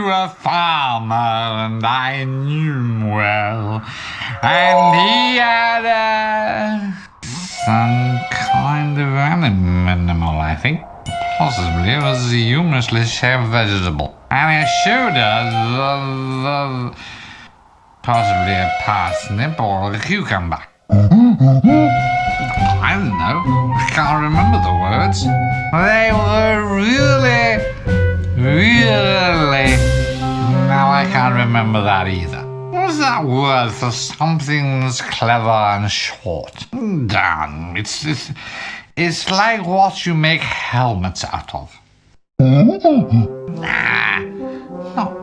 knew a farmer, and I knew him well. And he had some kind of animal, I think. Possibly it was a humorously shaped vegetable. And it showed us possibly a parsnip or a cucumber. I don't know. I can't remember the words. They were really... Now I can't remember that either. What was that word for something that's clever and short? Damn, it's like what you make helmets out of. Nah, not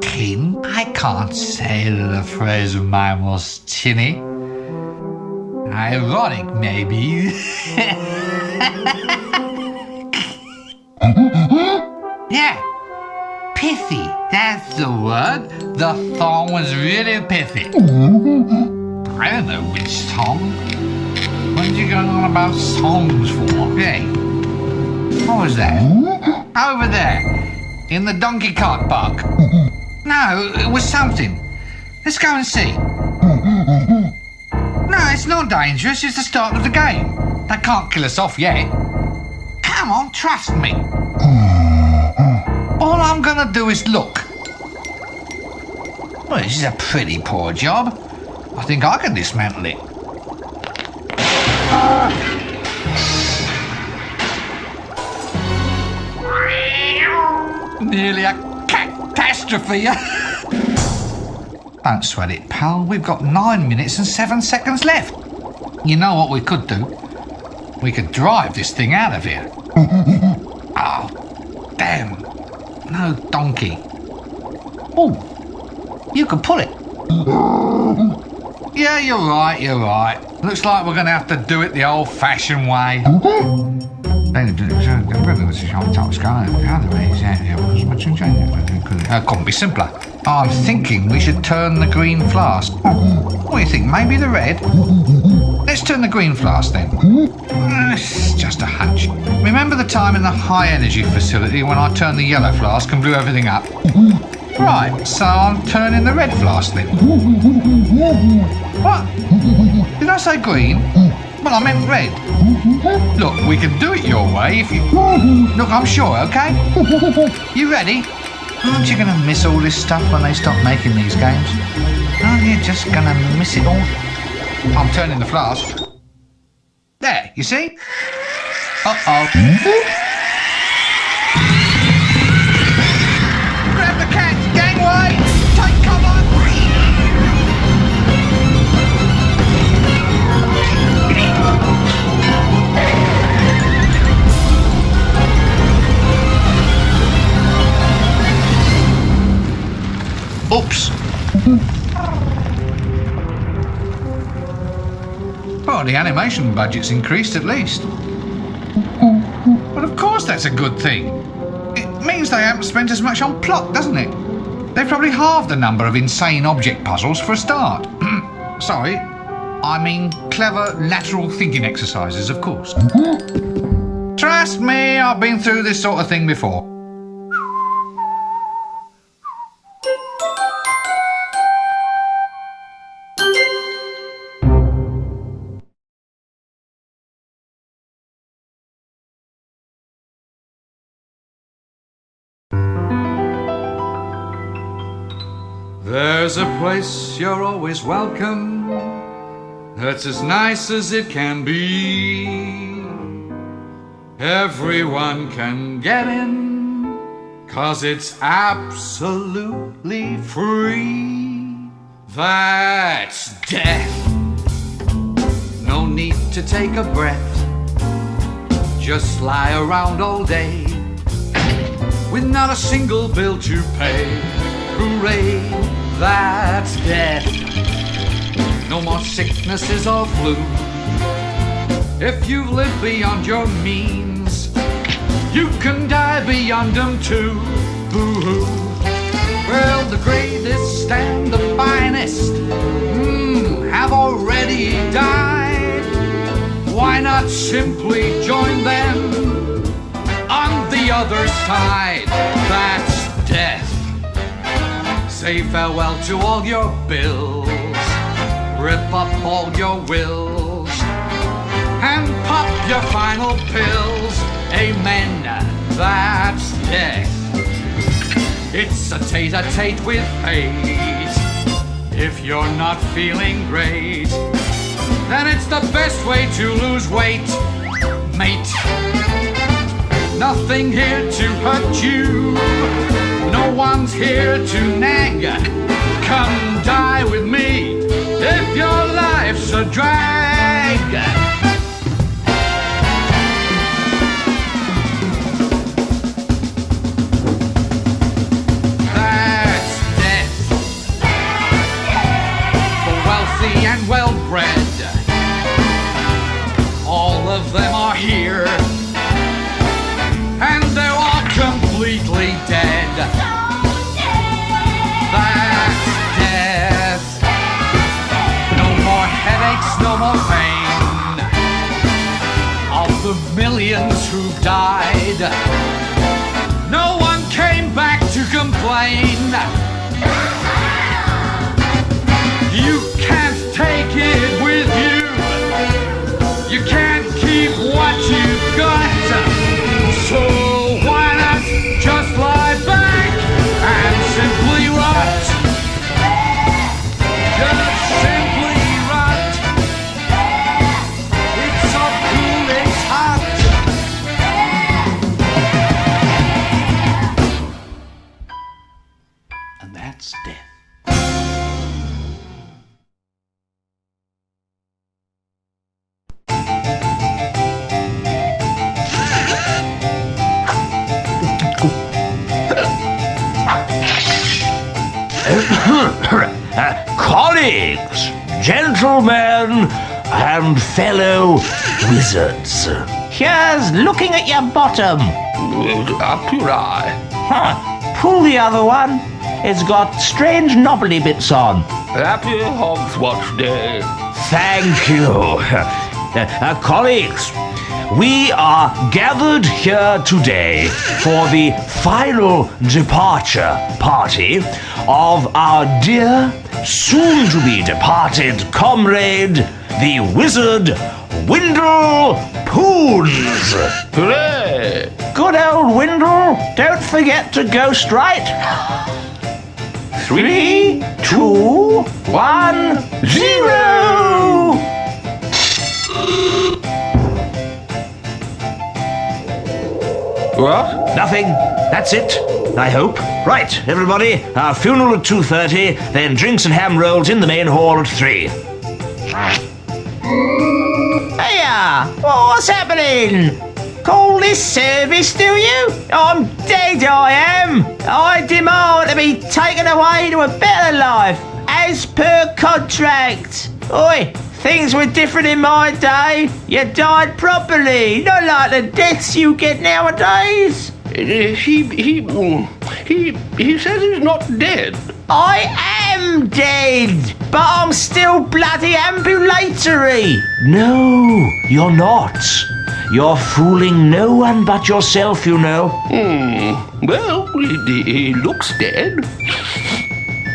tin. I can't say that a phrase of mine was tinny. Ironic, maybe. Yeah, pithy, that's the word. The song was really pithy. I don't know which song. What are you going on about songs for? Hey, what was that? Over there, in the donkey cart park. No, it was something. Let's go and see. No, it's not dangerous, it's the start of the game. They can't kill us off yet. Come on, trust me. All I'm gonna do is look. Well, this is a pretty poor job. I think I can dismantle it. Nearly a catastrophe. Don't sweat it, pal. We've got 9 minutes and 7 seconds left. You know what we could do? We could drive this thing out of here. Oh, damn. No donkey. Oh, you could pull it. Yeah, you're right. Looks like we're going to have to do it the old-fashioned way. Couldn't be simpler. I'm thinking we should turn the green flask. What do you think, maybe the red? Let's turn the green flask then. It's just a hunch. Remember the time in the high energy facility when I turned the yellow flask and blew everything up? Right, so I'm turning the red flask then. What? Did I say green? Well, I meant red. Look, we can do it your way if you... Look, I'm sure, okay? You ready? Aren't you going to miss all this stuff when they stop making these games? Aren't you just going to miss it all? I'm turning the flask. There, you see? Uh-oh. Grab the cats, gangway! Take cover! Oops. Well, the animation budget's increased at least. But of course that's a good thing. It means they haven't spent as much on plot, doesn't it? They've probably halved the number of insane object puzzles for a start. Sorry, I mean clever lateral thinking exercises, of course. Trust me, I've been through this sort of thing before. There's a place you're always welcome, that's as nice as it can be. Everyone can get in, 'cause it's absolutely free. That's death. No need to take a breath, just lie around all day with not a single bill to pay. Hooray, that's death. No more sicknesses or flu. If you've lived beyond your means, you can die beyond them too. Boo-hoo. Well, the greatest and the finest have already died. Why not simply join them on the other side? That's death. Say farewell to all your bills, rip up all your wills, and pop your final pills. Amen, that's death. It's a tete-a-tete with fate. If you're not feeling great, then it's the best way to lose weight, mate. Nothing here to hurt you, no one's here to nag. Come die with me if your life's a drag. That's death for wealthy and well-bred. All of them are here, and they're all completely dead. That's death. No more headaches, no more pain. Of the millions who've died, no one came back to complain. You can't take it with you. You can't keep what you've got. So why not just lie back and simply rot? Just simply rot. It's so cool, it's hot. And that's death. Colleagues, gentlemen, and fellow wizards. Here's looking at your bottom. Up your eye. Pull the other one. It's got strange knobbly bits on. Happy Hogswatch Day. Thank you. Colleagues, we are gathered here today for the final departure party of our dear, soon-to-be-departed comrade, the wizard Windle Poons. Hooray! Good old Windle, don't forget to ghost right. 3, 2, 1, 0! What? Nothing. That's it, I hope. Right, everybody, our funeral at 2:30, then drinks and ham rolls in the main hall at 3. Hiya! What's happening? Call this service, do you? I'm dead, I am. I demand to be taken away to a better life, as per contract. Oi, things were different in my day. You died properly, not like the deaths you get nowadays. He says he's not dead. I am dead, but I'm still bloody ambulatory. No, you're not. You're fooling no one but yourself, you know. Well, he looks dead.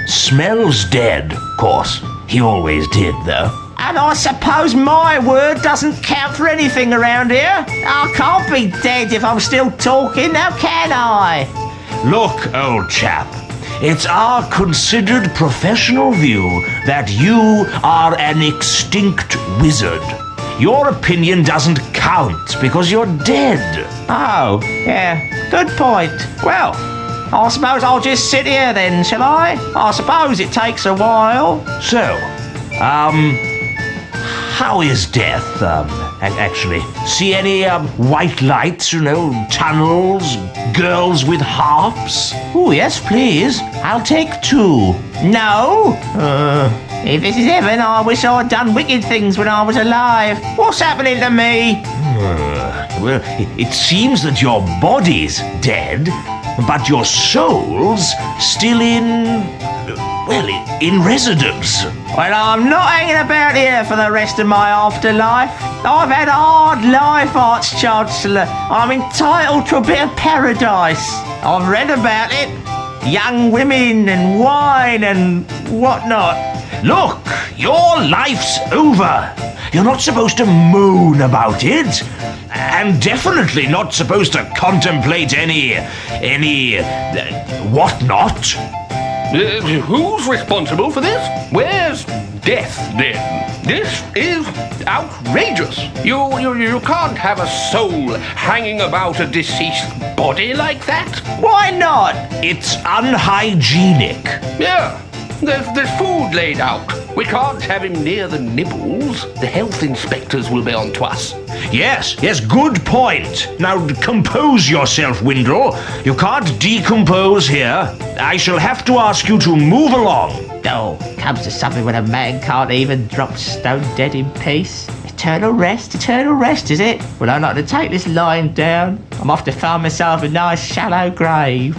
Smells dead, of course. He always did, though. And I suppose my word doesn't count for anything around here. I can't be dead if I'm still talking, now can I? Look, old chap, it's our considered professional view that you are an extinct wizard. Your opinion doesn't count because you're dead. Oh, yeah, good point. Well, I suppose I'll just sit here then, shall I? I suppose it takes a while. So, how is death, actually? See any, white lights, tunnels, girls with harps? Oh, yes, please. I'll take 2. No? If this is heaven, I wish I'd done wicked things when I was alive. What's happening to me? Well, it seems that your body's dead, but your soul's still in residence. Well, I'm not hanging about here for the rest of my afterlife. I've had a hard life, Arch-Chancellor. I'm entitled to a bit of paradise. I've read about it. young women and wine and whatnot. Look, your life's over. You're not supposed to moan about it. And definitely not supposed to contemplate any whatnot. Who's responsible for this? Where's death, then? This is outrageous. You can't have a soul hanging about a deceased body like that. Why not? It's unhygienic. Yeah, there's food laid out. We can't have him near the nibbles. The health inspectors will be on to us. Yes, good point. Now compose yourself, Windle. You can't decompose here. I shall have to ask you to move along. Oh, comes to something when a man can't even drop stone dead in peace. Eternal rest, is it? Well, I'm not to take this lying down. I'm off to find myself a nice shallow grave.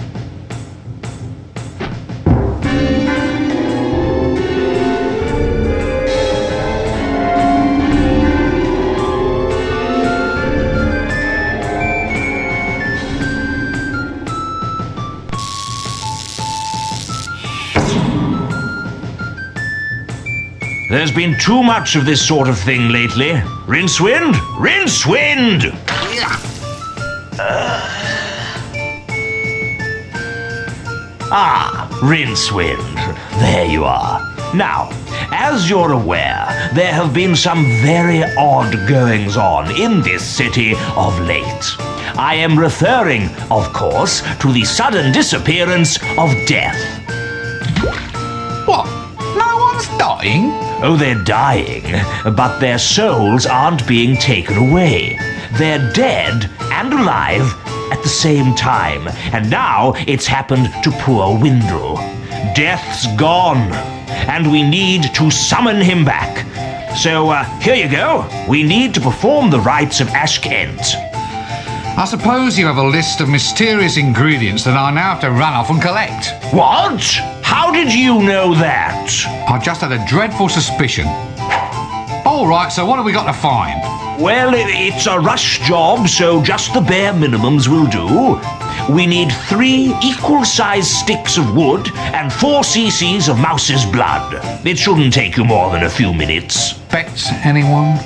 There's been too much of this sort of thing lately. Rincewind? Rincewind! Rincewind. There you are. Now, as you're aware, there have been some very odd goings-on in this city of late. I am referring, of course, to the sudden disappearance of death. What? No one's dying? Oh, they're dying, but their souls aren't being taken away. They're dead and alive at the same time, and now it's happened to poor Windle. Death's gone, and we need to summon him back. So, here you go. We need to perform the rites of Ashkent. I suppose you have a list of mysterious ingredients that I now have to run off and collect. What? How did you know that? I just had a dreadful suspicion. All right, so what have we got to find? Well, it's a rush job, so just the bare minimums will do. We need 3 equal-sized sticks of wood and 4 cc's of mouse's blood. It shouldn't take you more than a few minutes. Bets, anyone?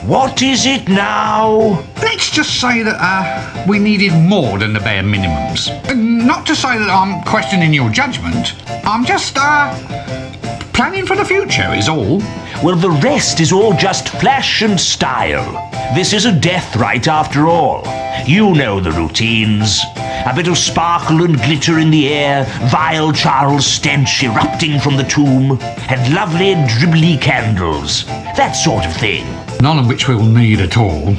What is it now? Let's just say that we needed more than the bare minimums. Not to say that I'm questioning your judgment. I'm just planning for the future is all. Well, the rest is all just flash and style. This is a death rite after all. You know the routines. A bit of sparkle and glitter in the air, vile Charles stench erupting from the tomb, and lovely dribbly candles. That sort of thing. None of which we'll need at all.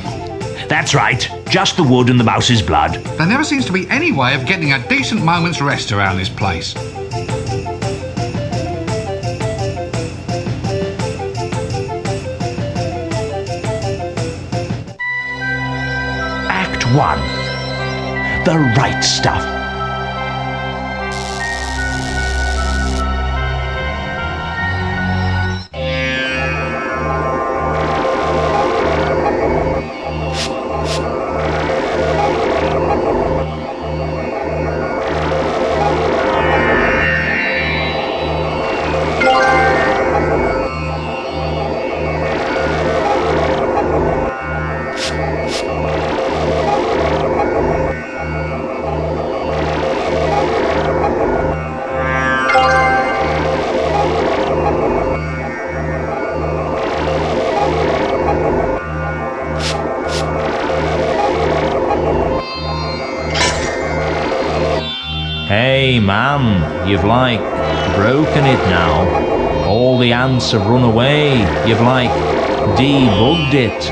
That's right, just the wood and the mouse's blood. There never seems to be any way of getting a decent moment's rest around this place. Act 1. The right stuff. Hey man, you've broken it now. All the ants have run away. You've debugged it.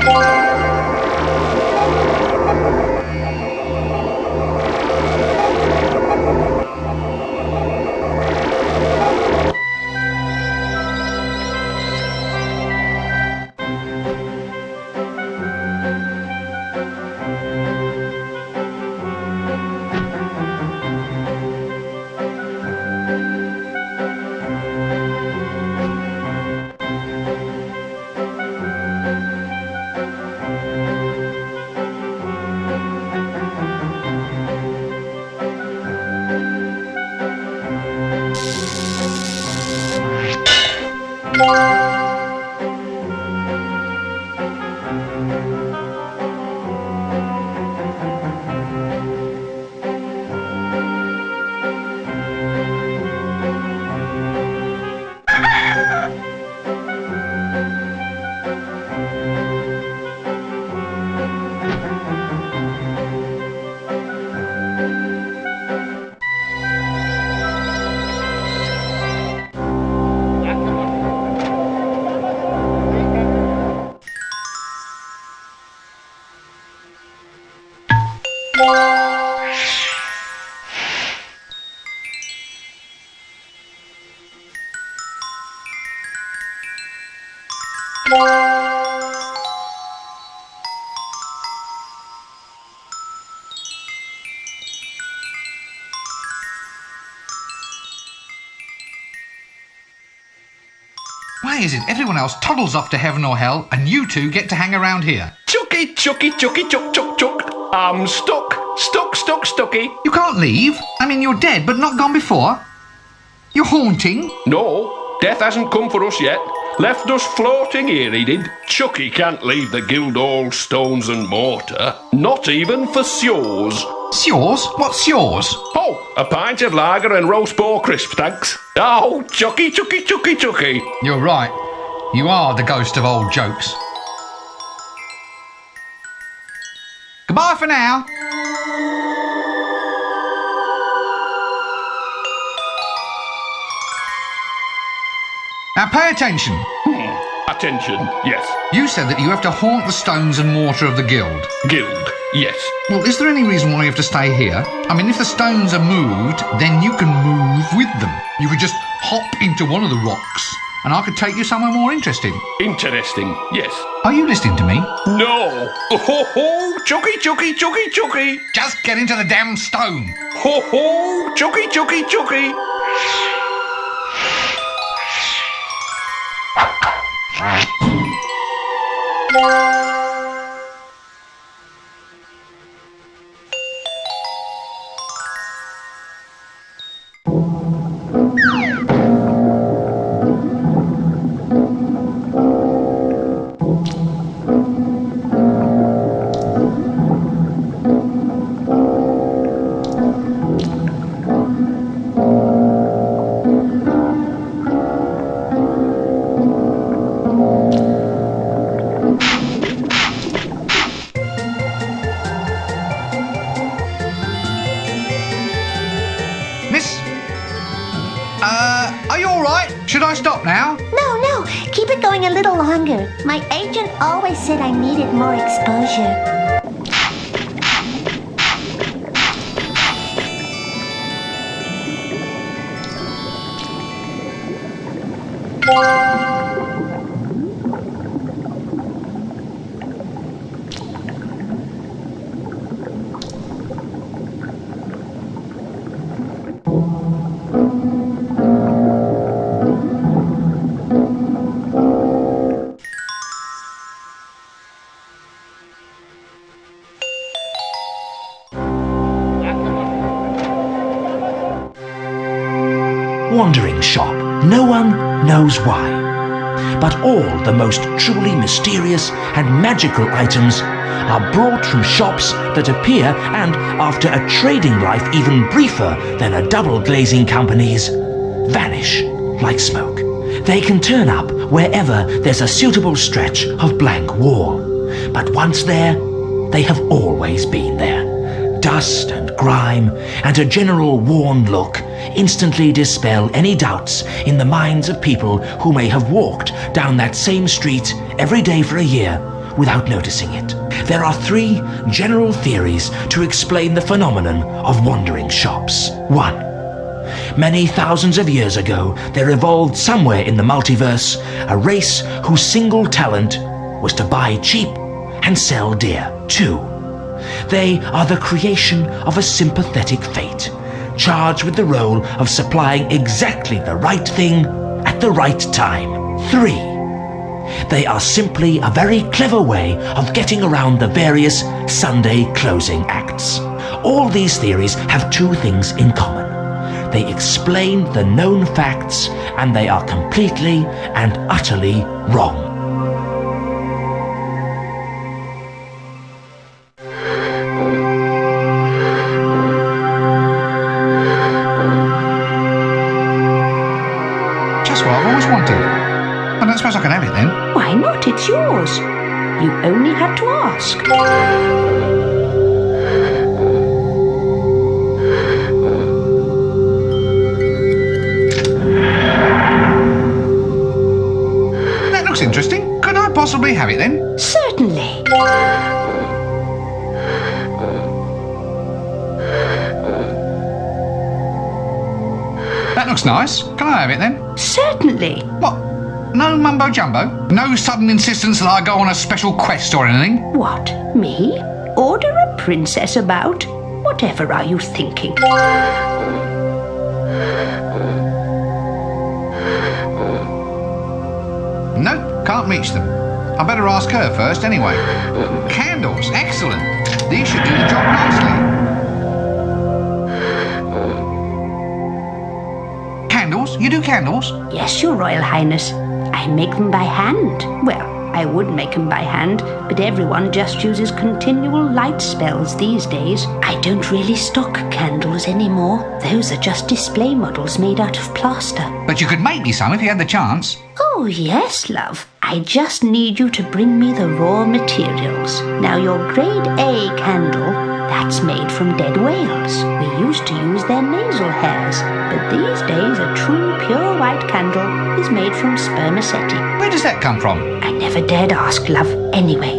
Why is it everyone else toddles off to heaven or hell and you two get to hang around here? Chucky, chucky, chucky, chuck, chuck, chuck. I'm stuck. Stucky. You can't leave. I mean, you're dead, but not gone before. You're haunting. No, death hasn't come for us yet. Left us floating here, he did. Chucky can't leave the Guildhall stones and mortar. Not even for yours. Yours? What's yours? Oh, a pint of lager and roast boar crisp, thanks. Oh, Chucky. You're right. You are the ghost of old jokes. Goodbye for now. Now pay attention. Attention, yes. You said that you have to haunt the stones and mortar of the guild. Guild, yes. Well, is there any reason why you have to stay here? I mean, if the stones are moved, then you can move with them. You could just hop into one of the rocks, and I could take you somewhere more interesting. Interesting, yes. Are you listening to me? No. Ho, Chucky. Just get into the damn stone. Ho, Chucky. Miss? Are you alright? Should I stop now? No, keep it going a little longer. My agent always said I needed more exposure. Wandering shop. No one knows why. But all the most truly mysterious and magical items are brought from shops that appear and, after a trading life even briefer than a double glazing company's, vanish like smoke. They can turn up wherever there's a suitable stretch of blank wall. But once there, they have always been there. Dust and grime and a general worn look instantly dispel any doubts in the minds of people who may have walked down that same street every day for a year without noticing it. There are three general theories to explain the phenomenon of wandering shops. 1. Many thousands of years ago, there evolved somewhere in the multiverse a race whose single talent was to buy cheap and sell dear. 2. They are the creation of a sympathetic fate, charged with the role of supplying exactly the right thing at the right time. 3. They are simply a very clever way of getting around the various Sunday closing acts. All these theories have two things in common. They explain the known facts, and they are completely and utterly wrong. Just what I've always wanted. I don't suppose I can have it then. Why not? It's yours. You only had to ask. That looks interesting. Could I possibly have it then? Certainly. That looks nice. Can I have it then? Certainly. What? No mumbo jumbo? No sudden insistence that I go on a special quest or anything? What? Me? Order a princess about? Whatever are you thinking? No, can't reach them. I better ask her first anyway. Candles, excellent. These should do the job nicely. Candles? You do candles? Yes, Your Royal Highness. I make them by hand. Well, I would make them by hand, but everyone just uses continual light spells these days. I don't really stock candles anymore. Those are just display models made out of plaster. But you could make me some if you had the chance. Oh, yes, love. I just need you to bring me the raw materials. Now, your grade A candle, that's made from dead whales. We used to use their nasal hairs, but these days a true pure white candle is made from spermaceti. Where does that come from? I never dared ask, love. Anyway,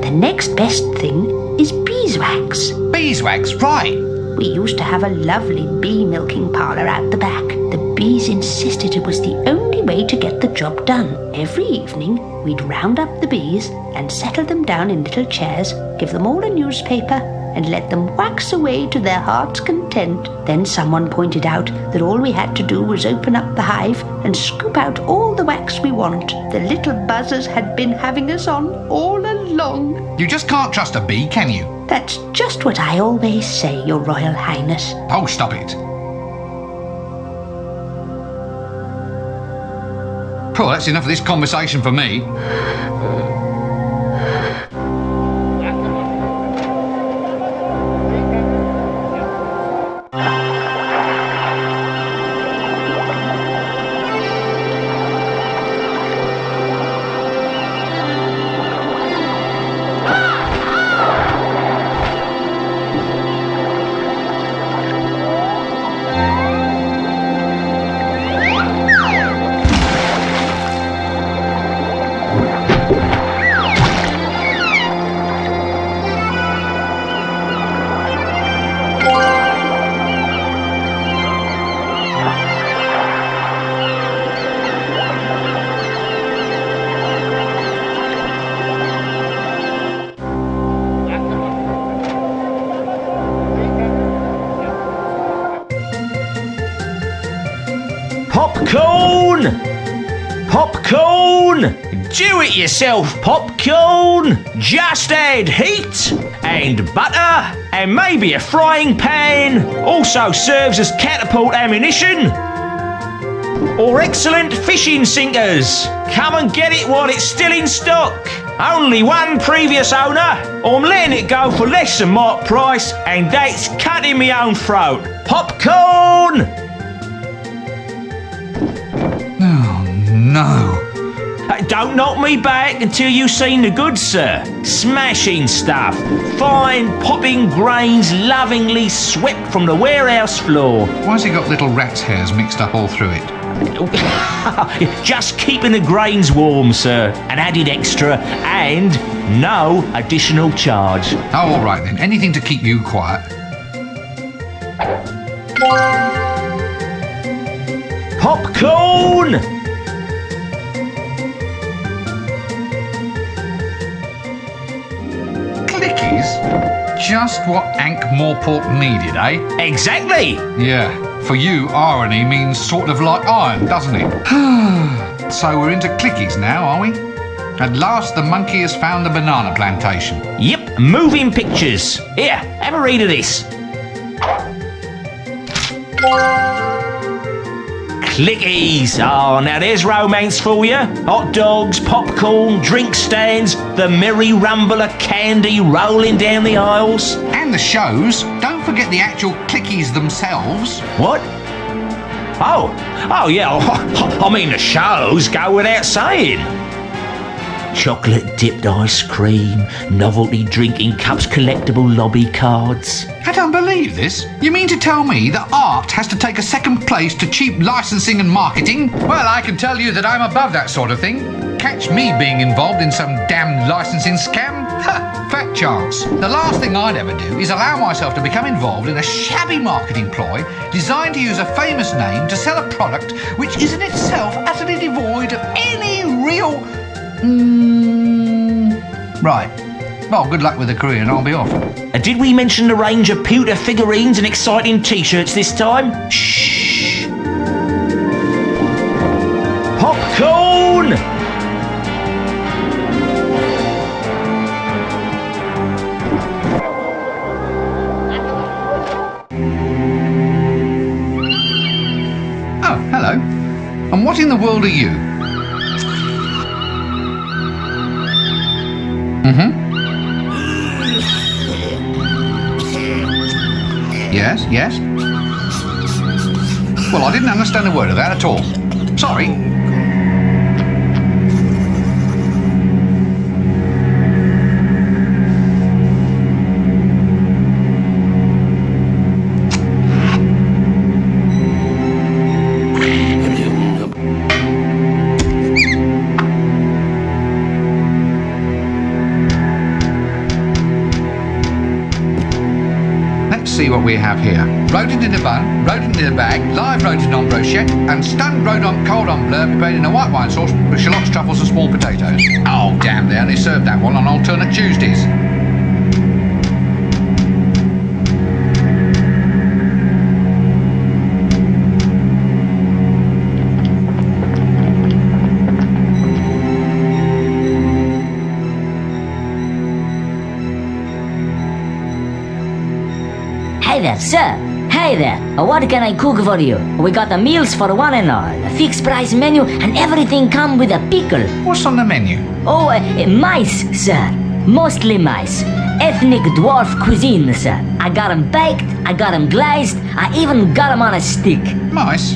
the next best thing is beeswax. Beeswax, right. We used to have a lovely bee milking parlour out the back. The bees insisted it was the only way to get the job done. Every evening, we'd round up the bees and settle them down in little chairs, give them all a newspaper, and let them wax away to their heart's content. Then someone pointed out that all we had to do was open up the hive and scoop out all the wax we want. The little buzzers had been having us on all along. You just can't trust a bee, can you? That's just what I always say, Your Royal Highness. Oh, stop it. Well, that's enough of this conversation for me. Popcorn! Popcorn! Do it yourself popcorn! Just add heat and butter and maybe a frying pan. Also serves as catapult ammunition. Or excellent fishing sinkers. Come and get it while it's still in stock. Only one previous owner. I'm letting it go for less than market price, and that's cutting me own throat. Popcorn! No. Don't knock me back until you've seen the goods, sir. Smashing stuff. Fine popping grains lovingly swept from the warehouse floor. Why's he got little rat's hairs mixed up all through it? Just keeping the grains warm, sir. An added extra and no additional charge. Oh, all right then. Anything to keep you quiet. Popcorn! Clickies? Just what Ankh-Morpork needed, eh? Exactly! Yeah. For you, irony means sort of like iron, doesn't it? So we're into clickies now, are we? At last, the monkey has found the banana plantation. Yep, moving pictures. Here, have a read of this. Clickies. Oh, now there's romance for you. Hot dogs, popcorn, drink stands, the merry rumble of candy rolling down the aisles. And the shows. Don't forget the actual clickies themselves. What? Oh yeah. I mean, the shows go without saying. Chocolate dipped ice cream, novelty drinking cups, collectible lobby cards. I don't believe this. You mean to tell me that art has to take a second place to cheap licensing and marketing? Well, I can tell you that I'm above that sort of thing. Catch me being involved in some damn licensing scam? Ha! Fat chance. The last thing I'd ever do is allow myself to become involved in a shabby marketing ploy designed to use a famous name to sell a product which is in itself utterly devoid of any real... Right. Well, good luck with the career and I'll be off. Did we mention the range of pewter figurines and exciting t-shirts this time? Shh. Popcorn! Oh, hello. And what in the world are you? Yes? Well, I didn't understand a word of that at all. Sorry. See what we have here. Rodent in a bun, rodent in a bag, live rodent on brochette, and stunned rodent cold on blur prepared in a white wine sauce with shallots, truffles and small potatoes. Oh damn, they only served that one on alternate Tuesdays. Hey there, sir. Hey there. What can I cook for you? We got the meals for one and all. A fixed price menu and everything come with a pickle. What's on the menu? Oh, mice, sir. Mostly mice. Ethnic dwarf cuisine, sir. I got 'em baked, I got 'em glazed, I even got 'em on a stick. Mice?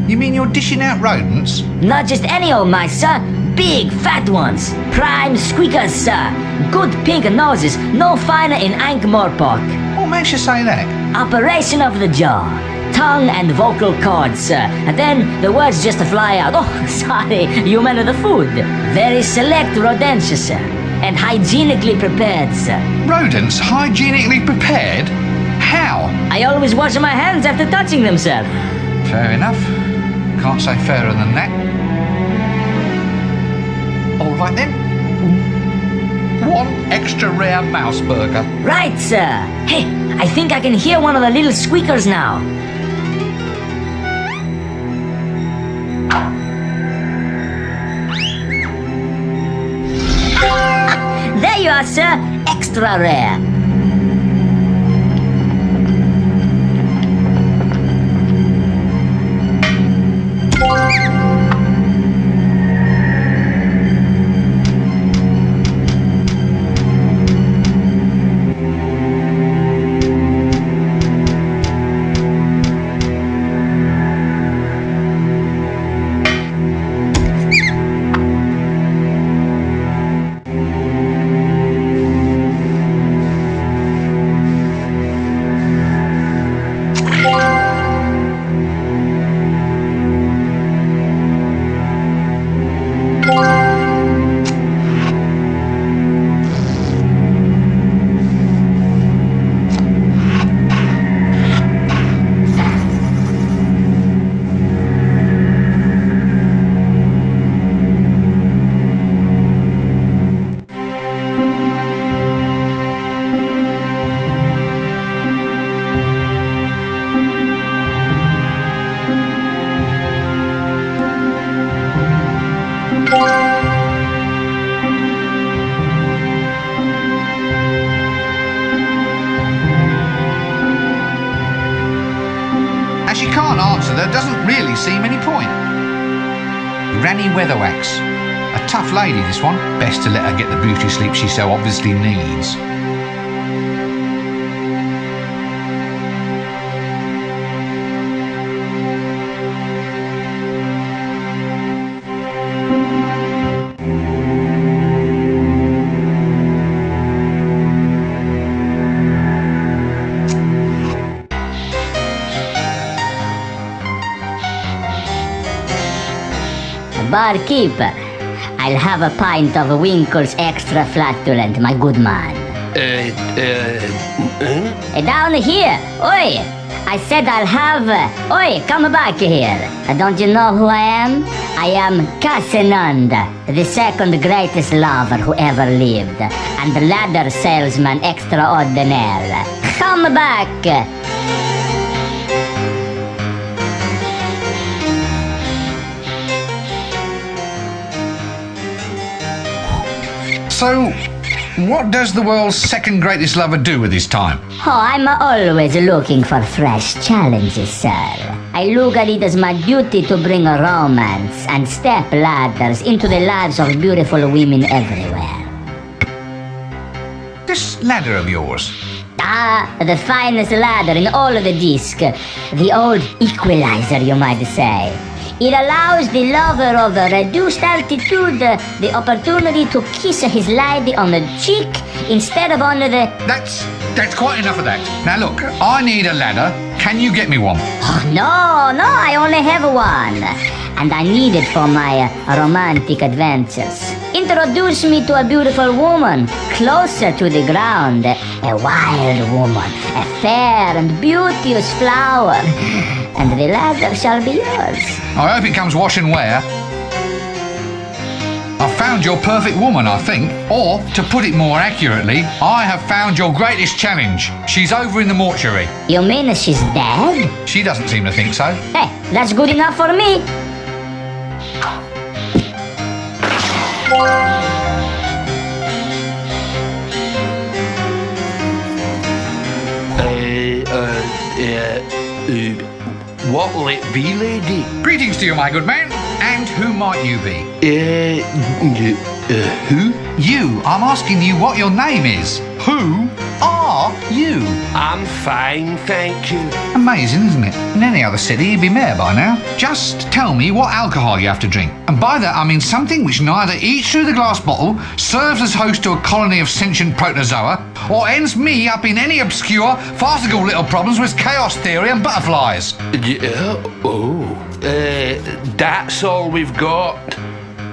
You mean you're dishing out rodents? Not just any old mice, sir. Big, fat ones. Prime squeakers, sir. Good pink noses, no finer in Ankh-Morpork. What makes you say that? Operation of the jaw. Tongue and vocal cords, sir. And then the words just fly out. Oh, sorry, you meant the food. Very select rodentia, sir. And hygienically prepared, sir. Rodents hygienically prepared? How? I always wash my hands after touching them, sir. Fair enough. Can't say fairer than that. All right then. One extra rare mouse burger. Right, sir. Hey, I think I can hear one of the little squeakers now. There you are, sir. Extra rare. As she can't answer, there doesn't really seem any point. Granny Weatherwax. A tough lady, this one. Best to let her get the beauty sleep she so obviously needs. Barkeeper, I'll have a pint of Winkle's Extra Flatulent, my good man. Down here, oi! I said I'll have... oi, come back here. Don't you know who I am? I am Casananda, the second greatest lover who ever lived, and the ladder salesman extraordinaire. Come back! So, what does the world's second greatest lover do with his time? Oh, I'm always looking for fresh challenges, sir. I look at it as my duty to bring a romance and step ladders into the lives of beautiful women everywhere. This ladder of yours. Ah, the finest ladder in all of the disc. The old equalizer, you might say. It allows the lover of a reduced altitude the opportunity to kiss his lady on the cheek instead of on the... That's quite enough of that. Now look, I need a ladder. Can you get me one? Oh, no, I only have one. And I need it for my romantic adventures. Introduce me to a beautiful woman, closer to the ground. A wild woman, a fair and beauteous flower. And the ladder shall be yours. I hope it comes wash and wear. I've found your perfect woman, I think. Or, to put it more accurately, I have found your greatest challenge. She's over in the mortuary. You mean she's dead? She doesn't seem to think so. Hey, that's good enough for me. What'll it be, lady? Greetings to you, my good man. And who might you be? Who? You. I'm asking you what your name is. Who are you? I'm fine, thank you. Amazing, isn't it? In any other city, you'd be mayor by now. Just tell me what alcohol you have to drink. And by that, I mean something which neither eats through the glass bottle, serves as host to a colony of sentient protozoa, or ends me up in any obscure, farcical little problems with chaos theory and butterflies. That's all we've got.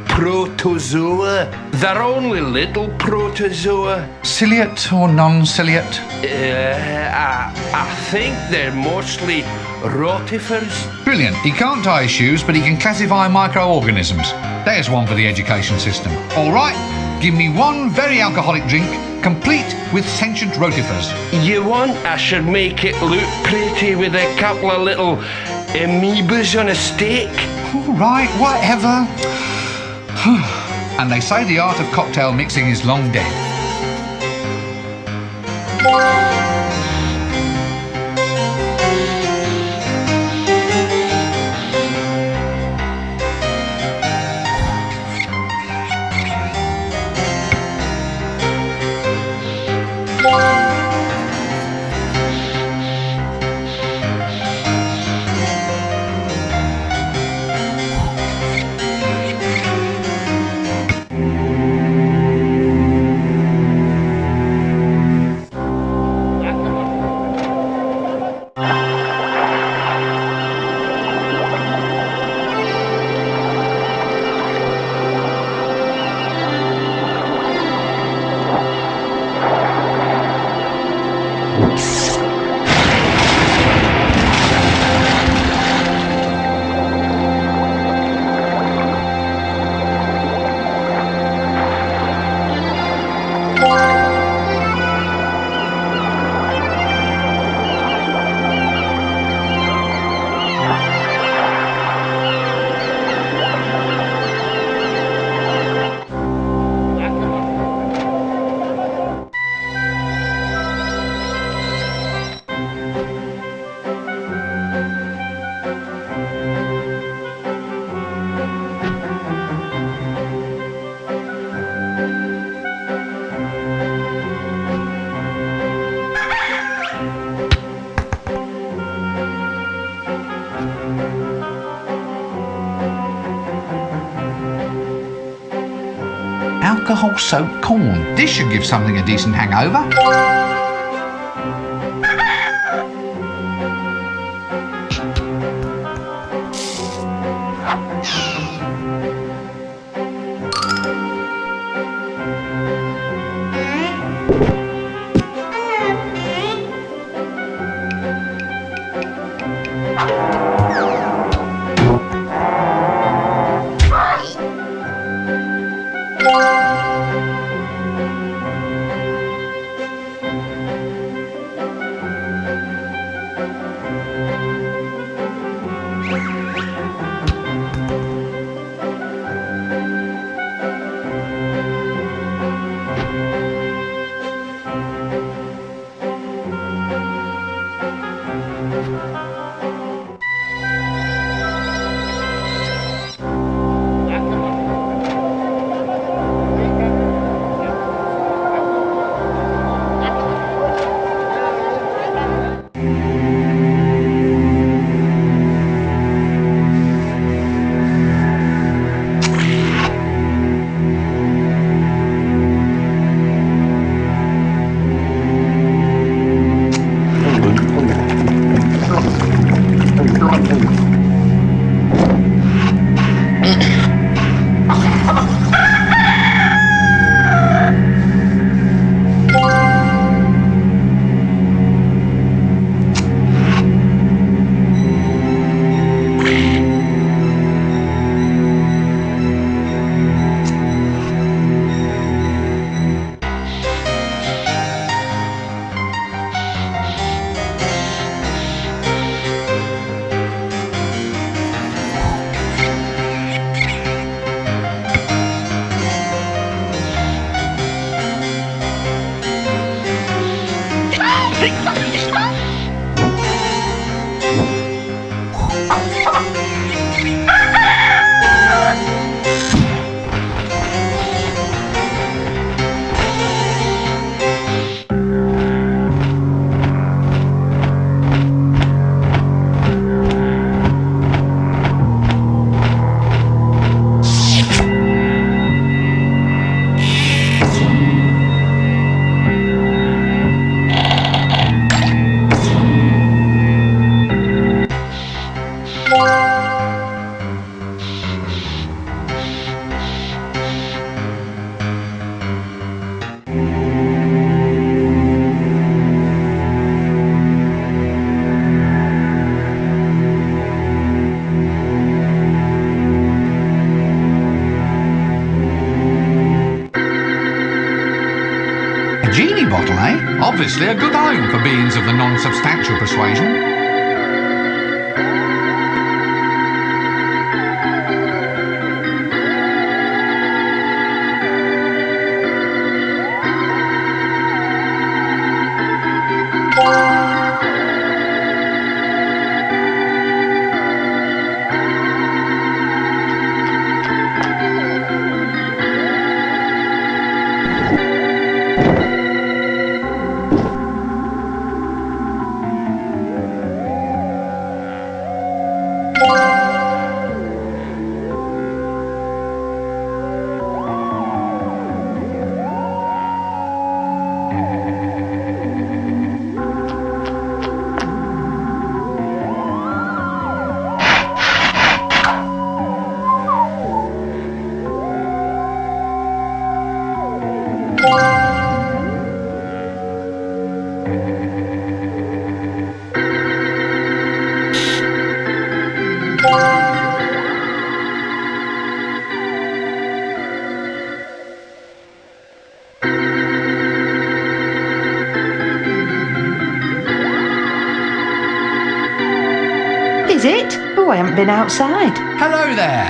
Protozoa. They're only little protozoa. Ciliate or non-ciliate? I think they're mostly rotifers. Brilliant. He can't tie his shoes, but he can classify microorganisms. There's one for the education system. All right, give me one very alcoholic drink, complete with sentient rotifers. You want I should make it look pretty with a couple of little amoebas on a steak? All right, whatever. And they say the art of cocktail mixing is long dead. Alcohol-soaked corn. This should give something a decent hangover. Genie bottle, eh? Obviously a good home for beings of the non-substantial persuasion. Is it? Oh, I haven't been outside. Hello there.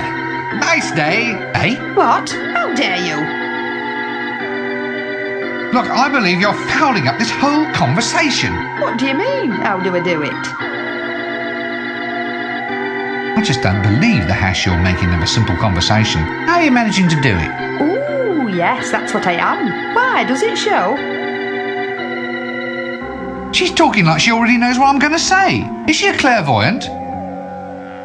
Nice day, eh? What? How dare you? Look, I believe you're fouling up this whole conversation. What do you mean? How do I do it? I just don't believe the hash you're making of a simple conversation. How are you managing to do it? Oh, yes, that's what I am. Why, does it show? She's talking like she already knows what I'm going to say. Is she a clairvoyant?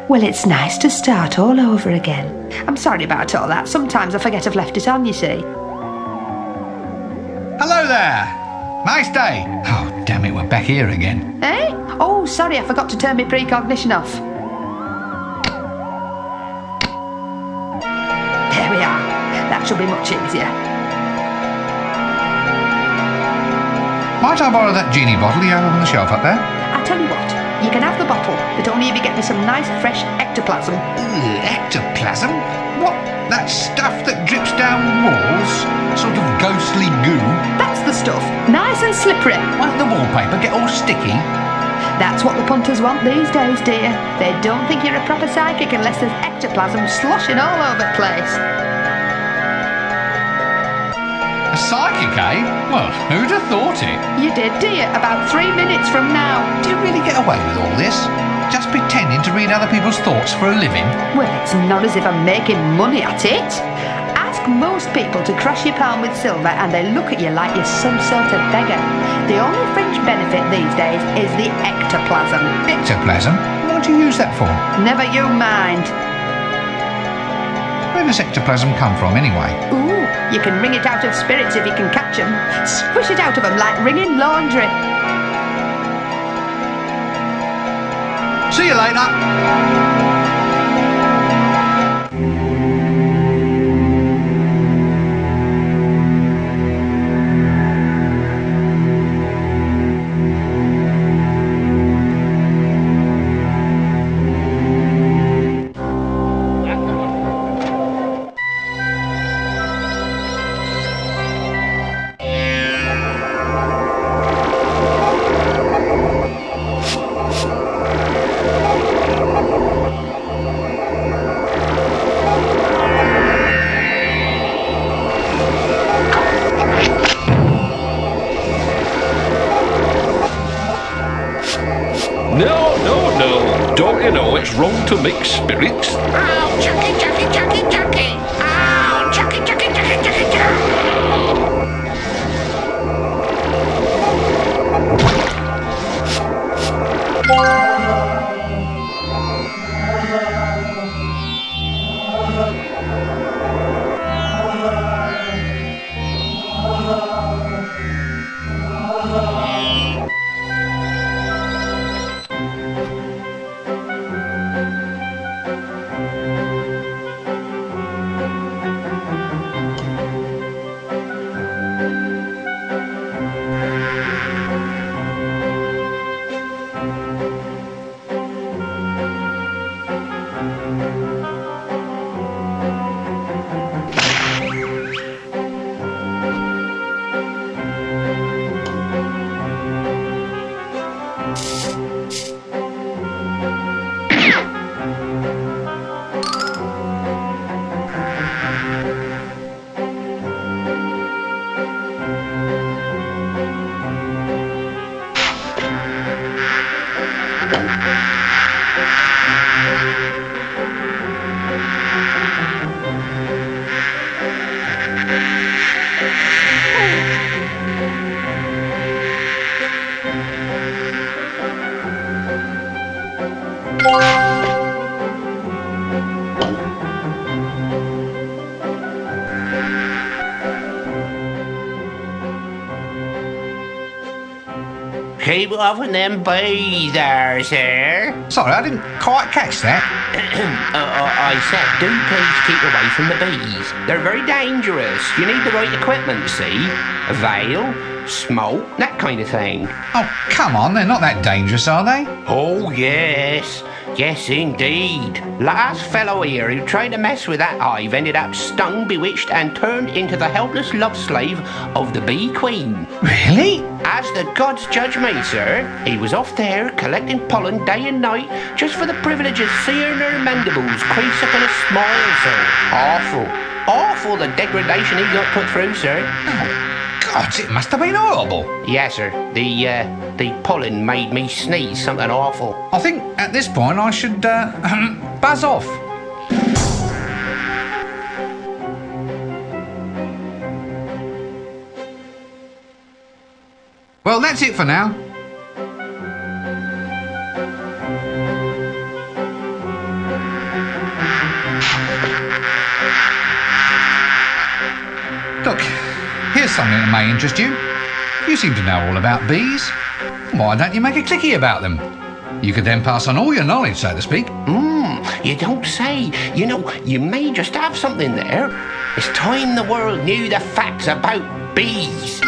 Well, it's nice to start all over again. I'm sorry about all that. Sometimes I forget I've left it on, you see. Hello there. Nice day. Oh, damn it, we're back here again. Eh? Oh, sorry, I forgot to turn my precognition off. There we are. That should be much easier. Might I borrow that genie bottle you have on the shelf up there? I tell you what, you can have the bottle, but only if you get me some nice fresh ectoplasm. Ectoplasm? What? That stuff that drips down walls? Sort of ghostly goo? That's the stuff. Nice and slippery. Won't the wallpaper get all sticky? That's what the punters want these days, dear. They don't think you're a proper psychic unless there's ectoplasm sloshing all over the place. A psychic, eh? Well, who'd have thought it? You did, dear, about 3 minutes from now. Do you really get away with all this? Just pretending to read other people's thoughts for a living? Well, it's not as if I'm making money at it. Ask most people to cross your palm with silver and they look at you like you're some sort of beggar. The only fringe benefit these days is the ectoplasm. Ectoplasm? What do you use that for? Never you mind. Where does ectoplasm come from, anyway? Ooh, you can wring it out of spirits if you can catch them. Squish it out of them like wringing laundry. See you later. No. Don't you know it's wrong to mix spirits? Oh, Chucky, Chucky, Chucky, Chucky! Oh, Chucky, Chucky, Chucky, Chucky, Keep off them bees there, sir. Sorry, I didn't quite catch that. I said, do please keep away from the bees. They're very dangerous. You need the right equipment, see? A veil, smoke, that kind of thing. Oh, come on, they're not that dangerous, are they? Oh, yes. Yes, indeed. Last fellow here who tried to mess with that hive ended up stung, bewitched, and turned into the helpless love slave of the bee queen. Really? As the gods judge me, sir, he was off there collecting pollen day and night just for the privilege of seeing her mandibles crease up in a smile, sir. Awful the degradation he got put through, sir. Oh, God, it must have been horrible. Yes, sir. The pollen made me sneeze something awful. I think at this point I should buzz off. Well, that's it for now. Look, here's something that may interest you. You seem to know all about bees. Why don't you make a clicky about them? You could then pass on all your knowledge, so to speak. You don't say. You know, you may just have something there. It's time the world knew the facts about bees.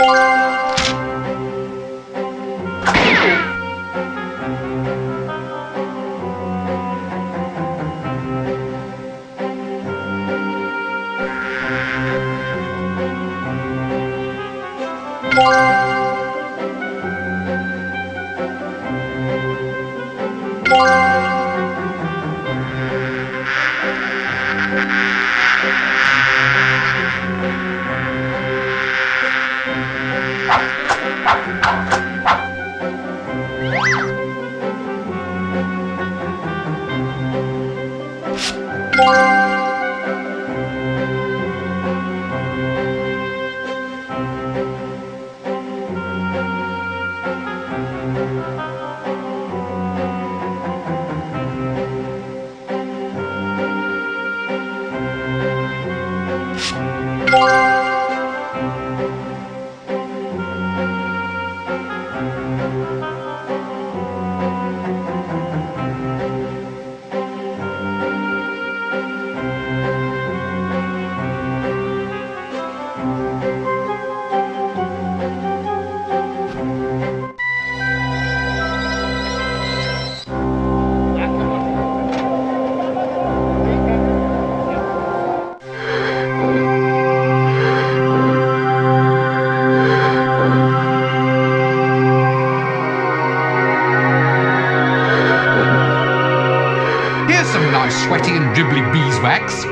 Sweaty and dribbly beeswax.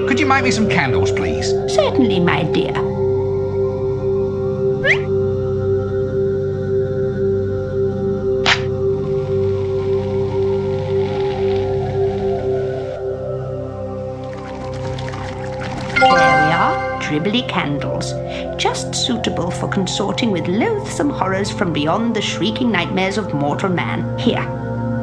Could you make me some candles, please? Certainly, my dear. There we are, dribbly candles. Just suitable for consorting with loathsome horrors from beyond the shrieking nightmares of mortal man. Here.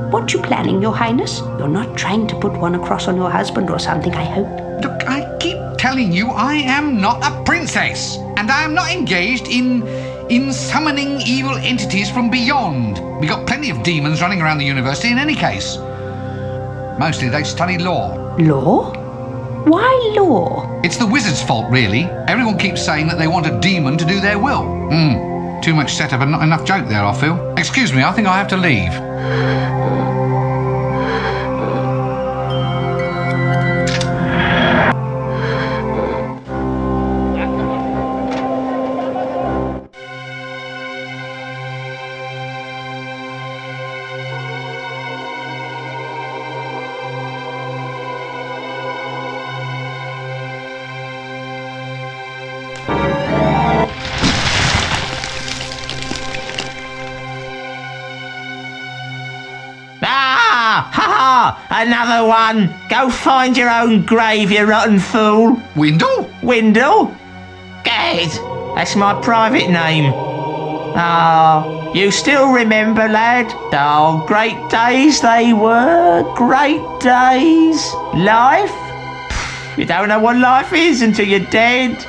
What you planning, Your Highness? You're not trying to put one across on your husband or something, I hope. Look, I keep telling you I am not a princess, and I am not engaged in summoning evil entities from beyond. We got plenty of demons running around the university in any case. Mostly they study law. Law? Why law? It's the wizard's fault, really. Everyone keeps saying that they want a demon to do their will. Too much setup and not enough joke there, I feel. Excuse me, I think I have to leave. Another one! Go find your own grave, you rotten fool! Windle? Windle? Gad! That's my private name. Ah, you still remember, lad? Oh, great days they were, great days. Life? You don't know what life is until you're dead.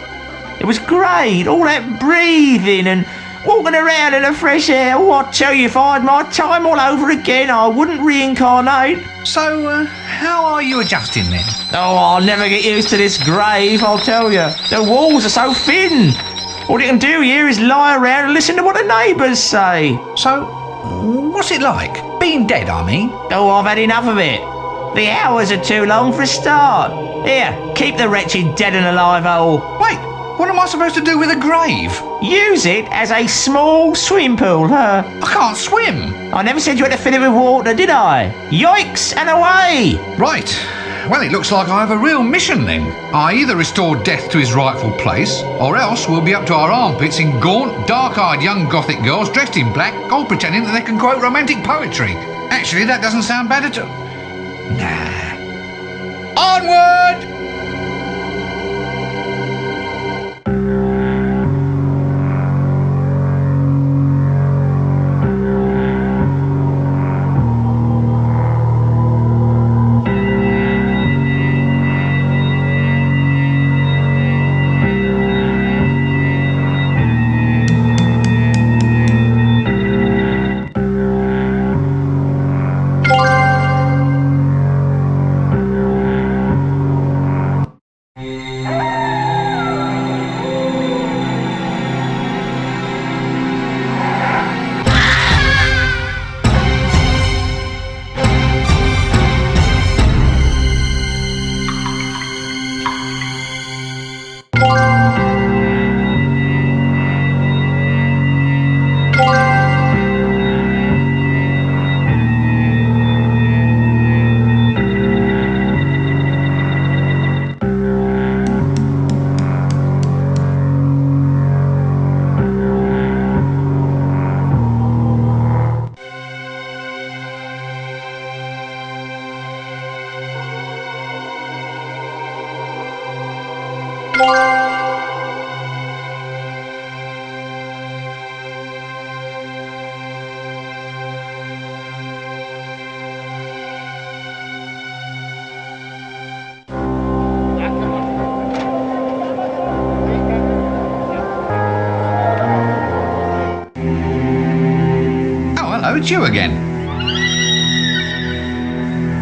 It was great, all that breathing and walking around in the fresh air. Oh, I tell you, if I had my time all over again, I wouldn't reincarnate. So, how are you adjusting then? Oh, I'll never get used to this grave, I'll tell you. The walls are so thin. All you can do here is lie around and listen to what the neighbours say. So, what's it like? Being dead, I mean? Oh, I've had enough of it. The hours are too long for a start. Here, keep the wretched dead and alive hole. Wait, what am I supposed to do with a grave? Use it as a small swimming pool, I can't swim. I never said you had to fill it with water, did I? Yoicks and away! Right. Well, it looks like I have a real mission then. I either restore death to his rightful place, or else we'll be up to our armpits in gaunt, dark-eyed young gothic girls dressed in black, all pretending that they can quote romantic poetry. Actually, that doesn't sound bad at all. Nah. Onward! Oh, hello, it's you again.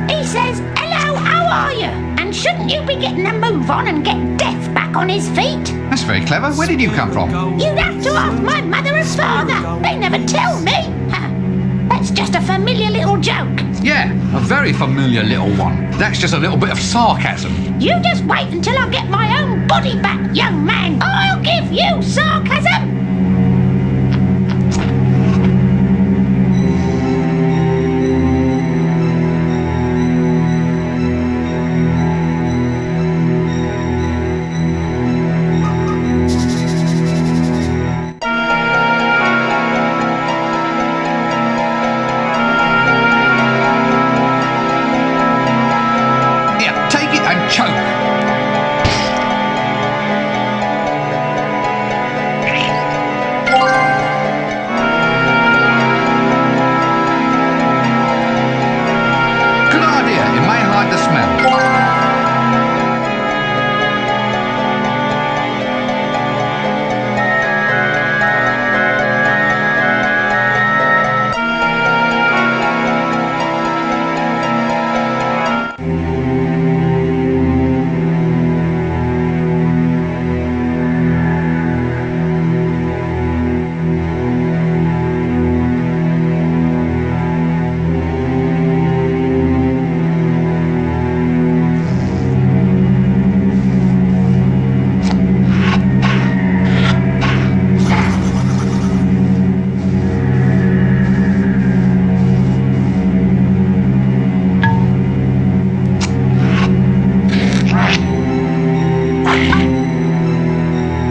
He says, hello, how are you? And shouldn't you be getting a move on and get Death back on his feet? That's very clever. Where did you come from? You'd have to ask my mother and father. They never tell me. That's just a familiar little joke. Yeah, a very familiar little one. That's just a little bit of sarcasm. You just wait until I get my own body back, young man. I'll give you sarcasm. Here, take it and choke. Good idea. It may hide the smell.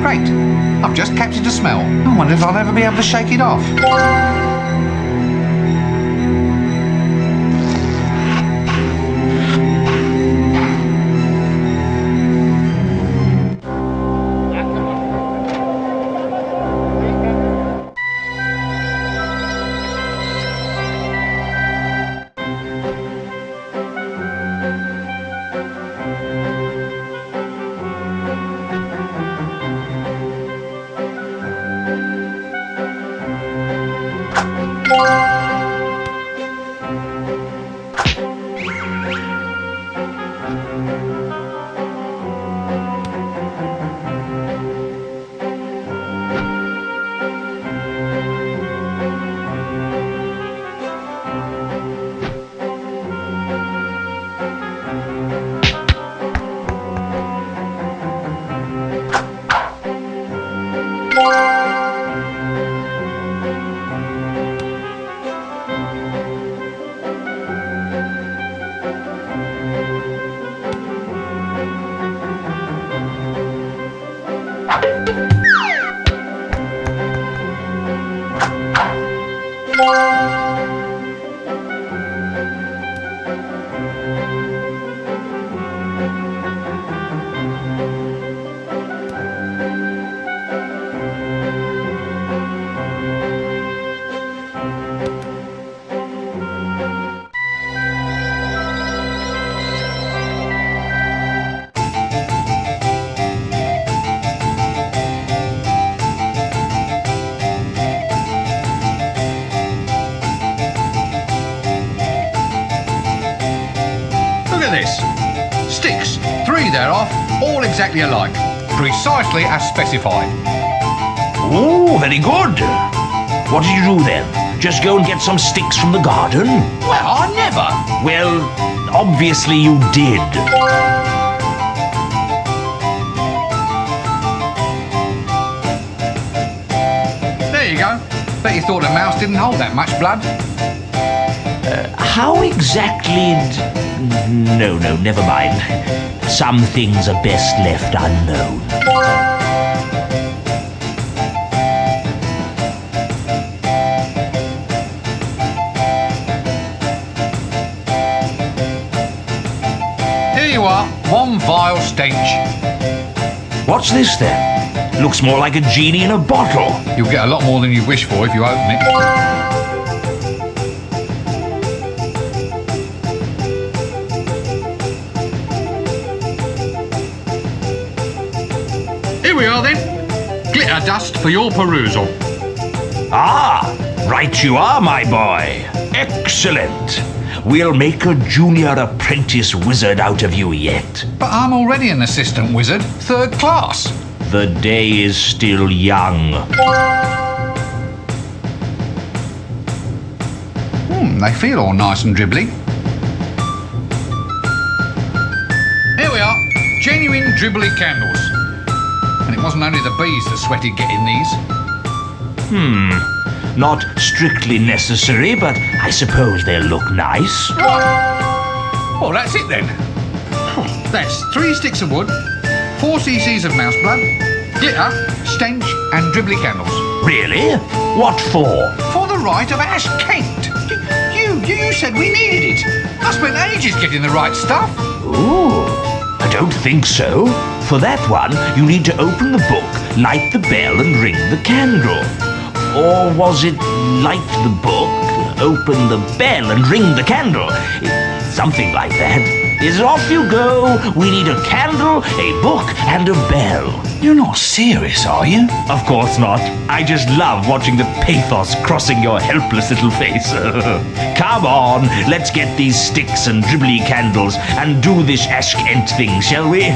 Great. I've just captured a smell. I wonder if I'll ever be able to shake it off. Look at this. Sticks, 3 thereof, all exactly alike. Precisely as specified. Oh, very good. What did you do then? Just go and get some sticks from the garden? Well, I never. Well, obviously you did. There you go. Bet you thought a mouse didn't hold that much blood. How exactly No, never mind. Some things are best left unknown. Here you are, one vile stench. What's this then? Looks more like a genie in a bottle. You'll get a lot more than you wish for if you open it. Here we are then. Glitter dust for your perusal. Ah, right you are, my boy. Excellent. We'll make a junior apprentice wizard out of you yet. But I'm already an assistant wizard, 3rd class. The day is still young. They feel all nice and dribbly. Here we are, genuine dribbly candles. And it wasn't only the bees that sweated getting these. Not strictly necessary, but I suppose they'll look nice. Well, that's it then. That's 3 sticks of wood, 4 cc's of mouse blood, glitter, stench, and dribbly candles. Really? What for? For the rite of Ash Kent. You said we needed it. I spent ages getting the right stuff. Ooh, I don't think so. For that one, you need to open the book, light the bell, and ring the candle. Or was it light the book, open the bell, and ring the candle? Something like that. Is off you go. We need a candle, a book, and a bell. You're not serious, are you? Of course not. I just love watching the pathos crossing your helpless little face. Come on, let's get these sticks and dribbly candles and do this Ash Kent thing, shall we?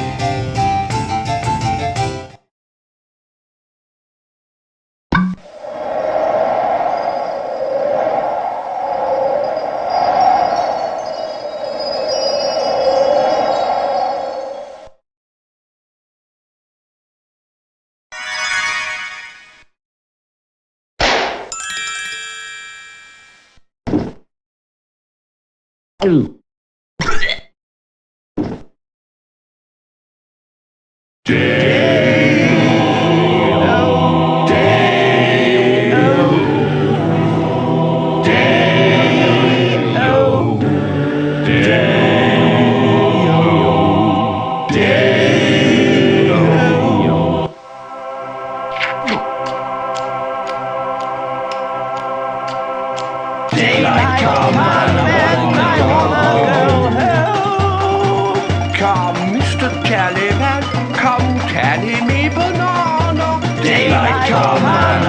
Come, Mr. Tallyman, come tally me banana. Daylight come on.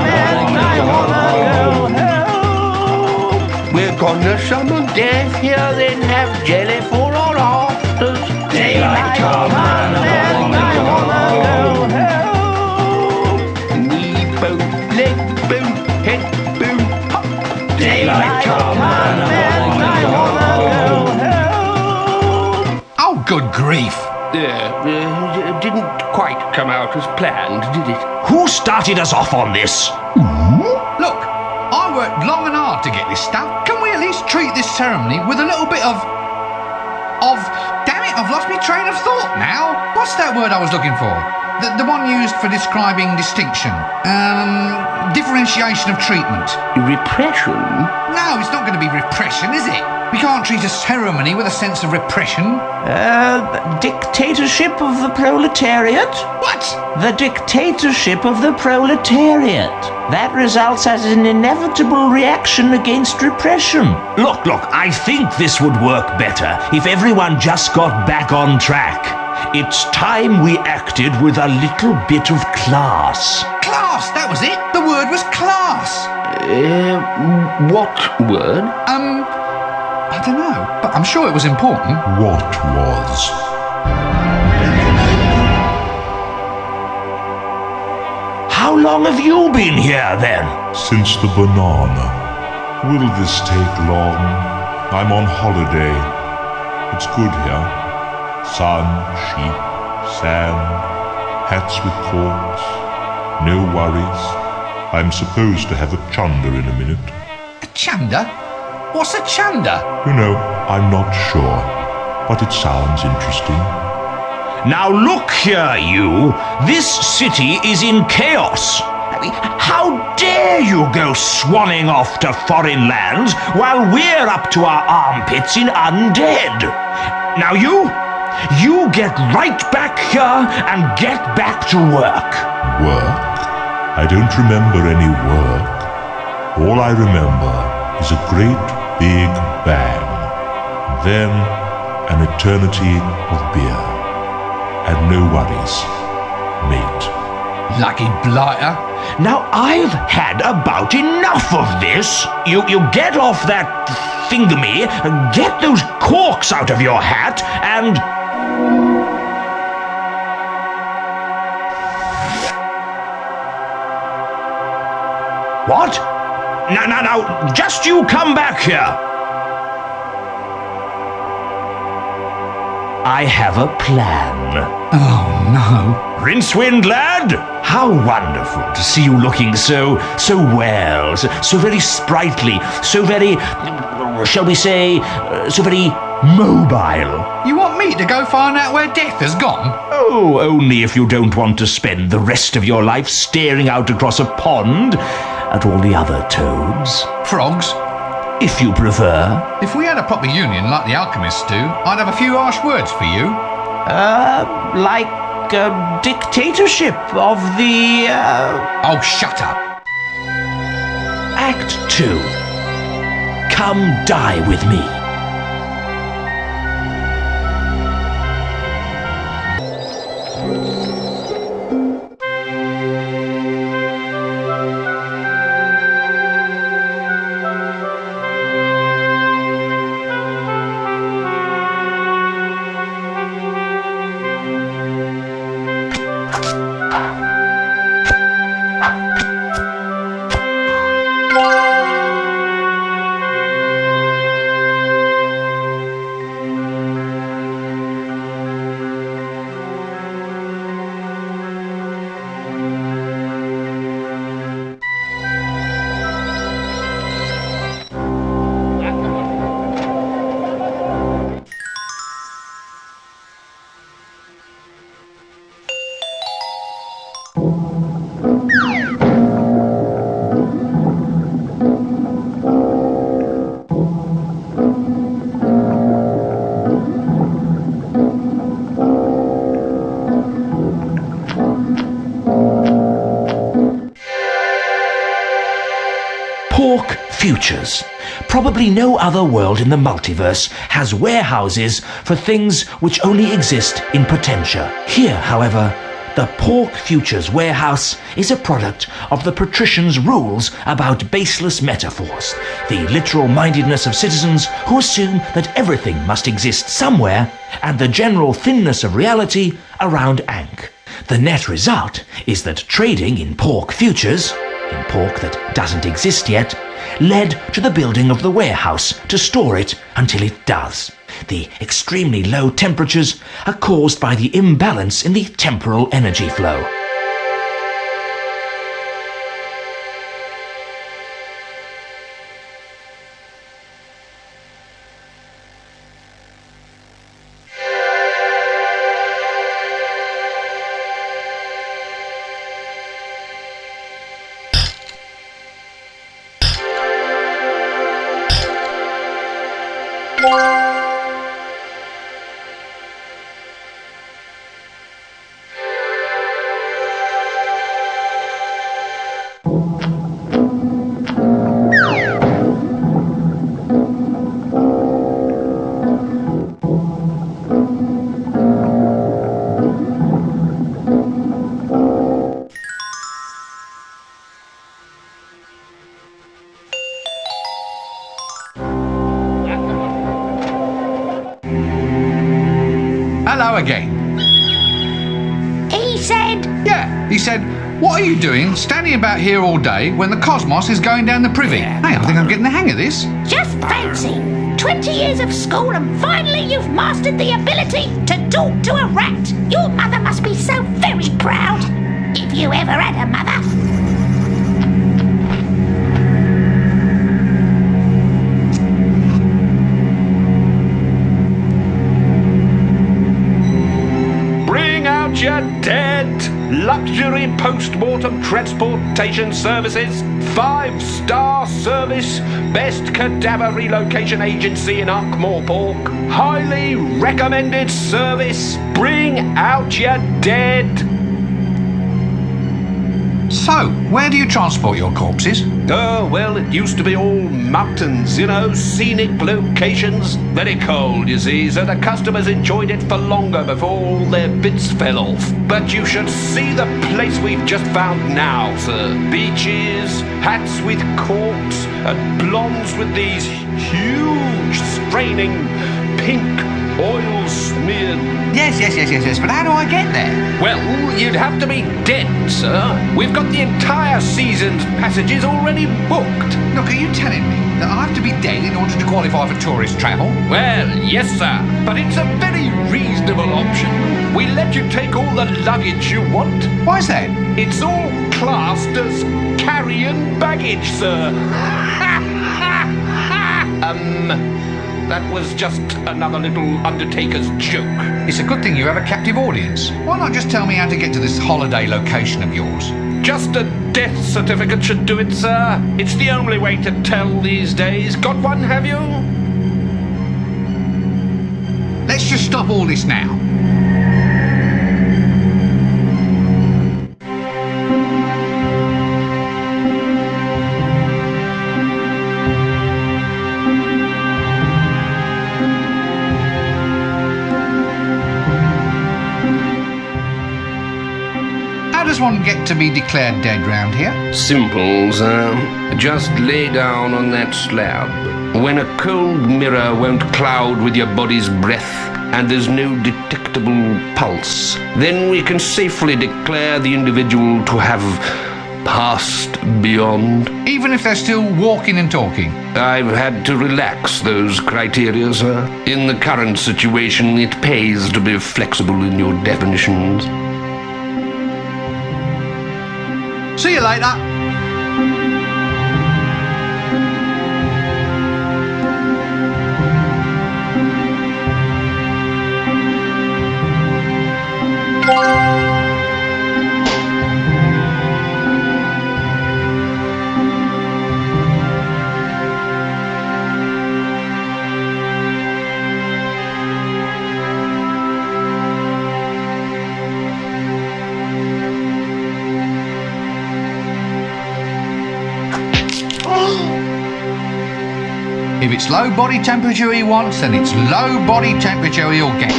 We're gonna summon death here, then have jelly for our afters. Daylight come on. Knee boot, leg boot, head boot, hop. Daylight come on. Oh, good grief. Didn't quite come out as planned, did it? Who started us off on this? Look, I worked long and hard to get this stuff. Can we at least treat this ceremony with a little bit of... Damn it, I've lost my train of thought now. What's that word I was looking for? The one used for describing distinction. Differentiation of treatment. Repression? No, it's not going to be repression, is it? We can't treat a ceremony with a sense of repression. Dictatorship of the proletariat? What? The dictatorship of the proletariat. That results as an inevitable reaction against repression. Look, I think this would work better if everyone just got back on track. It's time we acted with a little bit of class. Class, that was it. The word was class. What word? I don't know, but I'm sure it was important. What was? How long have you been here, then? Since the banana. Will this take long? I'm on holiday. It's good here. Sun, sheep, sand, hats with corks. No worries. I'm supposed to have a chunder in a minute. A chunder? What's a chunder? You know, I'm not sure, but it sounds interesting. Now look here, you. This city is in chaos. I mean, how dare you go swanning off to foreign lands while we're up to our armpits in undead? Now you You get right back here and get back to work. Work? I don't remember any work. All I remember is a great big bang. Then an eternity of beer. And no worries, mate. Lucky blighter. Now I've had about enough of this. You get off that thingamy, get those corks out of your hat, and... What? Now, just you come back here. I have a plan. Oh, no. Rincewind, lad! How wonderful to see you looking so well, so very sprightly, so very, shall we say, so very mobile. You want me to go find out where Death has gone? Oh, only if you don't want to spend the rest of your life staring out across a pond at all the other toads. Frogs? If you prefer. If we had a proper union like the alchemists do, I'd have a few harsh words for you. Like a dictatorship of the... Oh, shut up. Act 2. Come die with me. Futures. Probably no other world in the multiverse has warehouses for things which only exist in Potentia. Here, however, the Pork Futures warehouse is a product of the patricians' rules about baseless metaphors, the literal mindedness of citizens who assume that everything must exist somewhere, and the general thinness of reality around Ankh. The net result is that trading in Pork Futures, in pork that doesn't exist yet, led to the building of the warehouse to store it until it does. The extremely low temperatures are caused by the imbalance in the temporal energy flow. Hello again. He said... Yeah, he said, what are you doing standing about here all day when the cosmos is going down the privy? Hey, I think I'm getting the hang of this. Just fancy. 20 years of school and finally you've mastered the ability to talk to a rat. Your mother must be so very proud. If you ever had a mother. you dead! Luxury post-mortem transportation services, 5-star service, best cadaver relocation agency in Ankh-Morpork, highly recommended service, bring out your dead! So, where do you transport your corpses? Oh, well, it used to be all mountains, you know, scenic locations. Very cold, you see, so the customers enjoyed it for longer before all their bits fell off. But you should see the place we've just found now, sir. Beaches, hats with corks, and blondes with these huge, straining, pink, oil-smeared... Yes, but how do I get there? Well, you'd have to be dead, sir. We've got the entire season's passages already booked. Look, are you telling me that I have to be dead in order to qualify for tourist travel? Well, yes, sir, but it's a very reasonable option. We let you take all the luggage you want. Why's that? It's all classed as carry-on baggage, sir. That was just another little Undertaker's joke. It's a good thing you have a captive audience. Why not just tell me how to get to this holiday location of yours? Just a death certificate should do it, sir. It's the only way to tell these days. Got one, have you? Let's just stop all this now. How does one get to be declared dead round here? Simple, sir. Just lay down on that slab. When a cold mirror won't cloud with your body's breath and there's no detectable pulse, then we can safely declare the individual to have passed beyond. Even if they're still walking and talking? I've had to relax those criteria, sir. In the current situation, it pays to be flexible in your definitions. See you later. If it's low body temperature he wants, then it's low body temperature he'll get.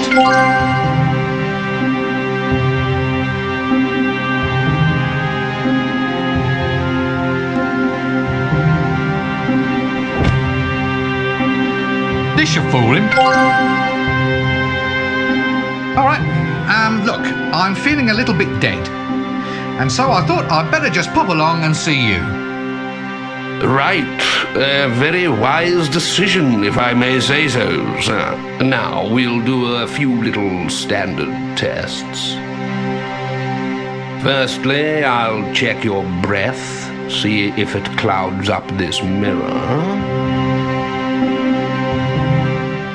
This should fool him. Alright, look, I'm feeling a little bit dead. And so I thought I'd better just pop along and see you. Right. A very wise decision, if I may say so, sir. Now, we'll do a few little standard tests. Firstly, I'll check your breath, see if it clouds up this mirror.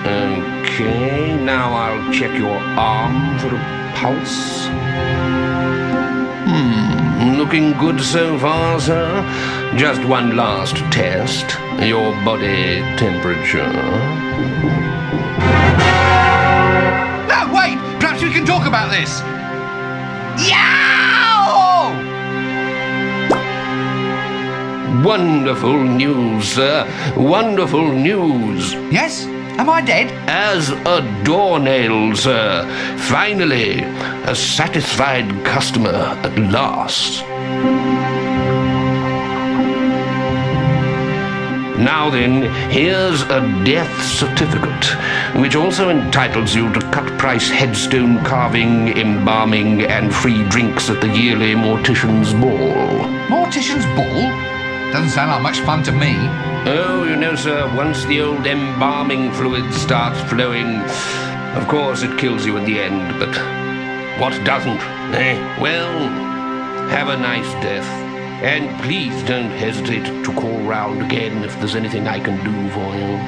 Okay, now I'll check your arm for a pulse. Looking good so far, sir. Just one last test. Your body temperature. No, wait! Perhaps we can talk about this. Yow! Wonderful news, sir. Wonderful news. Yes? Am I dead? As a doornail, sir. Finally, a satisfied customer at last. Now then, here's a death certificate, which also entitles you to cut-price headstone carving, embalming, and free drinks at the yearly Mortician's Ball. Mortician's Ball? Doesn't sound like much fun to me. Oh, you know, sir, once the old embalming fluid starts flowing, of course it kills you in the end, but what doesn't, eh? Well, have a nice death. And please don't hesitate to call round again if there's anything I can do for you.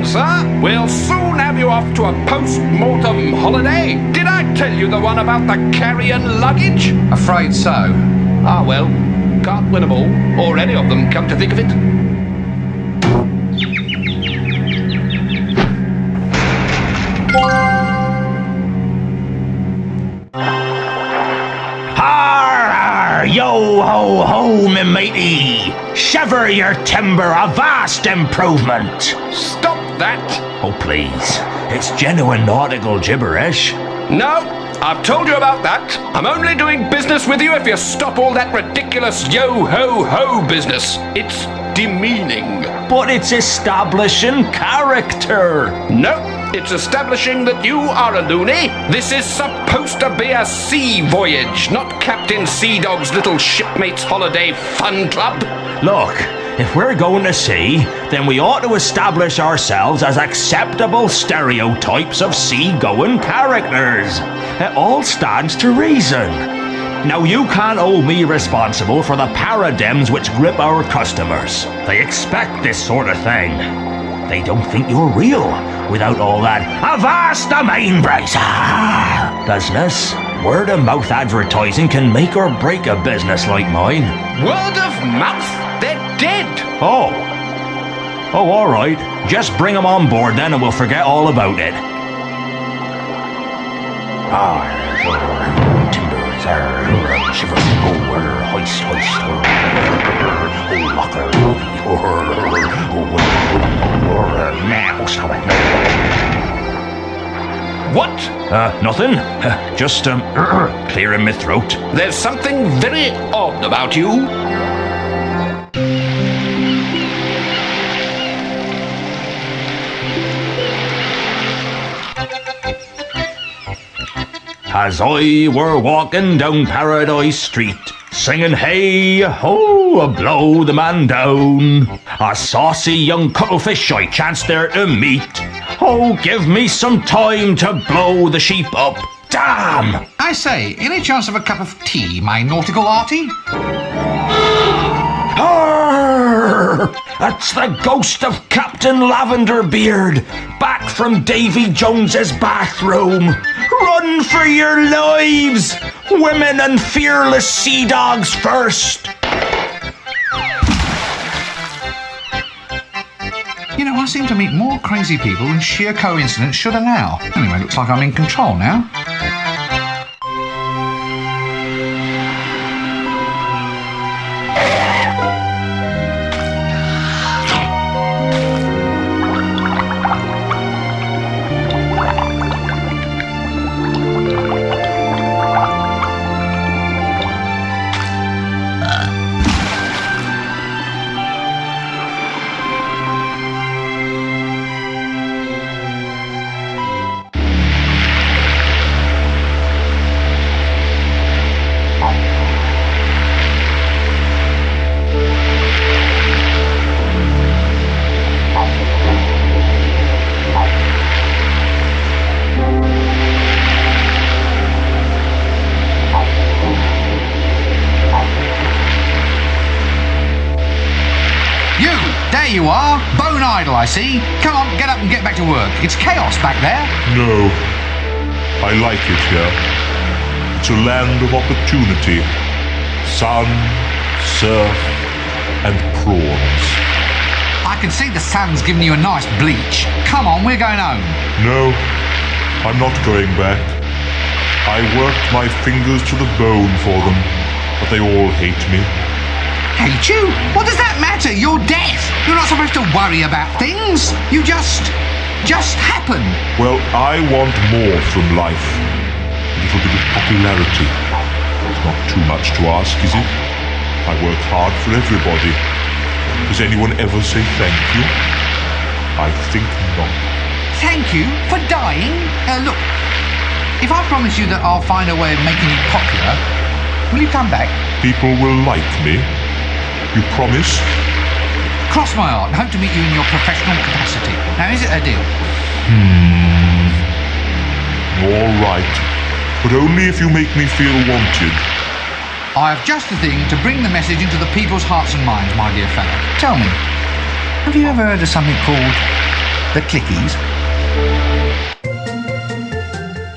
on, sir. We'll soon have you off to a post-mortem holiday. Did I tell you the one about the carrion luggage? Afraid so. Ah, well, can't win them all, or any of them, come to think of it. Yo ho ho, me matey! Shiver your timber, a vast improvement! Stop that! Oh please, it's genuine nautical gibberish. No, I've told you about that. I'm only doing business with you if you stop all that ridiculous yo-ho-ho business. It's demeaning. But it's establishing character. No, it's establishing that you are a loony. This is supposed to be a sea voyage, not Captain Sea Dog's little shipmates holiday fun club. Look, if we're going to sea, then we ought to establish ourselves as acceptable stereotypes of sea-going characters. It all stands to reason. Now you can't hold me responsible for the paradigms which grip our customers. They expect this sort of thing. They don't think you're real without all that avast the main brace business. Word of mouth advertising can make or break a business like mine. Word of mouth? They're dead. Oh, all right. Just bring them on board then and we'll forget all about it. Timbers are shiver, hoist, locker, now stop it. What? Nothing. Just clearing my throat. There's something very odd about you. As I were walking down Paradise Street, singing hey ho, blow the man down, a saucy young cuttlefish I chanced there to meet. Oh, give me some time to blow the sheep up. Damn! I say, any chance of a cup of tea, my nautical arty? Arr! That's the ghost of Captain Lavender Beard, back from Davy Jones's bathroom. Run for your lives! Women and fearless sea dogs first! You know, I seem to meet more crazy people than sheer coincidence should allow. Anyway, looks like I'm in control now. You are, bone idle, I see. Come on, get up and get back to work. It's chaos back there. No, I like it here. It's a land of opportunity. Sun, surf, and prawns. I can see the sun's giving you a nice bleach. Come on, we're going home. No, I'm not going back. I worked my fingers to the bone for them, but they all hate me. Hate you? What does that matter? You're deaf. You're not supposed to worry about things. You just happen. Well, I want more from life. A little bit of popularity. It's not too much to ask, is it? I work hard for everybody. Does anyone ever say thank you? I think not. Thank you for dying? Look, if I promise you that I'll find a way of making you popular, will you come back? People will like me. You promise? Cross my heart and hope to meet you in your professional capacity. Now, is it a deal? All right. But only if you make me feel wanted. I have just the thing to bring the message into the people's hearts and minds, my dear fellow. Tell me, have you ever heard of something called The clickies.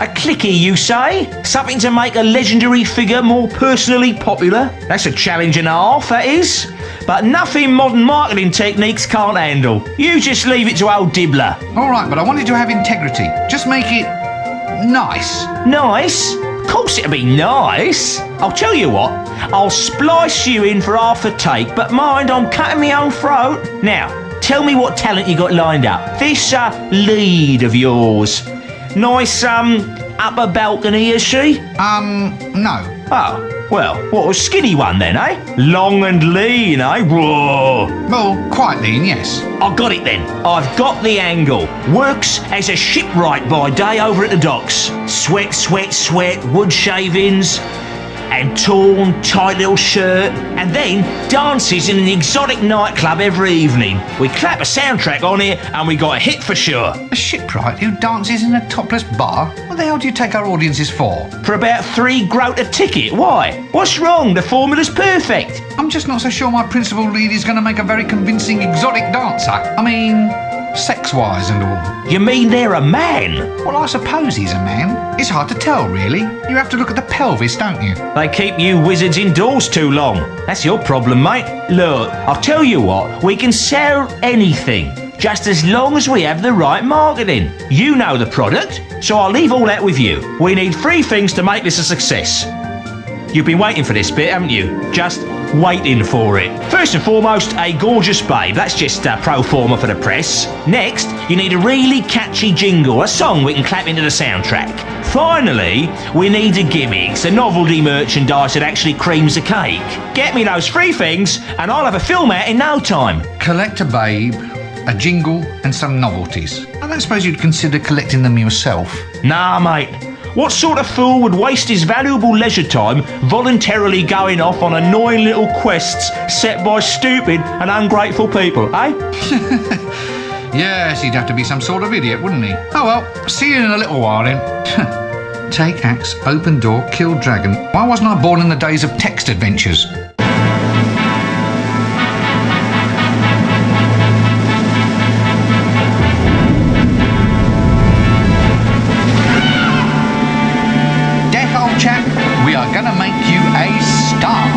A clicky, you say? Something to make a legendary figure more personally popular? That's a challenge and a half, that is. But nothing modern marketing techniques can't handle. You just leave it to old Dibbler. All right, but I wanted to have integrity. Just make it nice. Nice? Of course it'll be nice. I'll tell you what, I'll splice you in for half the take, but mind, I'm cutting my own throat. Now, tell me what talent you got lined up. This lead of yours. Nice, upper balcony, is she? No. Oh, well, what a skinny one then, eh? Long and lean, eh? Whoa! Well, quite lean, yes. I got it then. I've got the angle. Works as a shipwright by day over at the docks. Sweat, sweat, sweat, wood shavings, and torn, tight little shirt, and then dances in an exotic nightclub every evening. We clap a soundtrack on it, and we got a hit for sure. A shipwright who dances in a topless bar? What the hell do you take our audiences for? For about 3 groat a ticket. Why? What's wrong? The formula's perfect. I'm just not so sure my principal lead is going to make a very convincing exotic dancer. I mean, sex-wise and all. You mean they're a man? Well, I suppose he's a man. It's hard to tell, really. You have to look at the pelvis, don't you? They keep you wizards indoors too long. That's your problem, mate. Look, I'll tell you what, we can sell anything, just as long as we have the right marketing. You know the product, so I'll leave all that with you. We need 3 things to make this a success. You've been waiting for this bit, haven't you? Just waiting for it. First and foremost, a gorgeous babe. That's just pro forma for the press. Next, you need a really catchy jingle, a song we can clap into the soundtrack. Finally, we need a gimmick, a novelty merchandise that actually creams the cake. Get me those 3 things, and I'll have a film out in no time. Collect a babe, a jingle, and some novelties. I don't suppose you'd consider collecting them yourself. Nah, mate. What sort of fool would waste his valuable leisure time voluntarily going off on annoying little quests set by stupid and ungrateful people, eh? Yes, he'd have to be some sort of idiot, wouldn't he? Oh well, see you in a little while then. Take axe, open door, kill dragon. Why wasn't I born in the days of text adventures? Chap, we are gonna make you a star.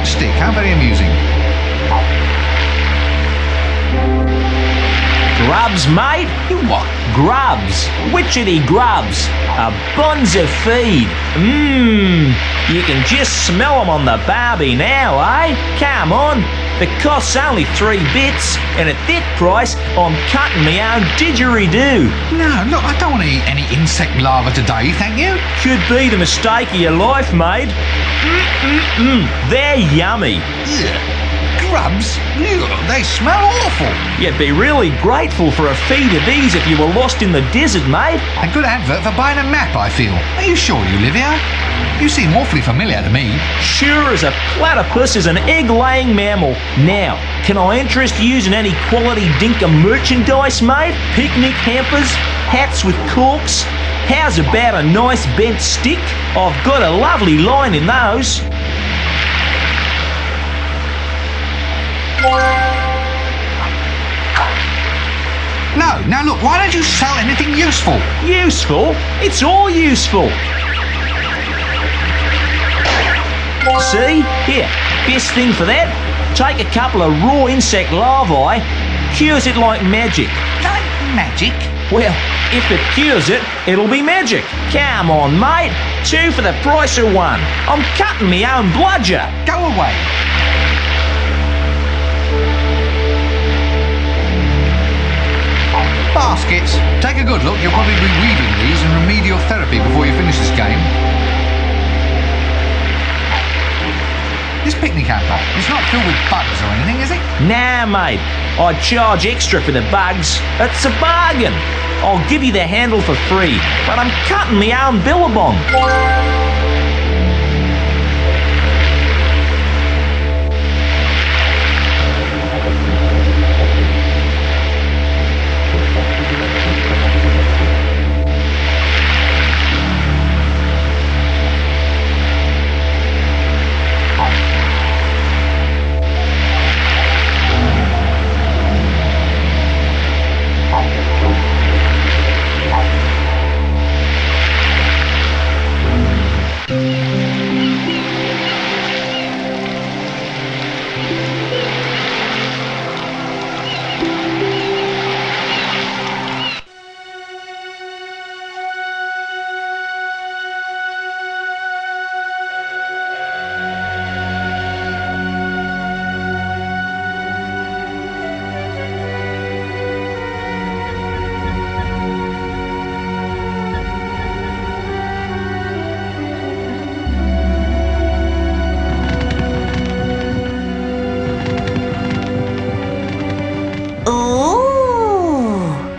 Stick, how very amusing. Grubs, mate? You what? Grubs. Witchetty grubs. A bonza feed. You can just smell them on the barbie now, eh? Come on. The cost's only 3 bits, and at that price, I'm cutting me own didgeridoo. No, look, I don't want to eat any insect larva today, thank you. Could be the mistake of your life, mate. They're yummy. Ugh. Grubs? Ugh, they smell awful. You'd be really grateful for a feed of these if you were lost in the desert, mate. A good advert for buying a map, I feel. Are you sure you live here? You seem awfully familiar to me. Sure as a platypus is an egg-laying mammal. Now, can I interest you in any quality dinker merchandise, mate? Picnic hampers, hats with corks. How's about a nice bent stick? I've got a lovely line in those. No, now look, why don't you sell anything useful? Useful? It's all useful. See? Here, best thing for that, take a couple of raw insect larvae, cures it like magic. Like magic? Well, if it cures it, it'll be magic. Come on, mate. 2 for the price of 1. I'm cutting me own bludger. Go away. Baskets. Take a good look. You'll probably be weaving these in remedial therapy before you finish this game. This picnic hamper, it's not filled with bugs or anything, is it? Nah, mate. I'd charge extra for the bugs. It's a bargain. I'll give you the handle for free, but I'm cutting my own billabong.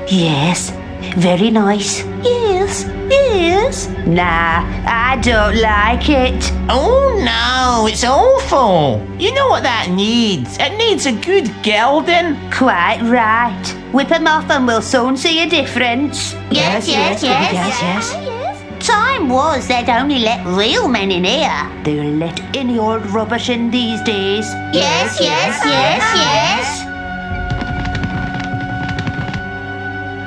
Yes, very nice. Yes, yes. Nah, I don't like it. Oh no, it's awful. You know what that needs? It needs a good gelding. Quite right. Whip 'em off and we'll soon see a difference. Yes, yes, yes. yes. Time was they'd only let real men in here. They'll let any old rubbish in these days. Yes, yes, yes, yes.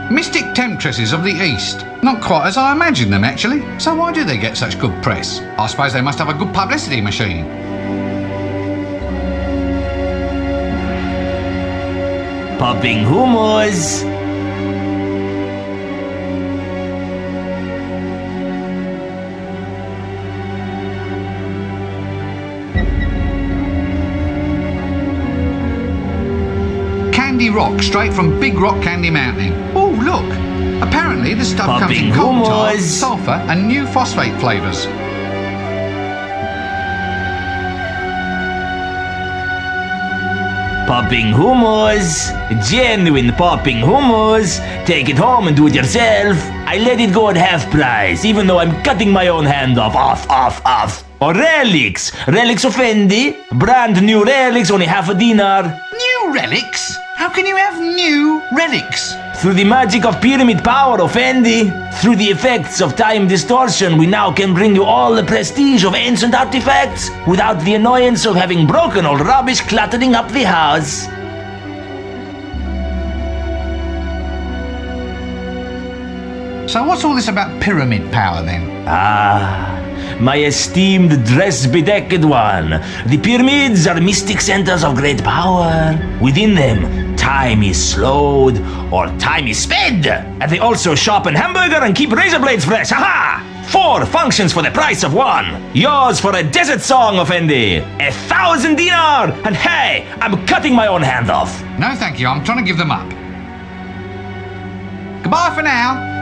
Mystic temptresses of the East. Not quite as I imagined them, actually. So why do they get such good press? I suppose they must have a good publicity machine. Popping hummus. Candy rock straight from Big Rock Candy Mountain. Oh, look! Apparently this stuff comes Popping in coal tar, hummus. sulphur and new phosphate flavours. Popping hummus. Genuine popping hummus. Take it home and do it yourself. I let it go at half price, even though I'm cutting my own hand off. Off. Or relics. Relics of Fendi. Brand new relics, only half a dinar. New relics? How can you have new relics? Through the magic of pyramid power of Fendi, through the effects of time distortion, we now can bring you all the prestige of ancient artifacts without the annoyance of having broken old rubbish cluttering up the house. So what's all this about pyramid power then? My esteemed dress-bedecked one. The pyramids are mystic centers of great power. Within them, time is slowed or time is sped. And they also sharpen hamburger and keep razor blades fresh. Ha! 4 functions for the price of 1. Yours for a desert song, Effendi. 1,000 dinar. And hey, I'm cutting my own hand off. No thank you, I'm trying to give them up. Goodbye for now.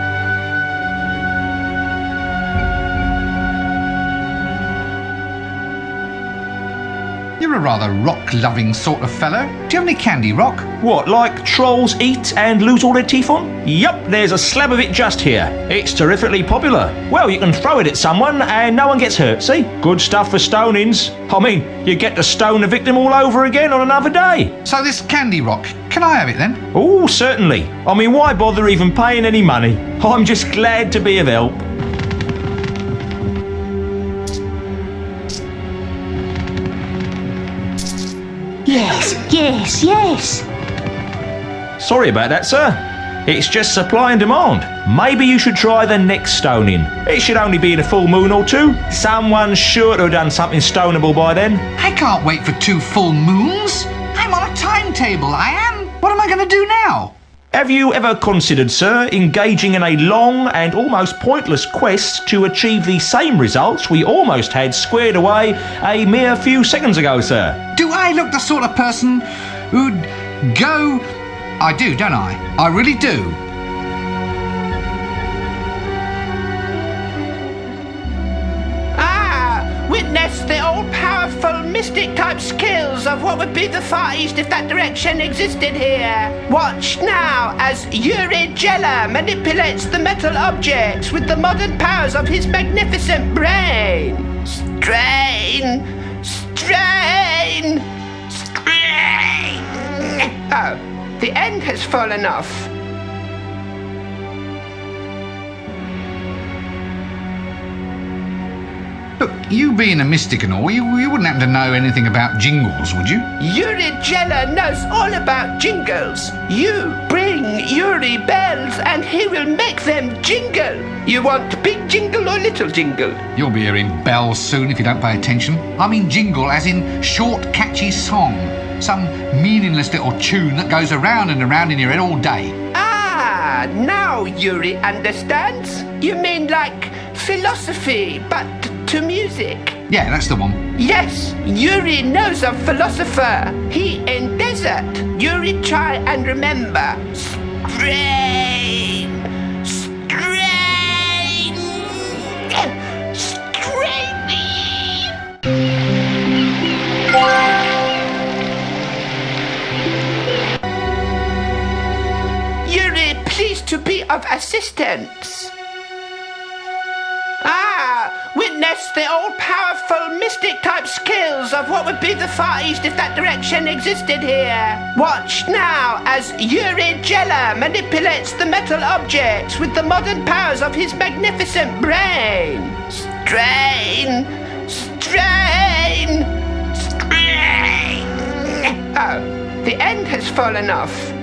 You're a rather rock-loving sort of fellow. Do you have any candy rock? What, like trolls eat and lose all their teeth on? Yup, there's a slab of it just here. It's terrifically popular. Well, you can throw it at someone and no one gets hurt, see? Good stuff for stonings. I mean, you get to stone the victim all over again on another day. So this candy rock, can I have it then? Oh, certainly. I mean, why bother even paying any money? I'm just glad to be of help. Yes. Sorry about that, sir. It's just supply and demand. Maybe you should try the next stoning. It should only be in a full moon or 2. Someone's sure to have done something stonable by then. I can't wait for 2 full moons. I'm on a timetable, I am. What am I going to do now? Have you ever considered, sir, engaging in a long and almost pointless quest to achieve the same results we almost had squared away a mere few seconds ago, sir? Do I look the sort of person who'd go... I do, don't I? I really do. Witness the all-powerful mystic type skills of what would be the Far East if that direction existed here. Watch now as Yuri Geller manipulates the metal objects with the modern powers of his magnificent brain. Strain! Strain! Strain! Oh, the end has fallen off. Look, you being a mystic and all, you wouldn't happen to know anything about jingles, would you? Yuri Geller knows all about jingles. You bring Yuri bells and he will make them jingle. You want big jingle or little jingle? You'll be hearing bells soon if you don't pay attention. I mean jingle as in short, catchy song. Some meaningless little tune that goes around and around in your head all day. Ah, now Yuri understands. You mean like philosophy, but to music? Yeah, that's the one. Yes, Yuri knows a philosopher. He in desert. Yuri, try and remember. Strain! Strain! Strain! Yuri, pleased to be of assistance. Witness the all-powerful mystic-type skills of what would be the Far East if that direction existed here. Watch now as Yuri Geller manipulates the metal objects with the modern powers of his magnificent brain. Strain! Strain! Strain! Oh, the end has fallen off.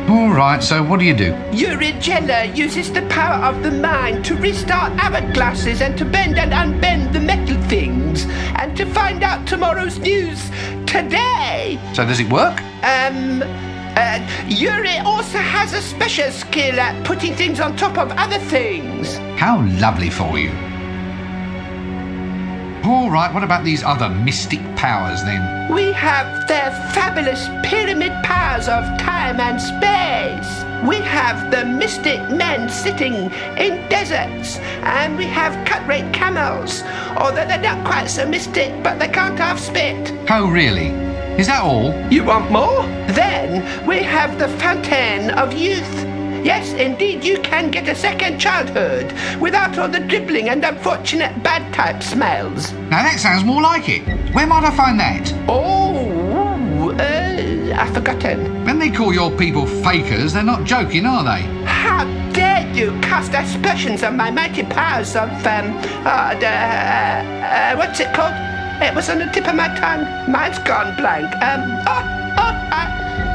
All right, so what do you do? Yuri Geller uses the power of the mind to restart hourglasses and to bend and unbend the metal things and to find out tomorrow's news today. So does it work? Yuri also has a special skill at putting things on top of other things. How lovely for you. All right, what about these other mystic powers then? We have their fabulous pyramid powers of time and space. We have the mystic men sitting in deserts, and we have cut-rate camels, although they're not quite so mystic, but they can't half spit. Oh, really? Is that all? You want more? Then we have the fountain of youth. Yes, indeed, you can get a second childhood without all the dribbling and unfortunate bad type smells. Now that sounds more like it. Where might I find that? I've forgotten. When they call your people fakers, they're not joking, are they? How dare you cast aspersions on my mighty powers of, what's it called? It was on the tip of my tongue. Mine's gone blank.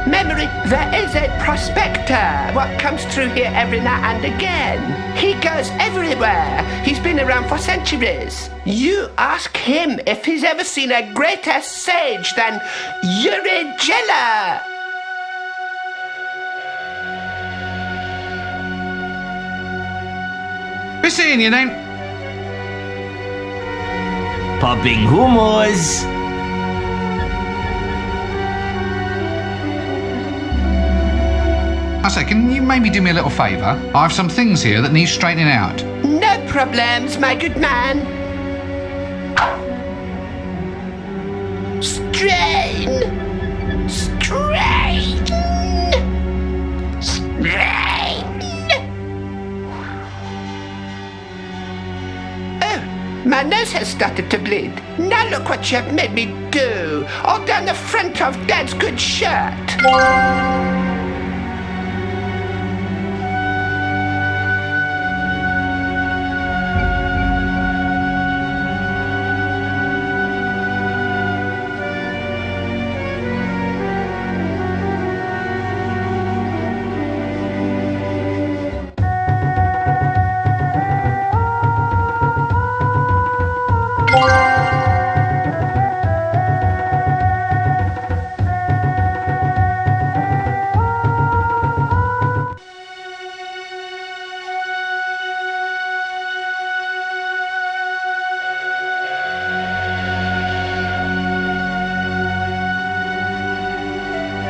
Memory. There is a prospector what comes through here every now and again. He goes everywhere. He's been around for centuries. You ask him if he's ever seen a greater sage than Yuri Geller. Be seeing you then. Popping humors. I say, can you maybe do me a little favour? I have some things here that need straightening out. No problems, my good man. Strain! Strain! Strain! Oh, my nose has started to bleed. Now look what you've made me do. All down the front of Dad's good shirt.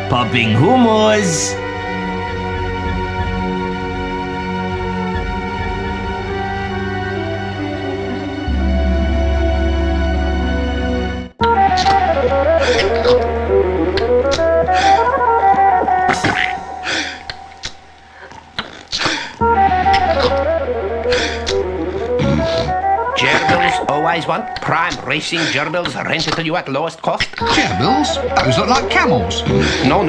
Popping humors. Gerbils always want prime racing gerbils rented to you at lowest cost? Gerbils? Those look like camels. No,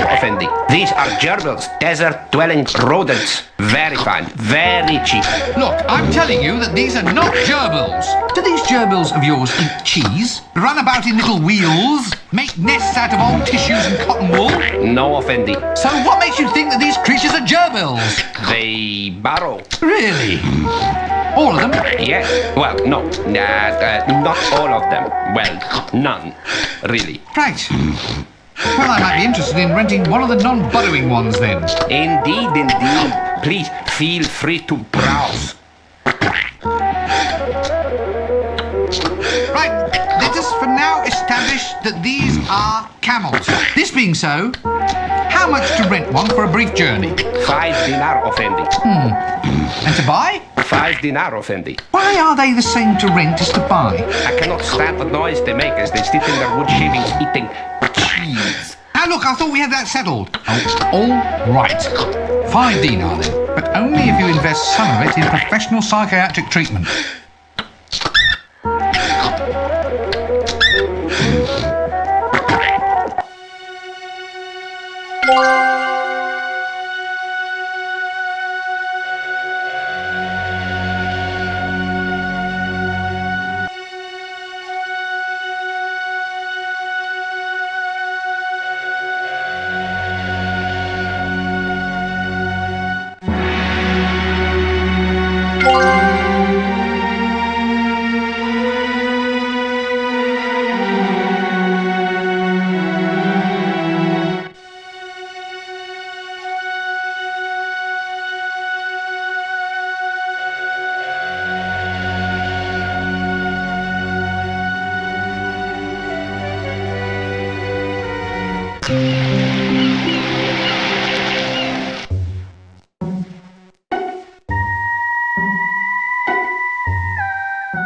Effendi. These are gerbils, desert-dwelling rodents. Very fine, very cheap. Look, I'm telling you that these are not gerbils. Do these gerbils of yours eat cheese, run about in little wheels, make nests out of old tissues and cotton wool? No, Effendi. So what makes you think that these creatures are gerbils? They burrow. Really? All of them? Yes. Well, no. Not all of them. Well, none. Really. Right. Well, I might be interested in renting one of the non-burrowing ones then. Indeed. Please, feel free to browse. Right, let us for now establish that these are camels. This being so, how much to rent one for a brief journey? 5 dinar, Effendi. And to buy? 5 dinar, Effendi. Why are they the same to rent as to buy? I cannot stand the noise they make as they sit in their wood shavings eating cheese. Now look, I thought we had that settled. Oh, all right. 5 dinar then, but only if you invest some of it in professional psychiatric treatment.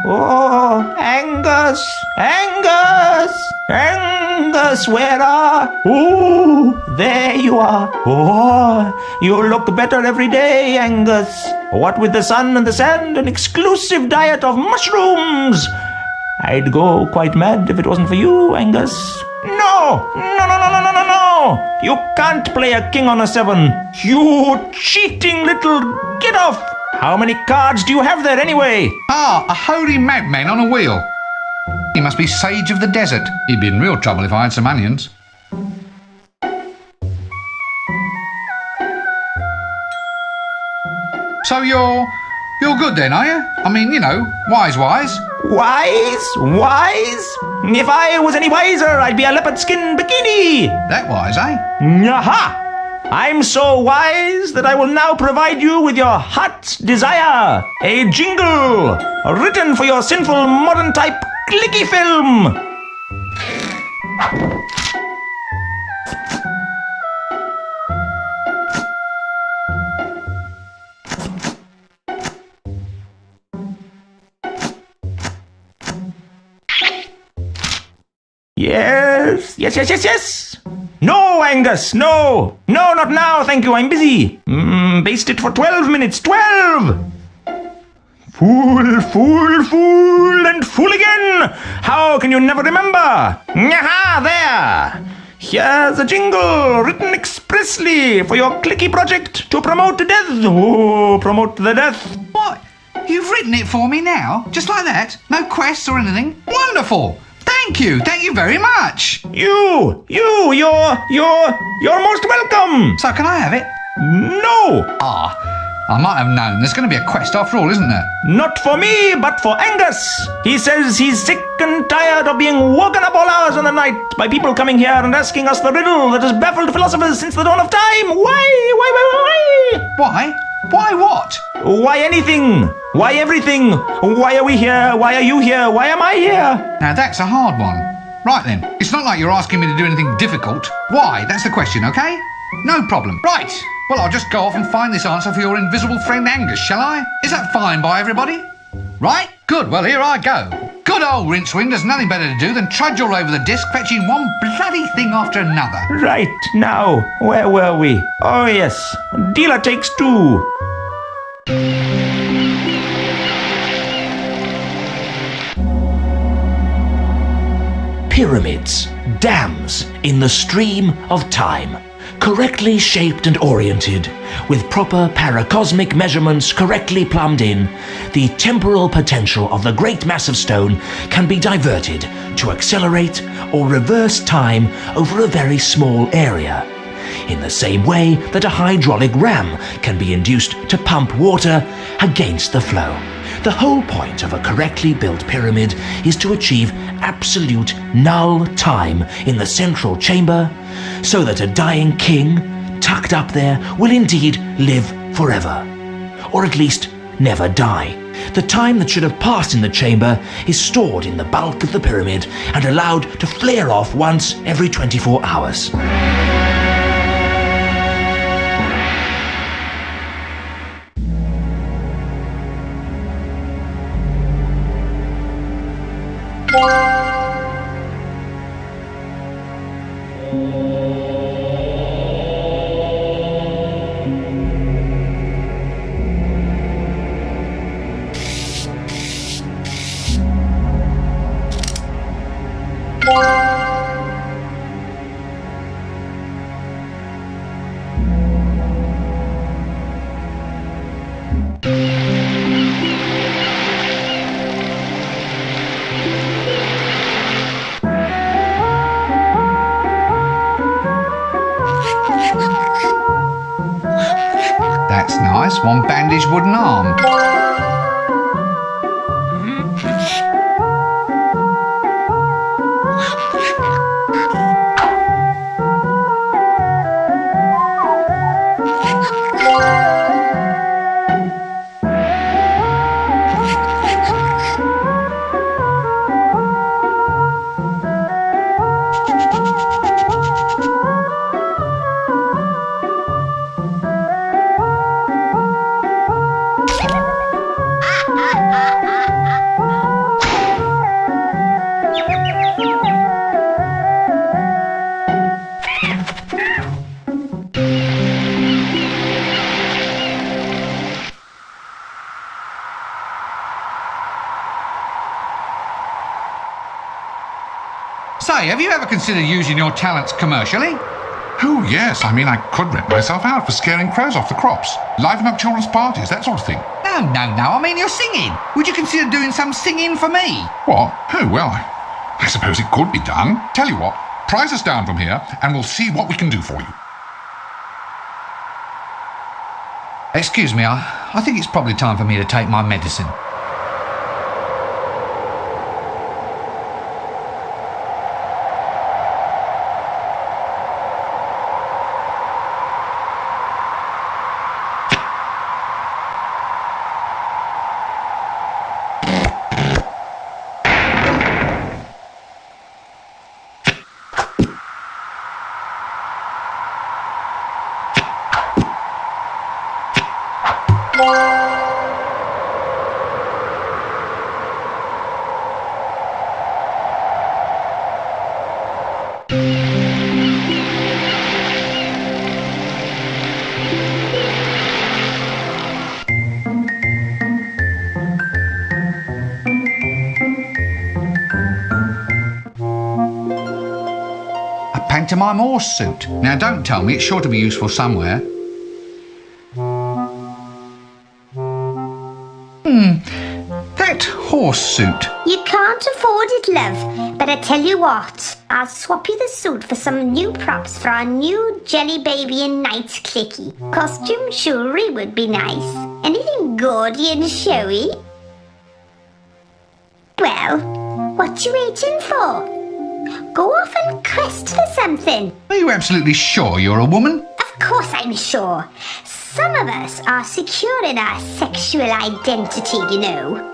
Oh, Angus! Angus, where are... Oh, there you are. Oh, you look better every day, Angus. What with the sun and the sand, an exclusive diet of mushrooms. I'd go quite mad if it wasn't for you, Angus. No! You can't play a king on a 7. You cheating little... Get off! How many cards do you have there anyway? Ah, a holy madman on a wheel. He must be sage of the desert. He'd be in real trouble if I had some onions. So you're good then, are you? I mean, you know, wise. Wise? If I was any wiser, I'd be a leopard skin bikini. That wise, eh? Aha! I'm so wise that I will now provide you with your heart's desire. A jingle written for your sinful modern type clicky film. Yes. No, Angus, no, not now, thank you, I'm busy. Baste it for 12 minutes, 12! Fool, and fool again! How can you never remember? Aha, there! Here's a jingle written expressly for your clicky project to promote death. Oh, promote the death. What? You've written it for me now? Just like that? No quests or anything? Wonderful! Thank you very much. You're most welcome. So can I have it? No. I might have known. There's going to be a quest after all, isn't there? Not for me, but for Angus. He says he's sick and tired of being woken up all hours of the night by people coming here and asking us the riddle that has baffled philosophers since the dawn of time. Why? Why? Why what? Why anything? Why everything? Why are we here? Why are you here? Why am I here? Now that's a hard one. Right then, it's not like you're asking me to do anything difficult. Why? That's the question, okay? No problem. Right, well I'll just go off and find this answer for your invisible friend Angus, shall I? Is that fine by everybody? Right? Good, well here I go. Good old Rincewind has nothing better to do than trudge all over the disc, fetching one bloody thing after another. Right, now, where were we? Oh yes, dealer takes 2. pyramids, dams in the stream of time. Correctly shaped and oriented, with proper paracosmic measurements correctly plumbed in, the temporal potential of the great mass of stone can be diverted to accelerate or reverse time over a very small area, in the same way that a hydraulic ram can be induced to pump water against the flow. The whole point of a correctly built pyramid is to achieve absolute null time in the central chamber, so that a dying king, tucked up there, will indeed live forever, or at least never die. The time that should have passed in the chamber is stored in the bulk of the pyramid and allowed to flare off once every 24 hours. That's nice, one bandaged wooden arm. Say, have you ever considered using your talents commercially? Oh, yes. I mean, I could rent myself out for scaring crows off the crops, liven up children's parties, that sort of thing. No. I mean, you're singing. Would you consider doing some singing for me? What? Oh, well, I suppose it could be done. Tell you what, prize us down from here and we'll see what we can do for you. Excuse me, I think it's probably time for me to take my medicine. Pantomime horse suit. Now don't tell me, it's sure to be useful somewhere. That horse suit. You can't afford it, love. But I tell you what, I'll swap you the suit for some new props for our new Jelly Baby and Night Clicky. Costume jewellery would be nice. Anything gaudy and showy? Well, what you waiting for? Go off and quest for something. Are you absolutely sure you're a woman? Of course I'm sure. Some of us are secure in our sexual identity, you know.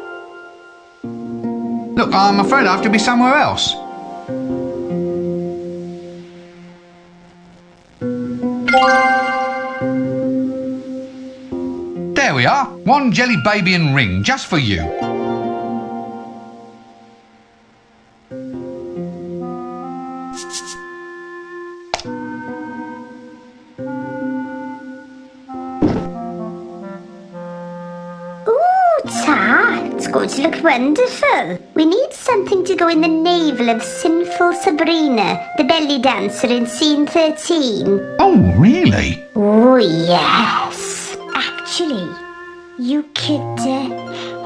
Look, I'm afraid I have to be somewhere else. There we are. One Jelly Baby and ring, just for you. It's going to look wonderful. We need something to go in the navel of sinful Sabrina, the belly dancer in scene 13. Oh, really? Oh, yes. Actually, you could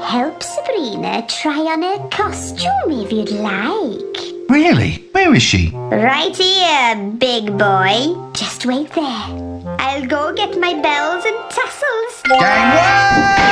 help Sabrina try on her costume if you'd like. Really? Where is she? Right here, big boy. Just wait there. I'll go get my bells and tassels. Gangway!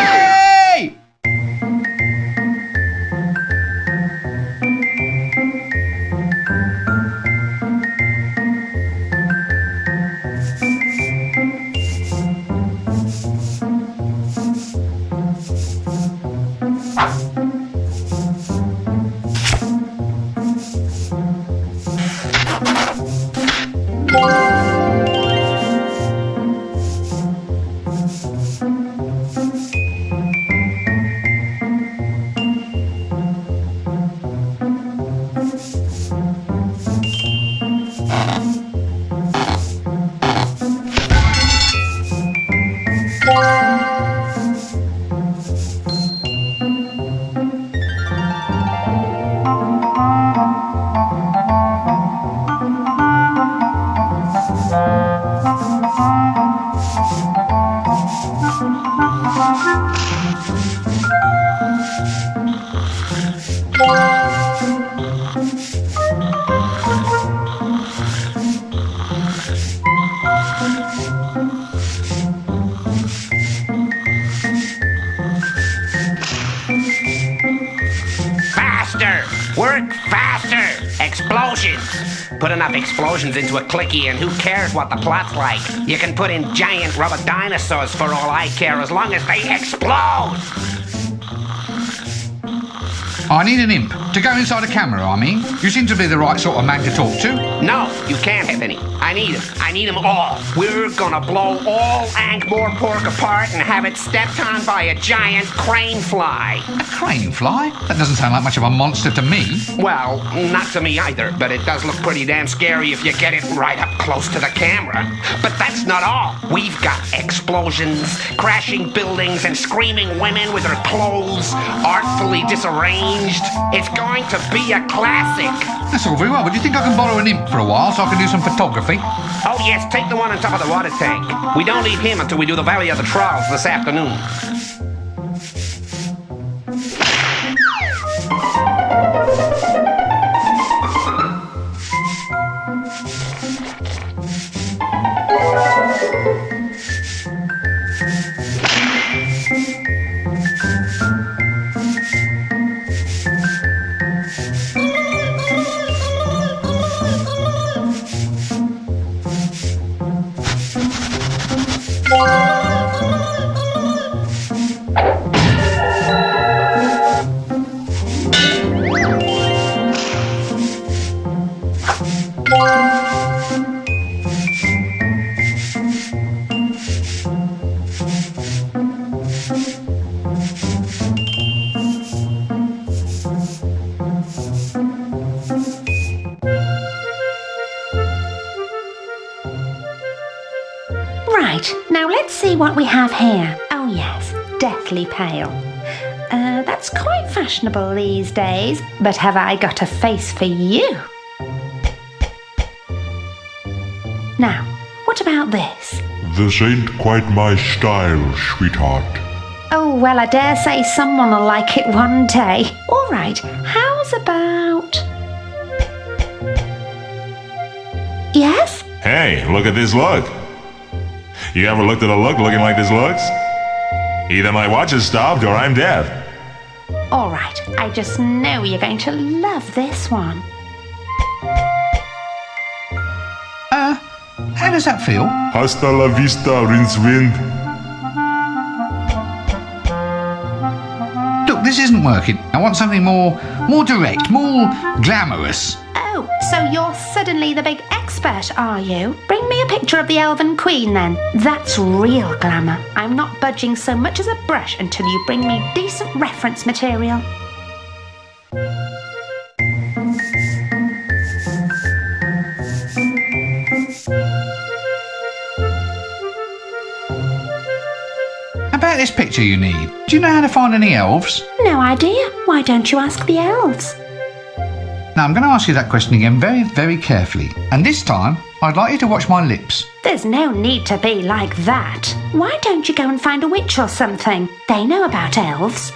Faster! Work faster! Explosions! Put enough explosions into a clicky and who cares what the plot's like? You can put in giant rubber dinosaurs for all I care as long as they explode! I need an imp to go inside a camera, I mean. You seem to be the right sort of man to talk to. No, you can't have any. I need them. I need them all. We're gonna blow all Ankh-Morpork apart and have it stepped on by a giant crane fly. A crane fly? That doesn't sound like much of a monster to me. Well, not to me either, but it does look pretty damn scary if you get it right up close to the camera. But that's not all. We've got explosions, crashing buildings, and screaming women with their clothes artfully disarranged. It's going to be a classic. That's all very well, but do you think I can borrow an imp for a while so I can do some photography? Oh yes, take the one on top of the water tank. We don't leave him until we do the Valley of the Trolls this afternoon. Right, now let's see what we have here. Oh yes, deathly pale. That's quite fashionable these days, but have I got a face for you? Now, what about this? This ain't quite my style, sweetheart. Oh, well, I dare say someone will like it one day. All right, how's about... Yes? Hey, look at this look. You ever looked at a look looking like this looks? Either my watch is stopped or I'm dead. All right, I just know you're going to love this one. How does that feel? Hasta la vista, Rincewind. Look, this isn't working. I want something more direct, more glamorous. Oh, so you're suddenly the big expert, are you? Bring me a picture of the Elven Queen, then. That's real glamour. I'm not budging so much as a brush until you bring me decent reference material. How about this picture you need. Do you know how to find any elves? No idea. Why don't you ask the elves? Now, I'm going to ask you that question again very, very carefully. And this time, I'd like you to watch my lips. There's no need to be like that. Why don't you go and find a witch or something? They know about elves.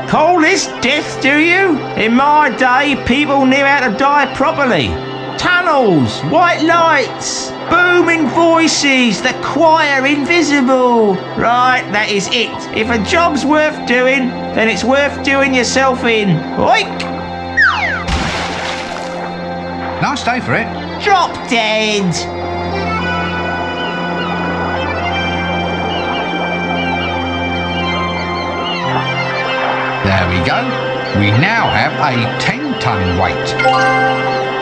Call this death, do you? In my day, people knew how to die properly. Tunnels, white lights, booming voices, the choir invisible. Right, that is it. If a job's worth doing, then it's worth doing yourself in. Oink! Nice day for it. Drop dead! There we go. We now have a 10-ton weight.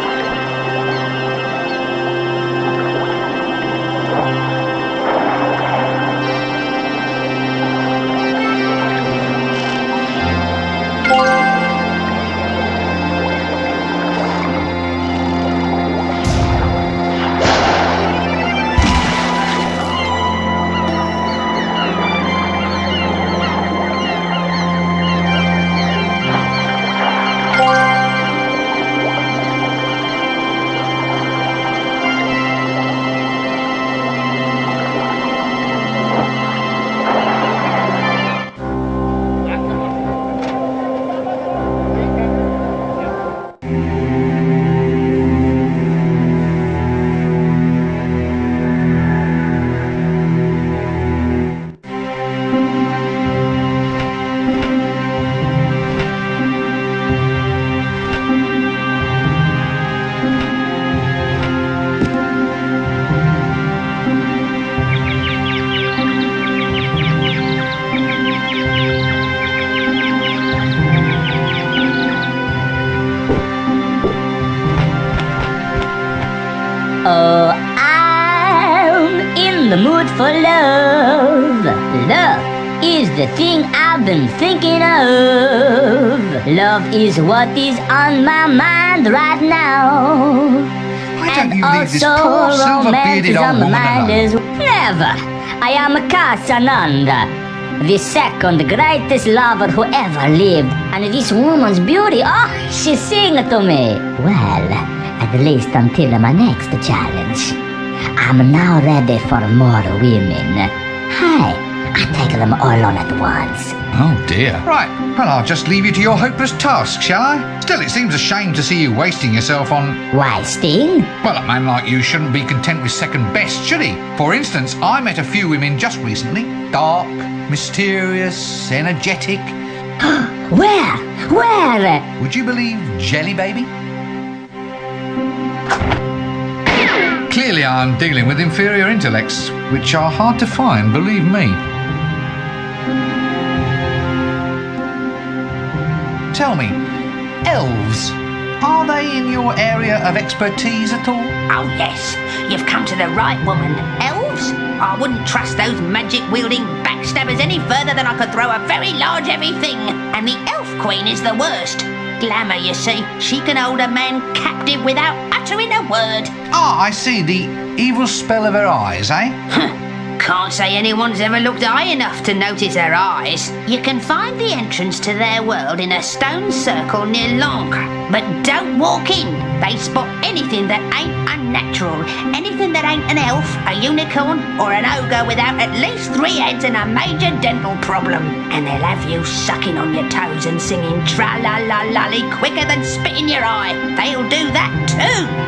Oh, I'm in the mood for love. Love is the thing I've been thinking of. Love is what is on my mind right now. Why don't And you leave this also poor romance silver-bearded is old on my woman mind alone? as never. I am Casananda, the second greatest lover who ever lived. And this woman's beauty, oh, she sing to me. Well, at least until my next challenge. I'm now ready for more women. Hi, I take them all on at once. Oh dear. Right, well, I'll just leave you to your hopeless task, shall I? Still, it seems a shame to see you wasting yourself on... Why, Sting? Well, a man like you shouldn't be content with second best, should he? For instance, I met a few women just recently. Dark, mysterious, energetic. Where? Where? Would you believe Jelly Baby? Clearly, I'm dealing with inferior intellects, which are hard to find, believe me. Tell me, elves, are they in your area of expertise at all? Oh yes, you've come to the right woman. Elves? I wouldn't trust those magic-wielding backstabbers any further than I could throw a very large heavy thing. And the elf queen is the worst. Glamour, you see. She can hold a man captive without uttering a word. Ah, I see, the evil spell of her eyes, eh? Can't say anyone's ever looked high enough to notice her eyes. You can find the entrance to their world in a stone circle near Langres. But don't walk in. They spot anything that ain't unnatural. Anything that ain't an elf, a unicorn, or an ogre without at least 3 heads and a major dental problem. And they'll have you sucking on your toes and singing tra-la-la-lolly quicker than spit in your eye. They'll do that too.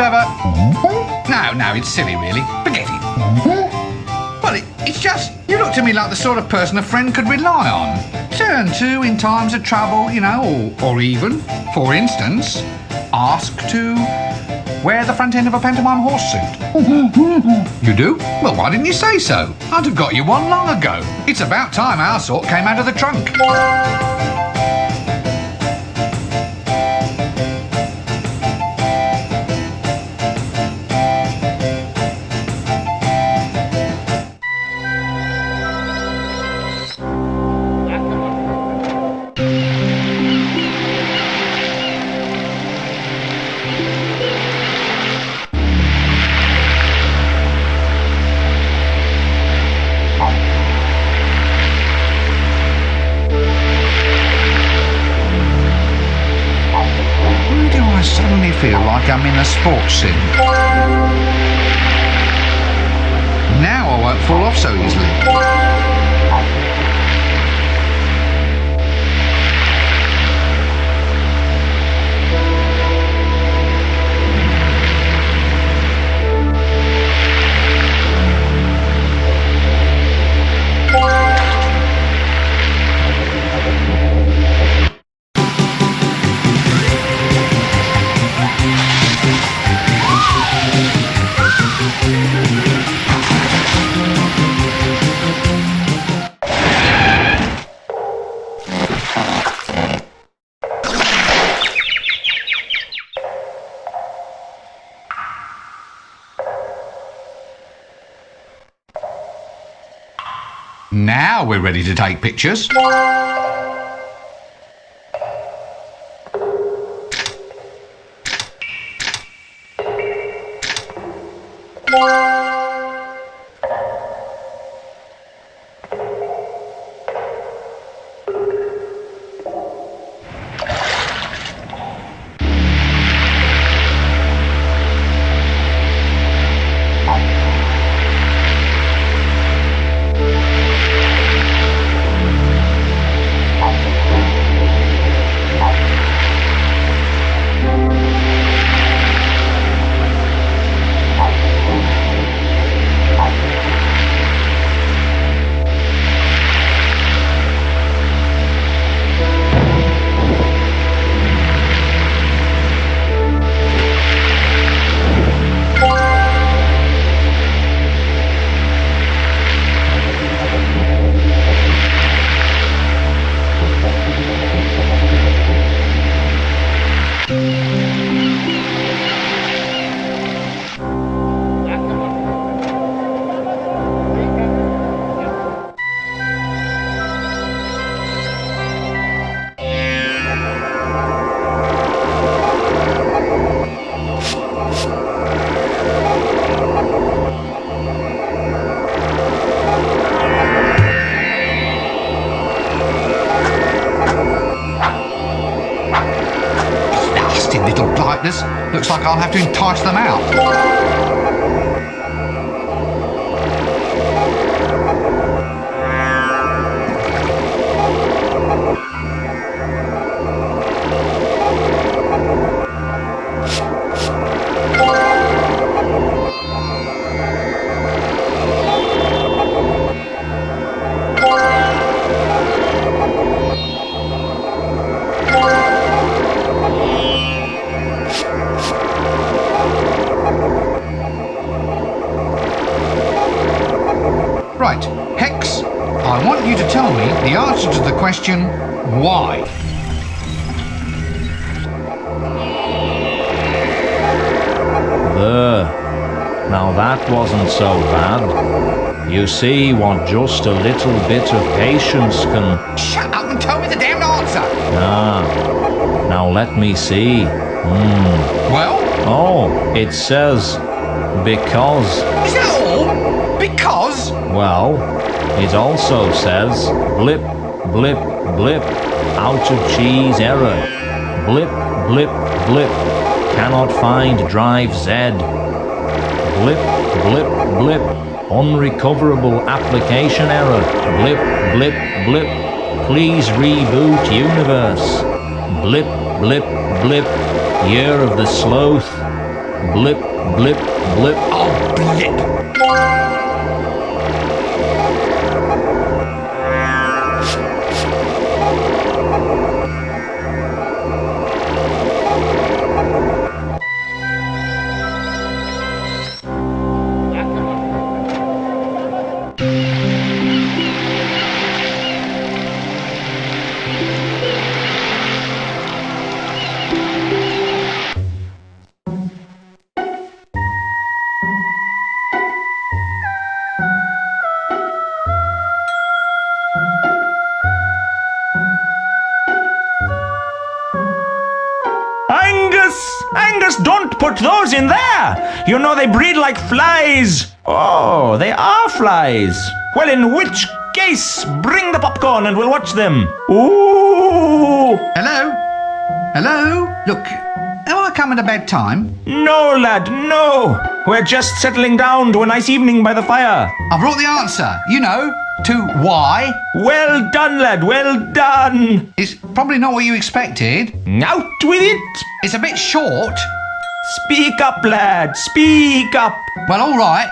ever... No, it's silly, really. Forget it. Well, it's just, you look to me like the sort of person a friend could rely on. Turn to in times of trouble, you know, or even, for instance, ask to wear the front end of a pantomime horse suit. You do? Well, why didn't you say so? I'd have got you one long ago. It's about time our sort came out of the trunk. Feel like I'm in a sports sim. Now I won't fall off so easily. Now we're ready to take pictures. Looks like I'll have to entice them out. Right, Hex, I want you to tell me the answer to the question, why? There. Now that wasn't so bad. You see what just a little bit of patience can... Shut up and tell me the damned answer! Now let me see. Well? Oh, it says... because... Is that all? Because? Well, it also says... blip, blip, blip. Out of cheese error. Blip, blip, blip. Cannot find drive Z. Blip, blip, blip. Unrecoverable application error. Blip, blip, blip. Please reboot universe. Blip, blip, blip. Year of the sloth. blip, blip, blip. Oh, blip. Angus, don't put those in there! You know they breed like flies! Oh, they are flies! Well, in which case, bring the popcorn and we'll watch them! Ooh! Hello? Hello? Look, am I coming to bedtime? No, lad, no! We're just settling down to a nice evening by the fire. I brought the answer, you know, to why. Well done, lad, well done! It's probably not what you expected. Out with it! It's a bit short. Speak up, lad, speak up! Well, all right.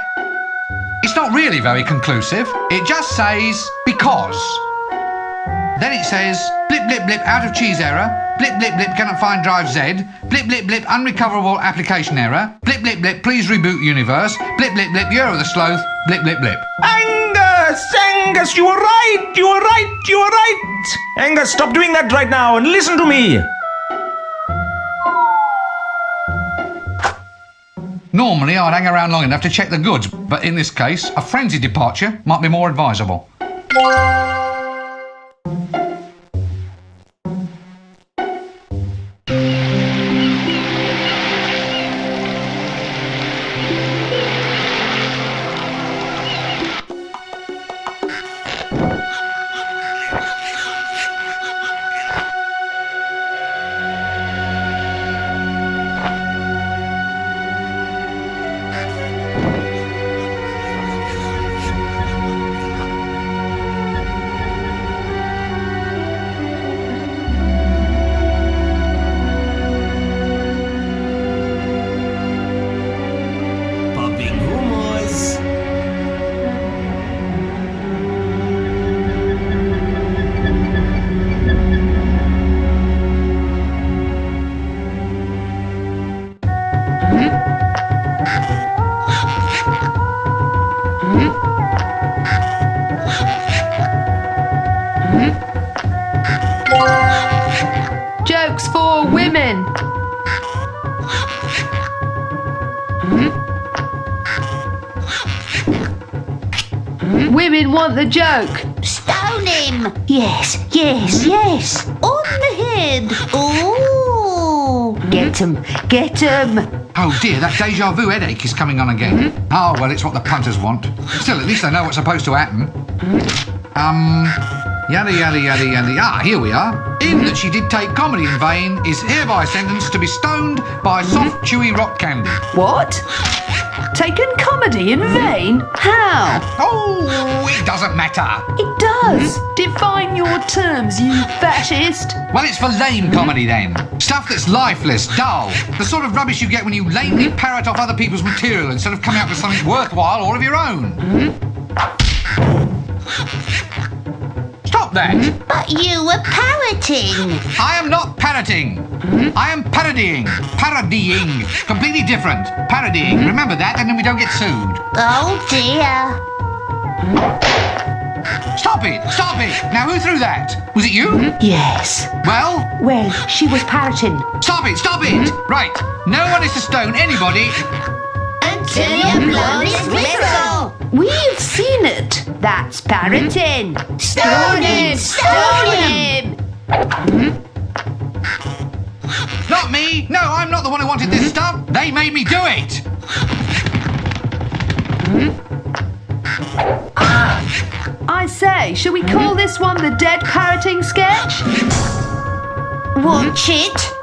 It's not really very conclusive. It just says, because. Then it says, blip, blip, blip, out of cheese error. Blip, blip, blip, cannot find drive Z. Blip, blip, blip, unrecoverable application error. Blip, blip, blip, please reboot universe. Blip, blip, blip, Year of the Sloth. Blip, blip, blip. Angus, you were right, you were right, you were right! Angus, stop doing that right now and listen to me! Normally, I'd hang around long enough to check the goods, but in this case, a frenzied departure might be more advisable. Jokes for women. Women want the joke. Stone him! Yes, yes, yes. On the head! Ooh! Get 'em, get 'em. Oh dear, that deja vu headache is coming on again. Oh, well, it's what the punters want. Still, at least they know what's supposed to happen. Yada, yada, yada, yada. Ah, here we are. In that she did take comedy in vain is hereby sentenced to be stoned by soft, chewy rock candy. What? Taken comedy in vain? How? Oh, it doesn't matter. It does. Define your terms, you fascist. Well, it's for lame comedy then. Stuff that's lifeless, dull. The sort of rubbish you get when you lamely parrot off other people's material instead of coming up with something worthwhile or of your own. Stop that! But you were parroting! I am not parroting. I am parodying. Parodying. Completely different. Parodying. Remember that, and then we don't get sued. Oh dear! Stop it! Stop it! Now, who threw that? Was it you? Yes. Well? Well, she was parroting. Stop it! Stop it! Right. No one is to stone anybody. Until you blow his whistle! We've seen it. That's parroting. Stone him! Stone him! Not me! No, I'm not the one who wanted this stuff! They made me do it! I say, shall we call this one the dead parroting sketch? Watch it!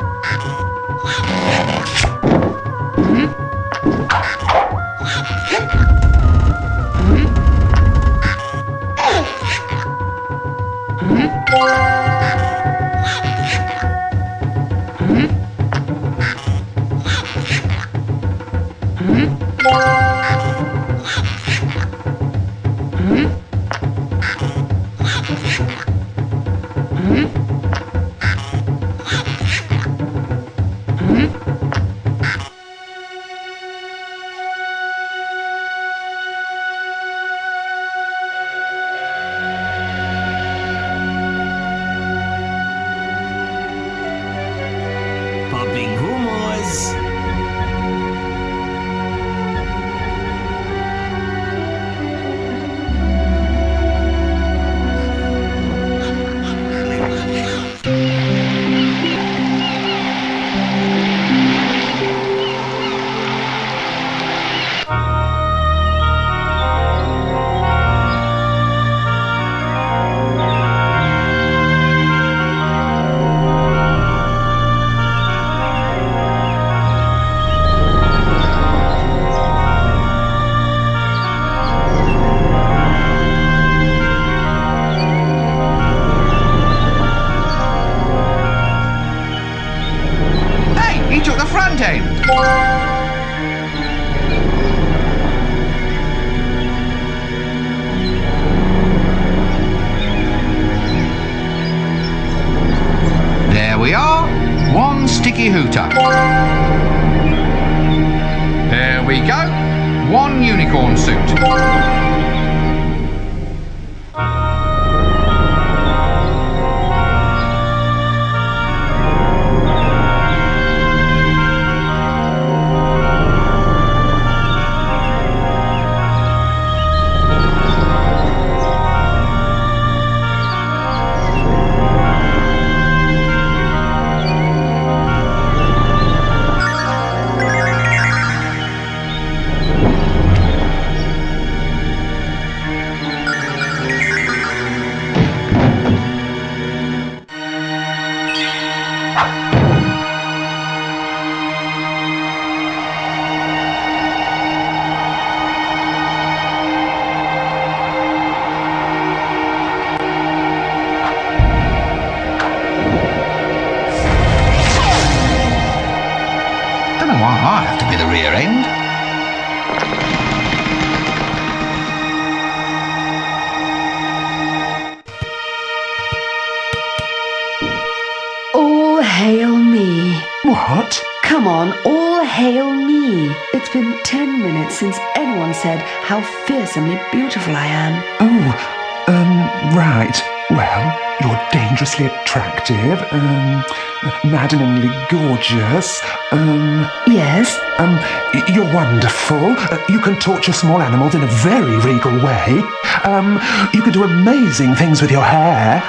Mickey Hooter. There we go. One unicorn suit. I have to be the rear end. All hail me. What? Come on, all hail me. It's been 10 minutes since anyone said how fearsomely beautiful I am. Oh, right. Well, you're dangerously attractive, maddeningly gorgeous, Yes? You're wonderful. You can torture small animals in a very regal way. You can do amazing things with your hair.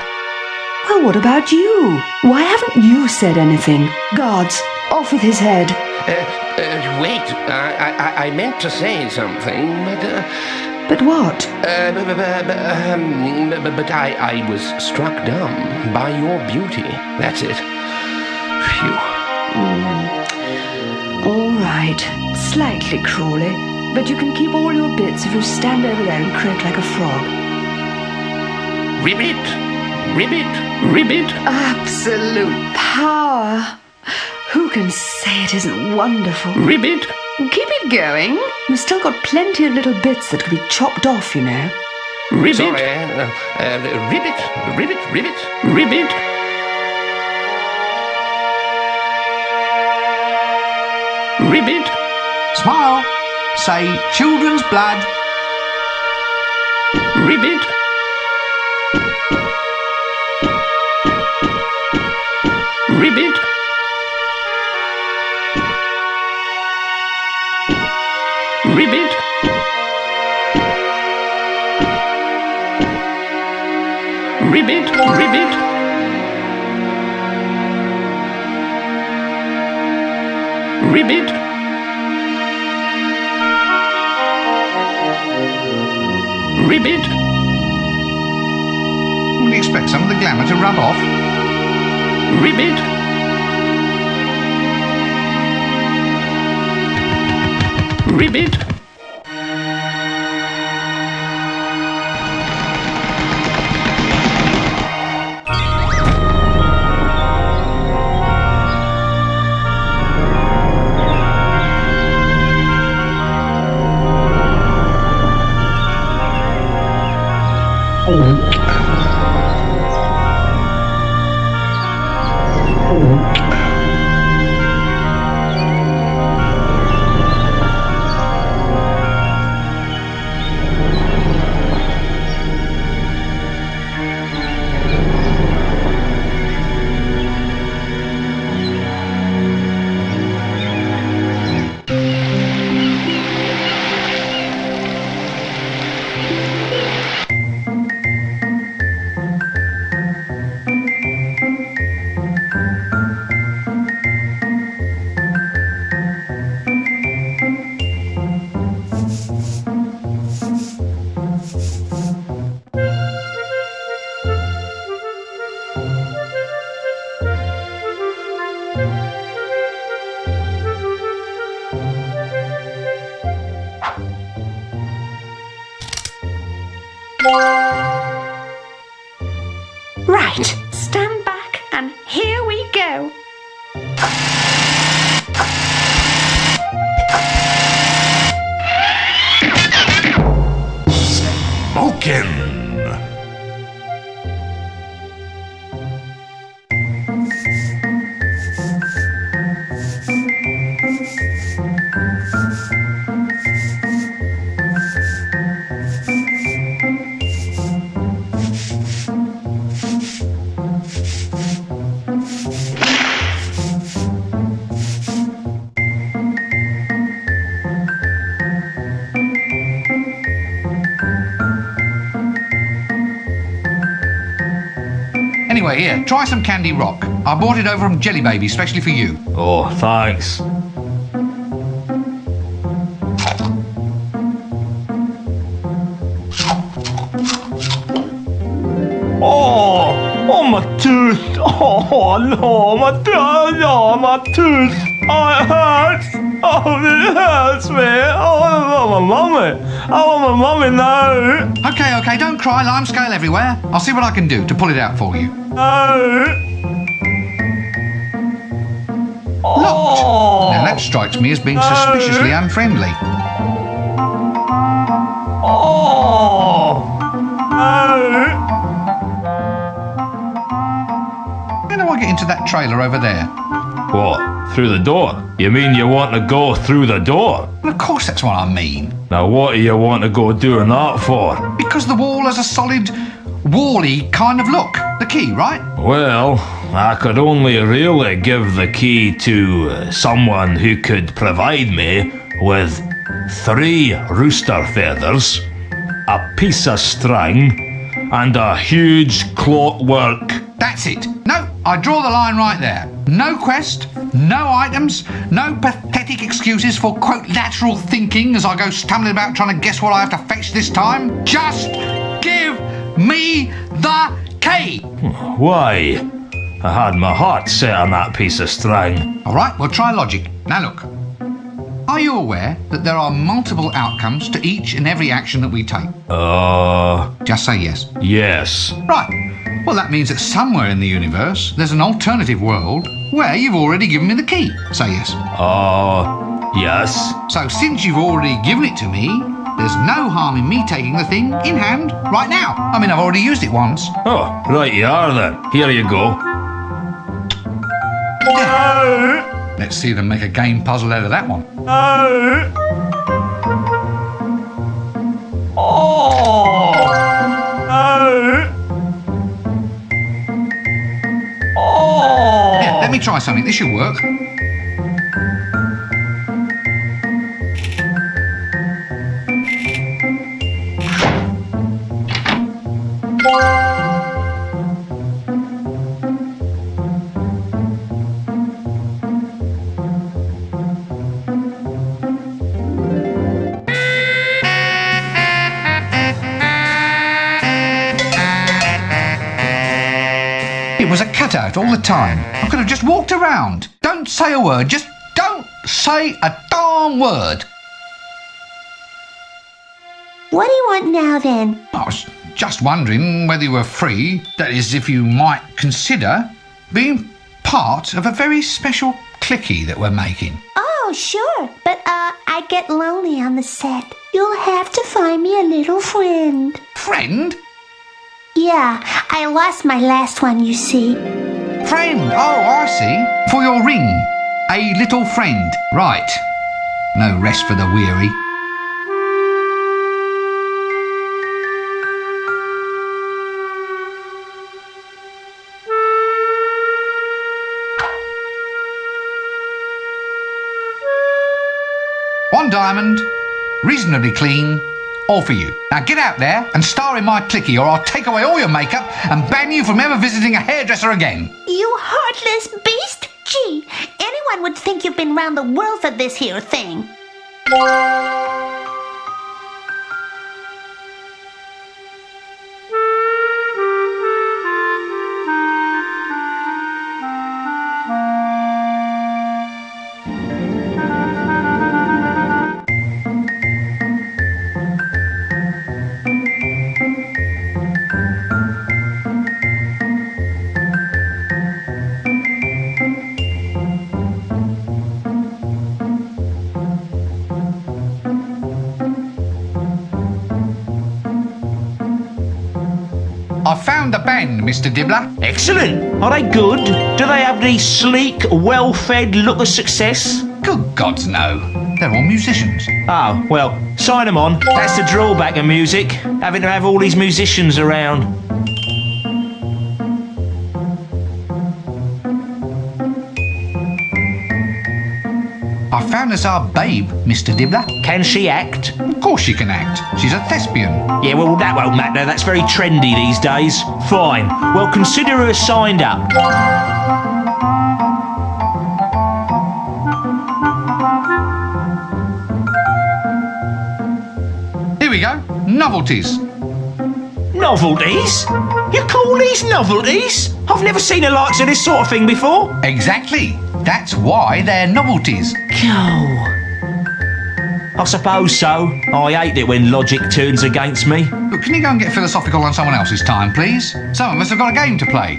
Well, what about you? Why haven't you said anything? Guards, off with his head. Wait, I meant to say something, but... But what? But I was struck dumb by your beauty. That's it. Phew. All right. Slightly cruelly, but you can keep all your bits if you stand over there and croak like a frog. Ribbit! Ribbit! Ribbit! Absolute power! Who can say it isn't wonderful? Ribbit! Keep it going. You've still got plenty of little bits that could be chopped off, you know. Ribbit! Sorry, ribbit! Ribbit! Ribbit! Ribbit! Ribbit! Smile. Say children's blood. Ribbit! Ribbit! Ribbit! Ribbit! Ribbit! Ribbit! Ribbit! Wouldn't you expect some of the glamour to rub off? Ribbit! Ribbit! Right, stand back and here we go. Smokin'! Anyway, here, try some Candy Rock. I bought it over from Jelly Baby, especially for you. Oh, thanks. Oh, my tooth. Oh, no, my tooth. Oh, my tooth. Oh, it hurts. Oh, it hurts me. Oh, I want my mummy. I want my mummy now. Okay, don't cry. Lime scale everywhere. I'll see what I can do to pull it out for you. Locked. Now that strikes me as being suspiciously unfriendly. How do I get into that trailer over there? What? Through the door? You mean you want to go through the door? Well, of course that's what I mean. Now what do you want to go doing that for? Because the wall has a solid, wall-y kind of look. The key, right? Well, I could only really give the key to someone who could provide me with 3 rooster feathers, a piece of string, and a huge clockwork. That's it. No, I draw the line right there. No quest, no items, no pathetic excuses for, quote, lateral thinking as I go stumbling about trying to guess what I have to fetch this time. Just give me the key. Why? I had my heart set on that piece of string. All right, we'll try logic. Now look. Are you aware that there are multiple outcomes to each and every action that we take? Just say yes. Yes. Right. Well, that means that somewhere in the universe, there's an alternative world where you've already given me the key. Say yes. Yes. So since you've already given it to me, there's no harm in me taking the thing in hand right now. I mean, I've already used it once. Oh, right you are then. Here you go. Let's see them make a game puzzle out of that one. Here, let me try something. This should work. It was a cutout all the time. I could have just walked around. Don't say a word. Just don't say a darn word. What do you want now then? I was just wondering whether you were free, that is, if you might consider being part of a very special clicky that we're making. Oh, sure. But, I get lonely on the set. You'll have to find me a little friend. Friend? Yeah, I lost my last one, you see. Friend? Oh, I see. For your ring. A little friend. Right. No rest for the weary. One diamond, reasonably clean, all for you. Now get out there and star in my clicky or I'll take away all your makeup and ban you from ever visiting a hairdresser again. You heartless beast! Gee, anyone would think you've been round the world for this here thing. I found the band, Mr. Dibbler. Excellent. Are they good? Do they have the sleek, well-fed look of success? Good gods, no. They're all musicians. Oh, well, sign them on. That's the drawback of music, having to have all these musicians around. I found us our babe, Mr. Dibbler. Can she act? Of course she can act. She's a thespian. Yeah, well, that won't matter. That's very trendy these days. Fine. Well, consider her signed up. Here we go. Novelties. Novelties? You call these novelties? I've never seen the likes of this sort of thing before. Exactly. That's why they're novelties. I suppose so. I hate it when logic turns against me. Look, can you go and get philosophical on someone else's time, please? Some of us have got a game to play.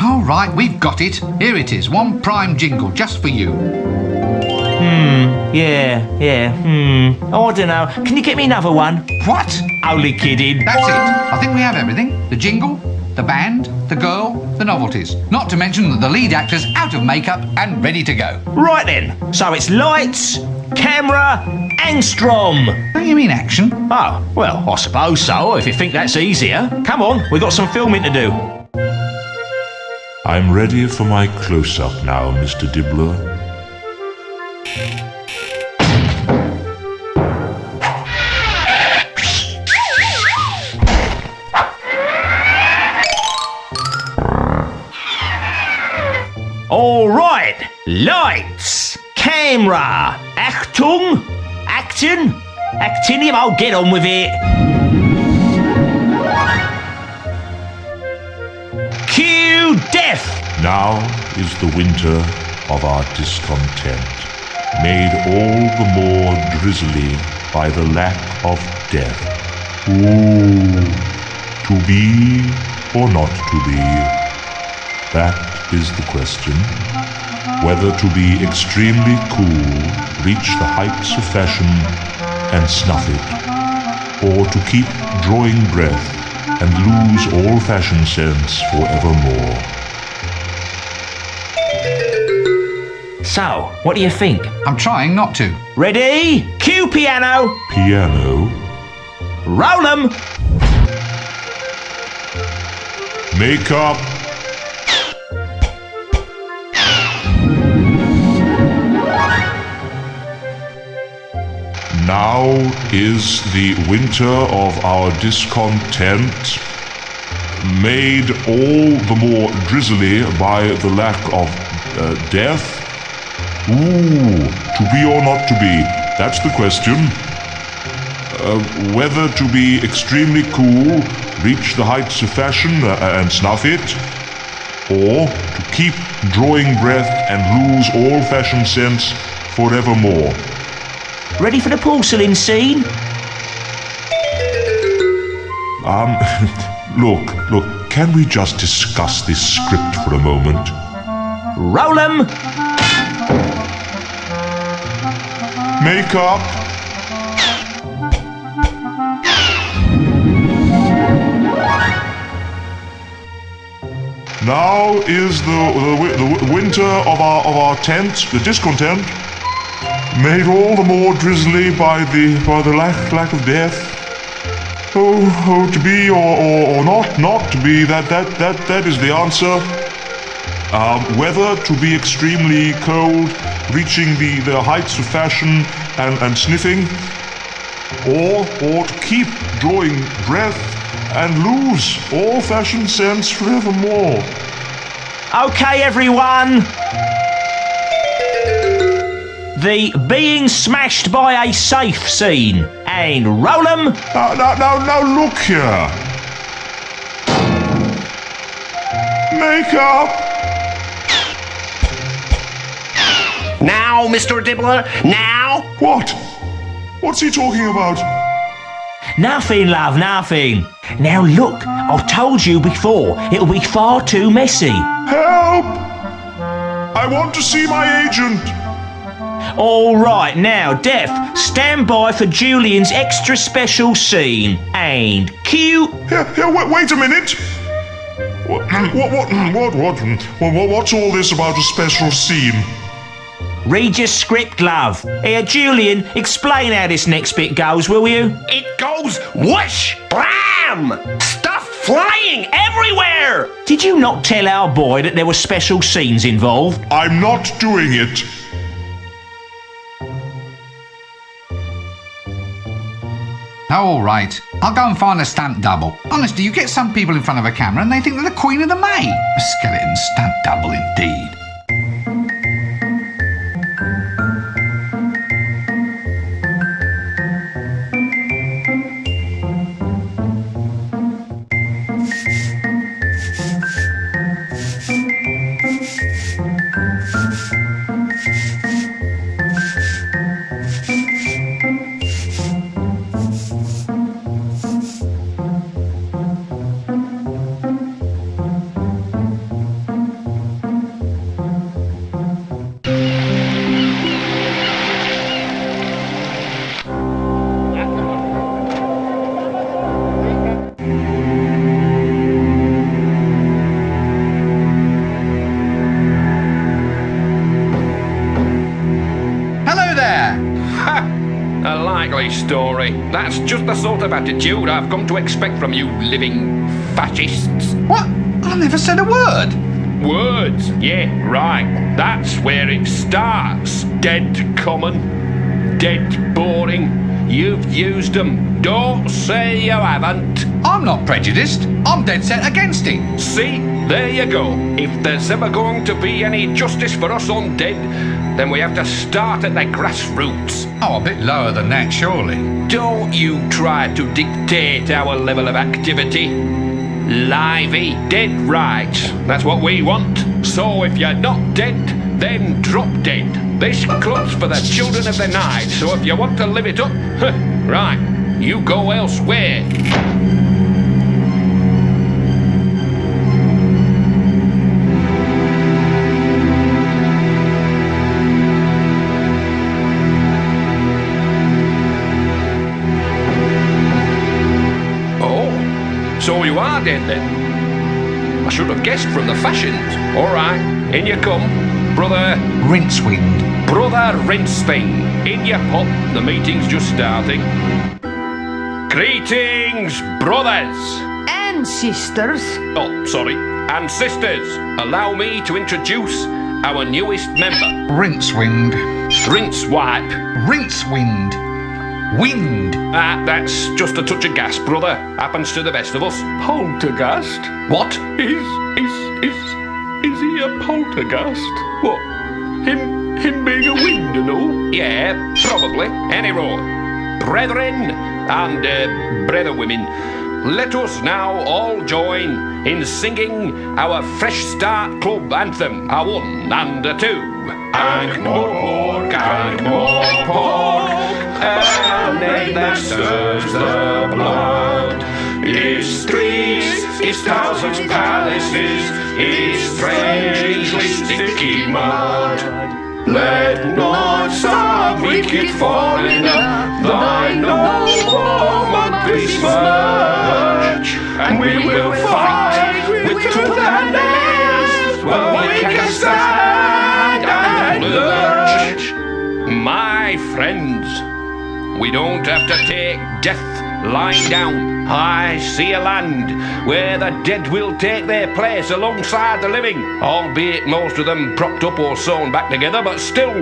All right, we've got it. Here it is. One prime jingle just for you. Yeah. Oh, I don't know. Can you get me another one? What? Only kidding. That's it. I think we have everything. The jingle, the band, the girl, the novelties. Not to mention that the lead actor's out of makeup and ready to go. Right then. So it's lights, camera, Angstrom. Don't you mean action? Oh, well, I suppose so, if you think that's easier. Come on, we've got some filming to do. I'm ready for my close-up now, Mr. Dibbler. All right, lights, camera, Achtung, actinium, I'll get on with it. Cue death. Now is the winter of our discontent, made all the more drizzly by the lack of death. Ooh, to be or not to be? That is the question. Whether to be extremely cool, reach the heights of fashion and snuff it, or to keep drawing breath and lose all fashion sense forevermore. So, what do you think? I'm trying not to. Ready? Cue piano. Piano. Roll 'em. Makeup. Now is the winter of our discontent, made all the more drizzly by the lack of death. Ooh, to be or not to be? That's the question. Whether to be extremely cool, reach the heights of fashion and snuff it, or to keep drawing breath and lose all fashion sense forevermore. Ready for the porcelain scene? Look, can we just discuss this script for a moment? Roll 'em. Makeup. Now is the winter of our tent, the discontent, made all the more drizzly by the lack of death. Oh, to be or not to be, that is the answer. Whether to be extremely cold, reaching the heights of fashion and sniffing, or to keep drawing breath and lose all fashion sense forevermore. Okay, everyone. The being smashed by a safe scene. And roll 'em. Now, look here. Makeup. Now, Mr. Dibbler, now. What? What's he talking about? Nothing, love, nothing. Now look, I've told you before, it'll be far too messy. Help! I want to see my agent. All right, now, Def, stand by for Julian's extra special scene. And cue. Here, wait a minute. What's all this about a special scene? Read your script, love. Here, Julian, explain how this next bit goes, will you? It goes whoosh, blam! Stuff flying everywhere! Did you not tell our boy that there were special scenes involved? I'm not doing it. Oh, all right. I'll go and find a stunt double. Honestly, you get some people in front of a camera and they think they're the Queen of the May. A skeleton stunt double indeed. A likely story. That's just the sort of attitude I've come to expect from you living fascists. What? I never said a word. Words? Yeah, right. That's where it starts. Dead common. Dead boring. You've used them. Don't say you haven't. I'm not prejudiced. I'm dead set against it. See? There you go. If there's ever going to be any justice for us undead, then we have to start at the grassroots. Oh, a bit lower than that, surely. Don't you try to dictate our level of activity. Lively, dead right. That's what we want. So if you're not dead, then drop dead. This club's for the children of the night, so if you want to live it up, right, you go elsewhere. So you are dead then? I should have guessed from the fashions. All right, in you come, brother... Rincewind. Brother Rincewing. In you pop, the meeting's just starting. Greetings, brothers! And sisters. Oh, sorry, and sisters. Allow me to introduce our newest member. Rincewind. Rincewipe. Rincewind. Wind. That's just a touch of gas, brother. Happens to the best of us. Poltergeist? What? Is he a poltergeist? What? Him being a wind and all? Yeah, probably. Anyhow, brethren and brethren women, let us now all join in singing our Fresh Start Club anthem. A one and a two. Ank more pork, ank more pork, and then that stirs the blood. His streets, his thousands palaces, his strangely sticky mud. Let not some wicked foreigner thy noble home besmirch, and we will fight with tooth and nails while we can stand and lurch. My friends, we don't have to take death lying down. I see a land where the dead will take their place alongside the living, albeit most of them propped up or sewn back together, but still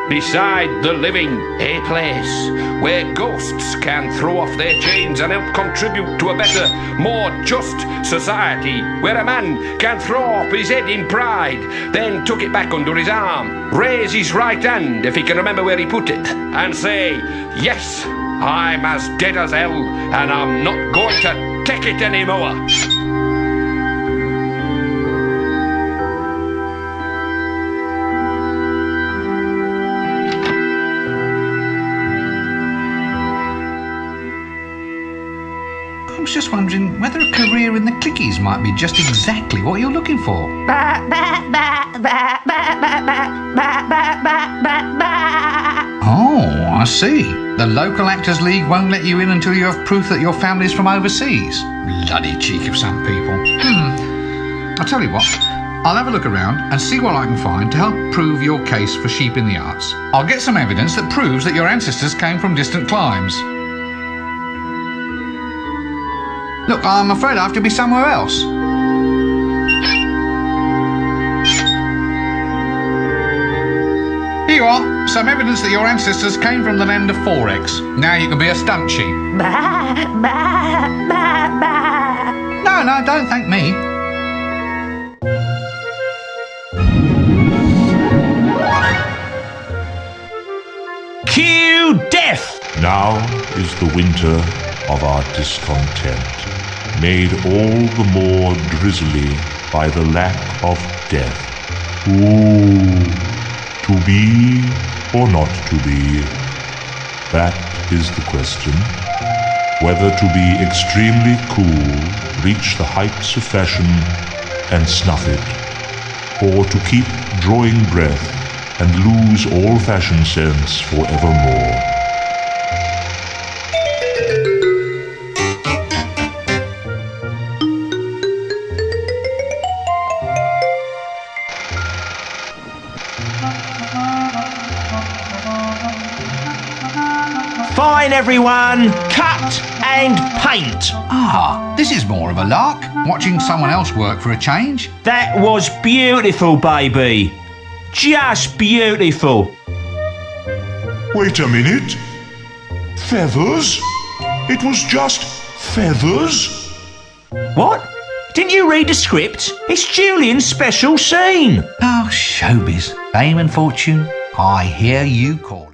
beside the living, a place where ghosts can throw off their chains and help contribute to a better, more just society, where a man can throw off his head in pride, then tuck it back under his arm, raise his right hand if he can remember where he put it, and say, yes, I'm as dead as hell, and I'm not going to take it anymore. I was just wondering whether a career in the clickies might be just exactly what you're looking for. Oh, I see. The local Actors League won't let you in until you have proof that your family's from overseas. Bloody cheek of some people. I'll tell you what. I'll have a look around and see what I can find to help prove your case for sheep in the arts. I'll get some evidence that proves that your ancestors came from distant climes. Look, I'm afraid I have to be somewhere else. Here you are, some evidence that your ancestors came from the land of 4X. Now you can be a stunt sheep. Bah, bah, bah, bah. No, don't thank me. Cue death! Now is the winter of our discontent, made all the more drizzly by the lack of death. Ooh, to be or not to be? That is the question. Whether to be extremely cool, reach the heights of fashion and snuff it, or to keep drawing breath and lose all fashion sense forevermore. Fine, everyone! Cut and paint! Ah, this is more of a lark. Watching someone else work for a change. That was beautiful, baby. Just beautiful. Wait a minute. Feathers? It was just feathers? What? Didn't you read the script? It's Julian's special scene. Oh, showbiz. Fame and fortune, I hear you calling.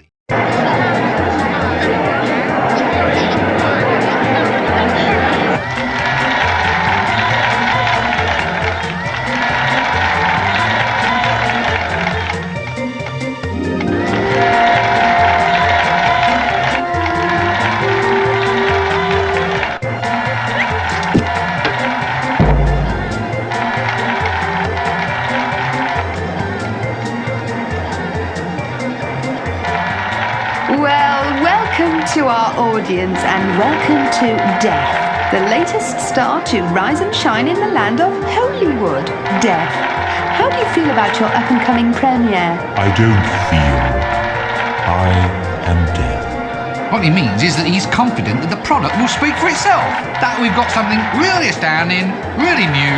Welcome to our audience and welcome to Death, the latest star to rise and shine in the land of Hollywood. Death, how do you feel about your up-and-coming premiere? I don't feel. I am death. What he means is that he's confident that the product will speak for itself. That we've got something really astounding, really new,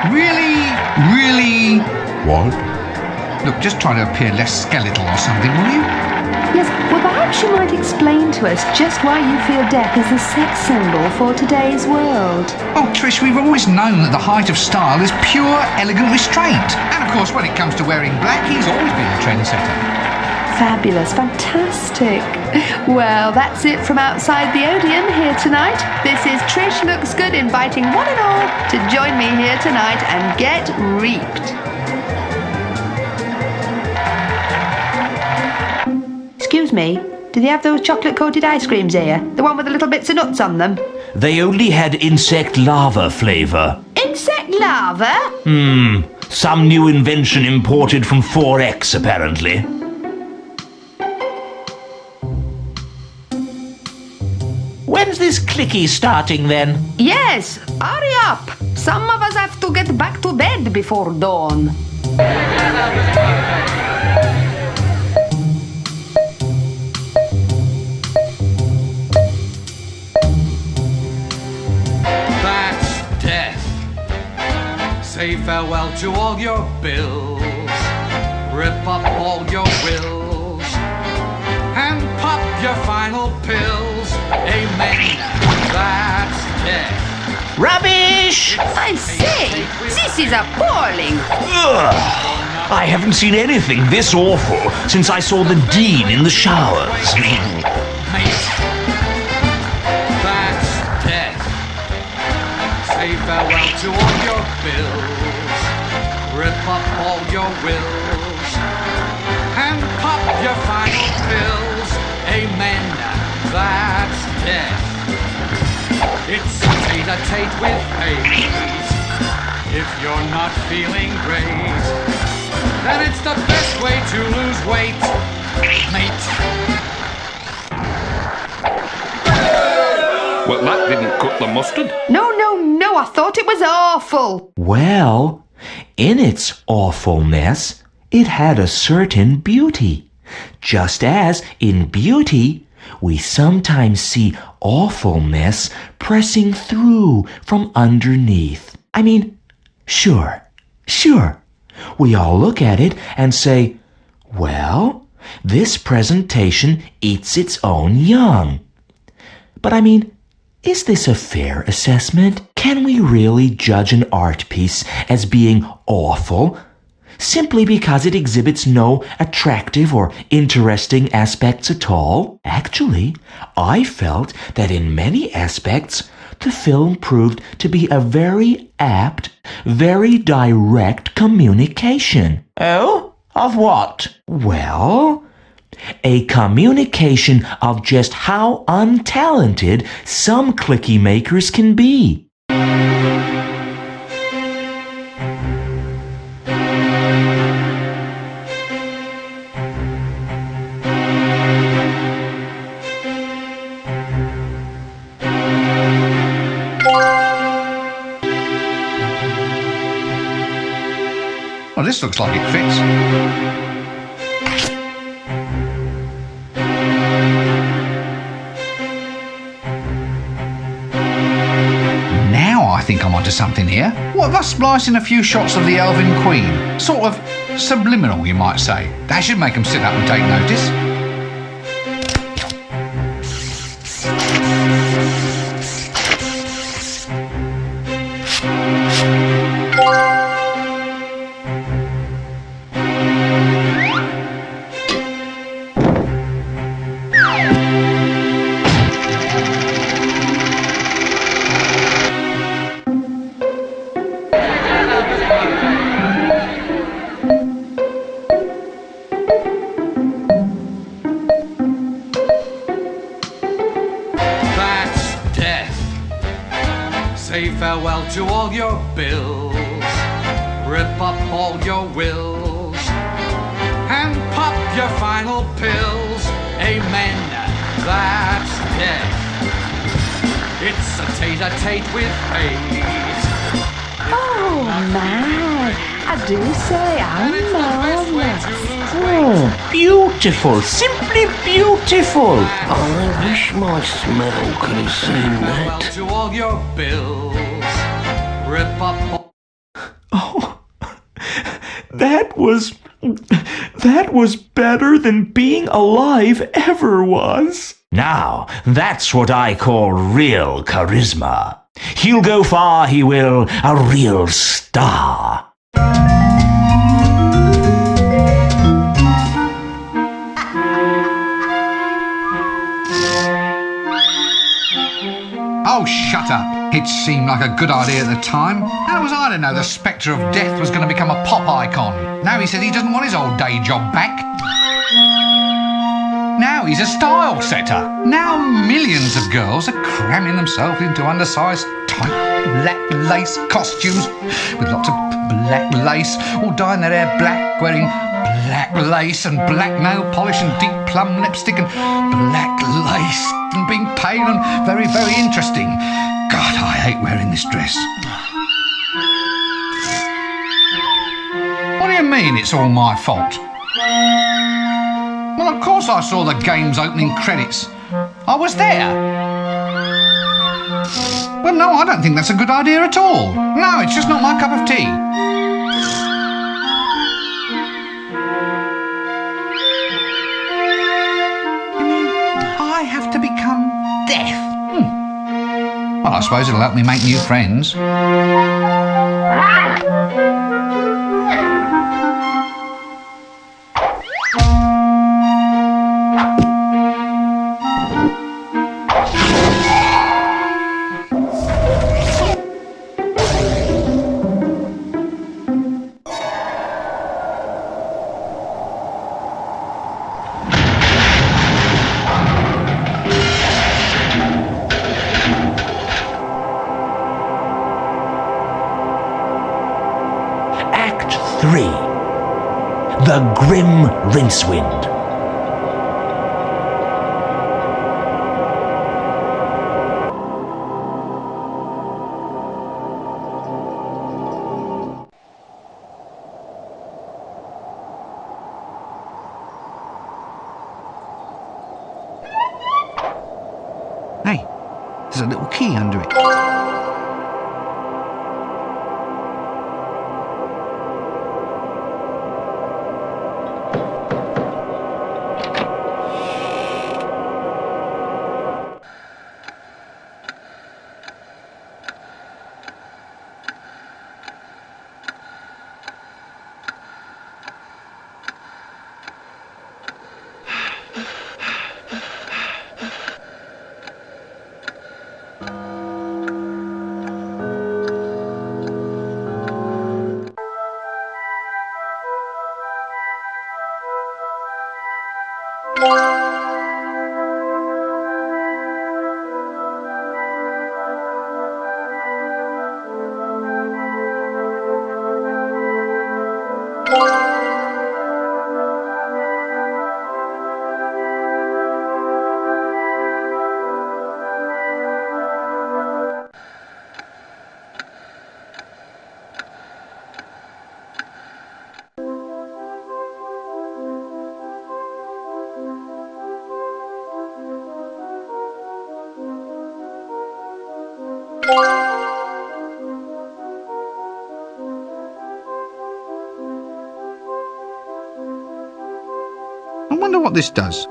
really... What? Look, just try to appear less skeletal or something, will you? Yes, well perhaps you might explain to us just why you feel death is a sex symbol for today's world. Oh, Trish, we've always known that the height of style is pure, elegant restraint. And of course, when it comes to wearing black, he's always been a trendsetter. Fabulous, fantastic. Well, that's it from outside the Odeon here tonight. This is Trish Looks Good inviting one and all to join me here tonight and get reaped. Excuse me, do they have those chocolate-coated ice creams here? The one with the little bits of nuts on them? They only had insect larva flavour. Insect larva? Some new invention imported from 4X, apparently. When's this clicky starting, then? Yes, hurry up. Some of us have to get back to bed before dawn. Say farewell to all your bills, rip up all your wills, and pop your final pills. Amen. That's death. Rubbish! I say, this is appalling. Ugh. I haven't seen anything this awful since I saw the Dean in the showers. Mate, that's death. Say farewell to all your bills, rip up all your wills, and pop your final pills. Amen, that's death. It's tete-a-tete with haze. If you're not feeling great, then it's the best way to lose weight, mate. Well, that didn't cut the mustard. No, I thought it was awful. Well, in its awfulness, it had a certain beauty. Just as, in beauty, We sometimes see awfulness pressing through from underneath. I mean, sure. We all look at it and say, well, this presentation eats its own young. But I mean, is this a fair assessment? Can we really judge an art piece as being awful simply because it exhibits no attractive or interesting aspects at all? Actually, I felt that in many aspects, the film proved to be a very apt, very direct communication. Oh? Of what? Well, a communication of just how untalented some clicky makers can be. Well, this looks like it fits. Now I think I'm onto something here. What about splicing a few shots of the Elven Queen? Sort of subliminal, you might say. That should make them sit up and take notice. Say farewell to all your bills, rip up all your wills, and pop your final pills. Amen, that's death. It's a tete-a-tete with fate. Oh man, I do say I'm marvellous. Beautiful, simply beautiful. I wish my smell could have seen Farewell that. to all your bills, rip up all... Oh, that was better than being alive ever was. Now, that's what I call real charisma. He'll go far, he will, a real star. Oh, shut up. It seemed like a good idea at the time. How was I to know the spectre of death was going to become a pop icon? Now he says he doesn't want his old day job back. Now he's a style setter. Now millions of girls are cramming themselves into undersized, tight, black lace costumes with lots of black lace, all dyeing their hair black, wearing black lace and black nail polish and deep plum lipstick and black lace and being pale and very, very interesting. God, I hate wearing this dress. What do you mean it's all my fault? Well, of course I saw the game's opening credits. I was there. Well, no, I don't think that's a good idea at all. No, it's just not my cup of tea. You mean I have to become deaf? Well, I suppose it'll help me make new friends. Act 3. The Grim Rincewind. There's a little key under it. I wonder what this does.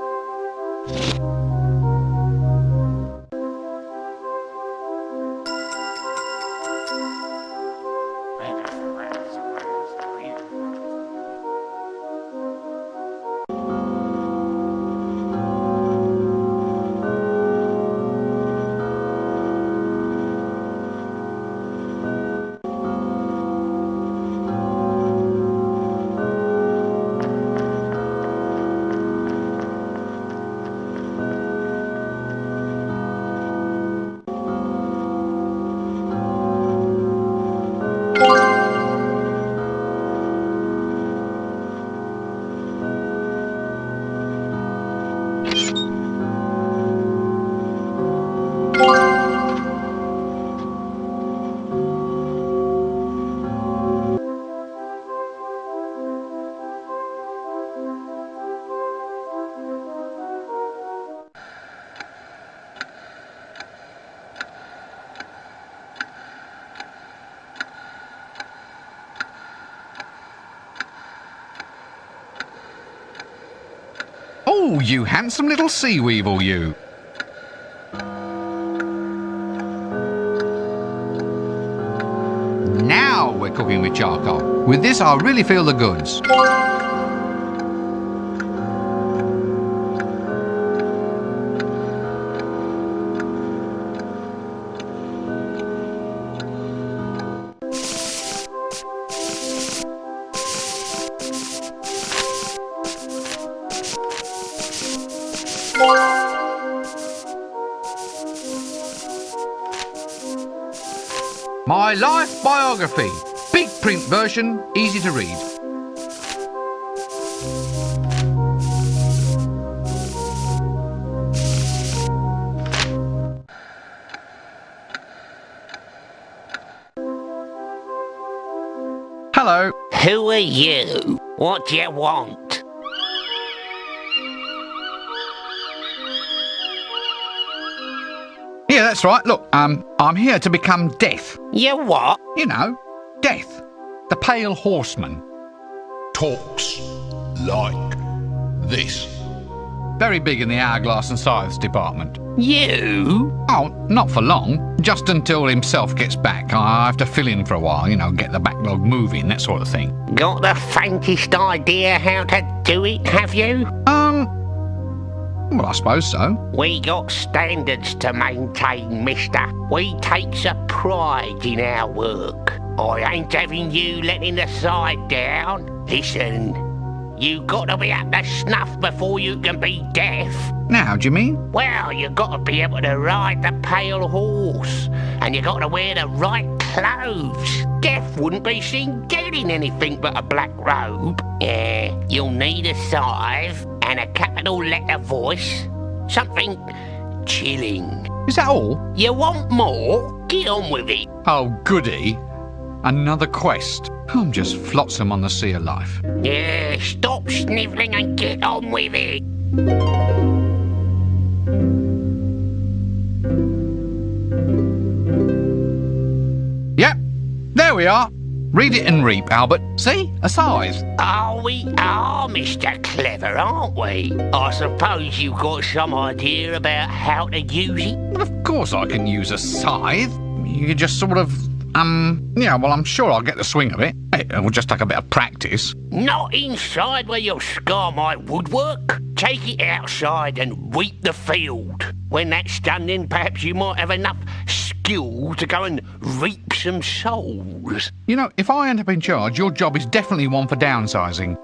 Oh, you handsome little sea weevil, you. Now we're cooking with charcoal. With this, I really feel the goods. My life biography. Big print version, easy to read. Hello. Who are you? What do you want? Yeah, that's right. Look, I'm here to become Death. You what? You know, Death. The Pale Horseman. Talks like this. Very big in the hourglass and scythes department. You? Oh, not for long. Just until himself gets back. I have to fill in for a while, you know, get the backlog moving, that sort of thing. Got the faintest idea how to do it, have you? Well, I suppose so. We got standards to maintain, mister. We takes a pride in our work. I ain't having you letting the side down. Listen, you got to be up to snuff before you can be Deaf. Now, how do you mean? Well, you got to be able to ride the pale horse, and you got to wear the right clothes. Deaf wouldn't be seen getting anything but a black robe. Yeah, you'll need a scythe and a capital letter voice. Something chilling. Is that all? You want more? Get on with it. Oh, goody. Another quest. I'm just flotsam on the sea of life. Yeah, stop snivelling and get on with it. There we are. Read it and reap, Albert. See? A scythe. Oh, we are Mr. Clever, aren't we? I suppose you've got some idea about how to use it? Well, of course I can use a scythe. You can just sort of, yeah, well, I'm sure I'll get the swing of it. It will just take a bit of practice. Not inside where you'll scar my woodwork. Take it outside and reap the field. When that's done, then perhaps you might have enough skill to go and reap some souls. You know, if I end up in charge, your job is definitely one for downsizing.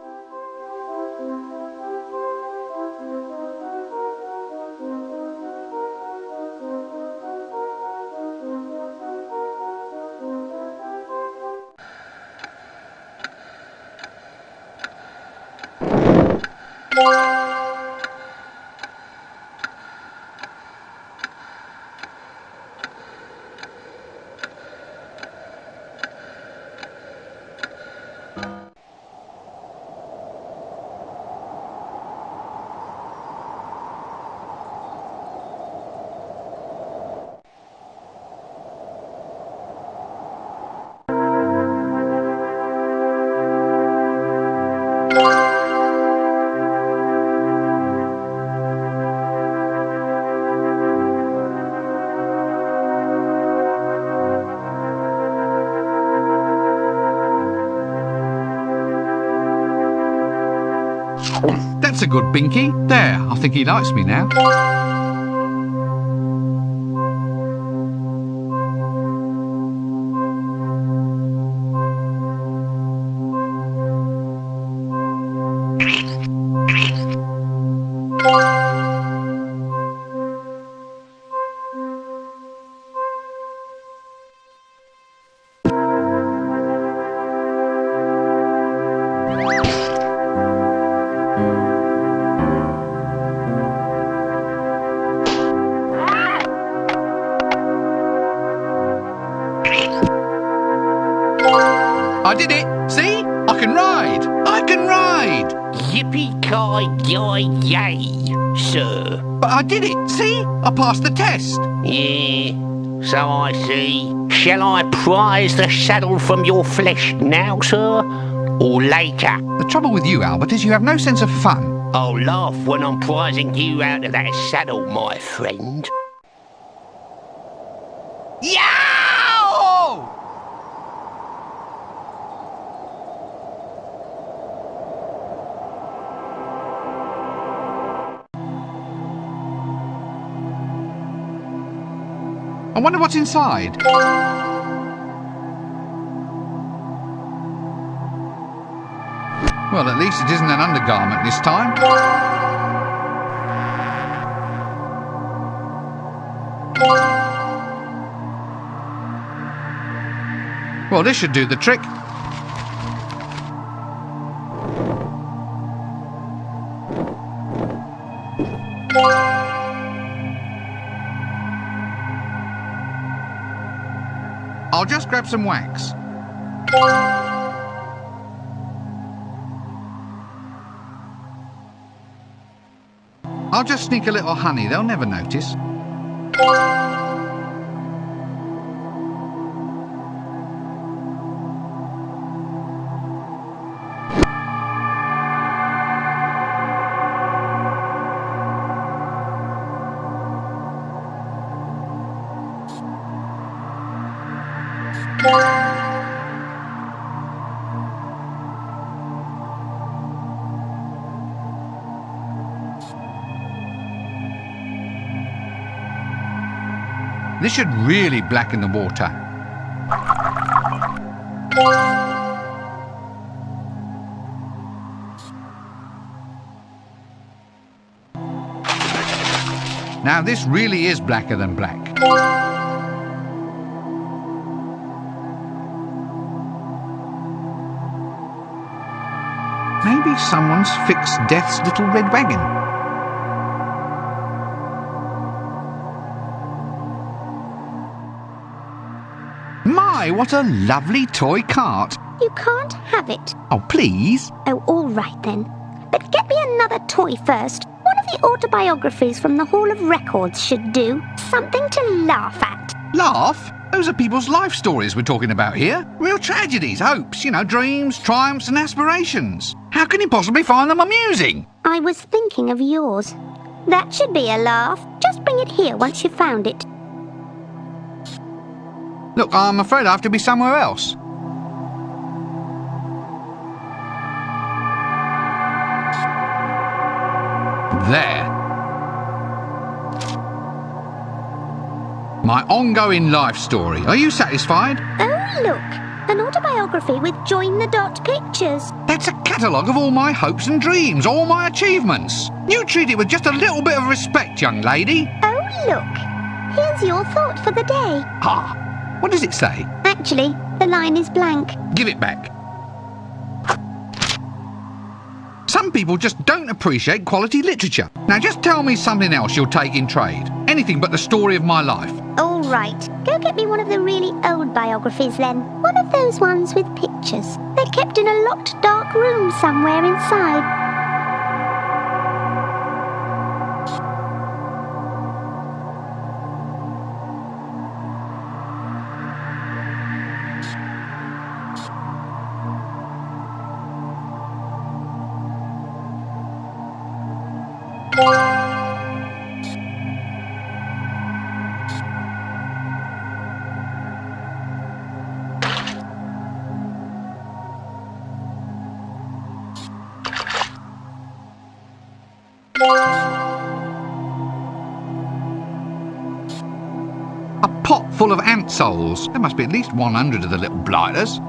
That's a good binky. There, I think he likes me now. I did it! See? I can ride! I can ride! Yippee-ki-yay, sir. But I did it! See? I passed the test! Yeah, so I see. Shall I prize the saddle from your flesh now, sir? Or later? The trouble with you, Albert, is you have no sense of fun. I'll laugh when I'm prizing you out of that saddle, my friend. Yow! I wonder what's inside. Well, at least it isn't an undergarment this time. Well, this should do the trick. I'll just grab some wax. I'll just sneak a little honey, they'll never notice. This should really blacken the water. Now this really is blacker than black. Maybe someone's fixed Death's little red wagon. My, what a lovely toy cart. You can't have it. Oh, please. Oh, all right then. But get me another toy first. One of the autobiographies from the Hall of Records should do. Something to laugh at. Laugh? Those are people's life stories we're talking about here. Real tragedies, hopes, dreams, triumphs and aspirations. How can you possibly find them amusing? I was thinking of yours. That should be a laugh. Just bring it here once you've found it. Look, I'm afraid I have to be somewhere else. There. My ongoing life story. Are you satisfied? Oh, look. An autobiography with join-the-dot pictures. That's a catalogue of all my hopes and dreams, all my achievements. You treat it with just a little bit of respect, young lady. Oh, look. Here's your thought for the day. Ah, what does it say? Actually, the line is blank. Give it back. Some people just don't appreciate quality literature. Now just tell me something else you'll take in trade. Anything but the story of my life. All right. Go get me one of the really old biographies then. One of those ones with pictures. They're kept in a locked dark room somewhere inside. A pot full of ant souls. There must be at least 100 of the little blighters.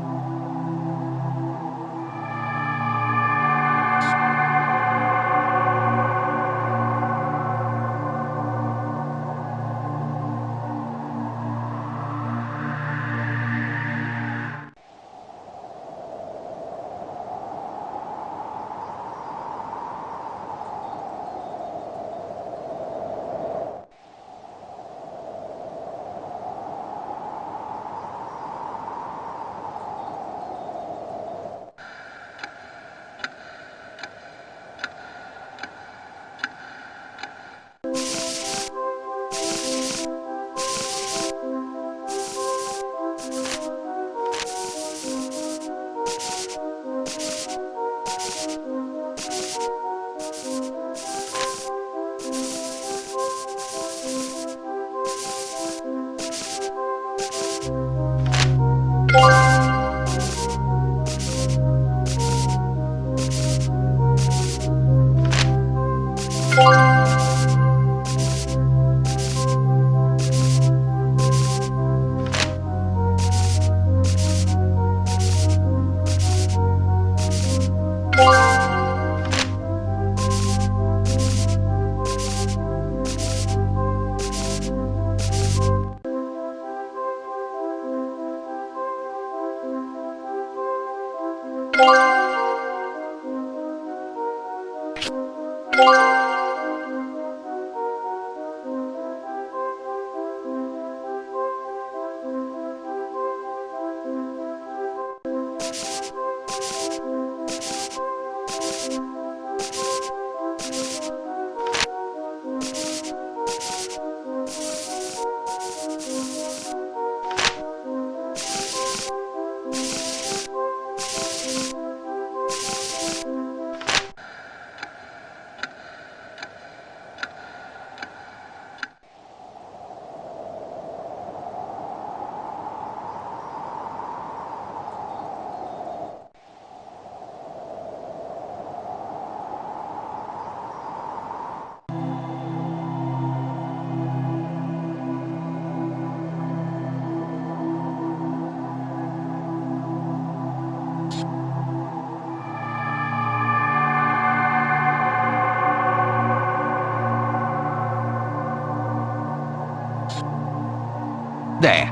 There.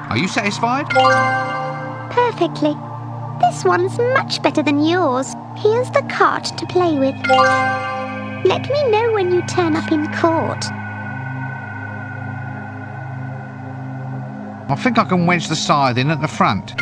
Are you satisfied? Perfectly. This one's much better than yours. Here's the cart to play with. Let me know when you turn up in court. I think I can wedge the scythe in at the front.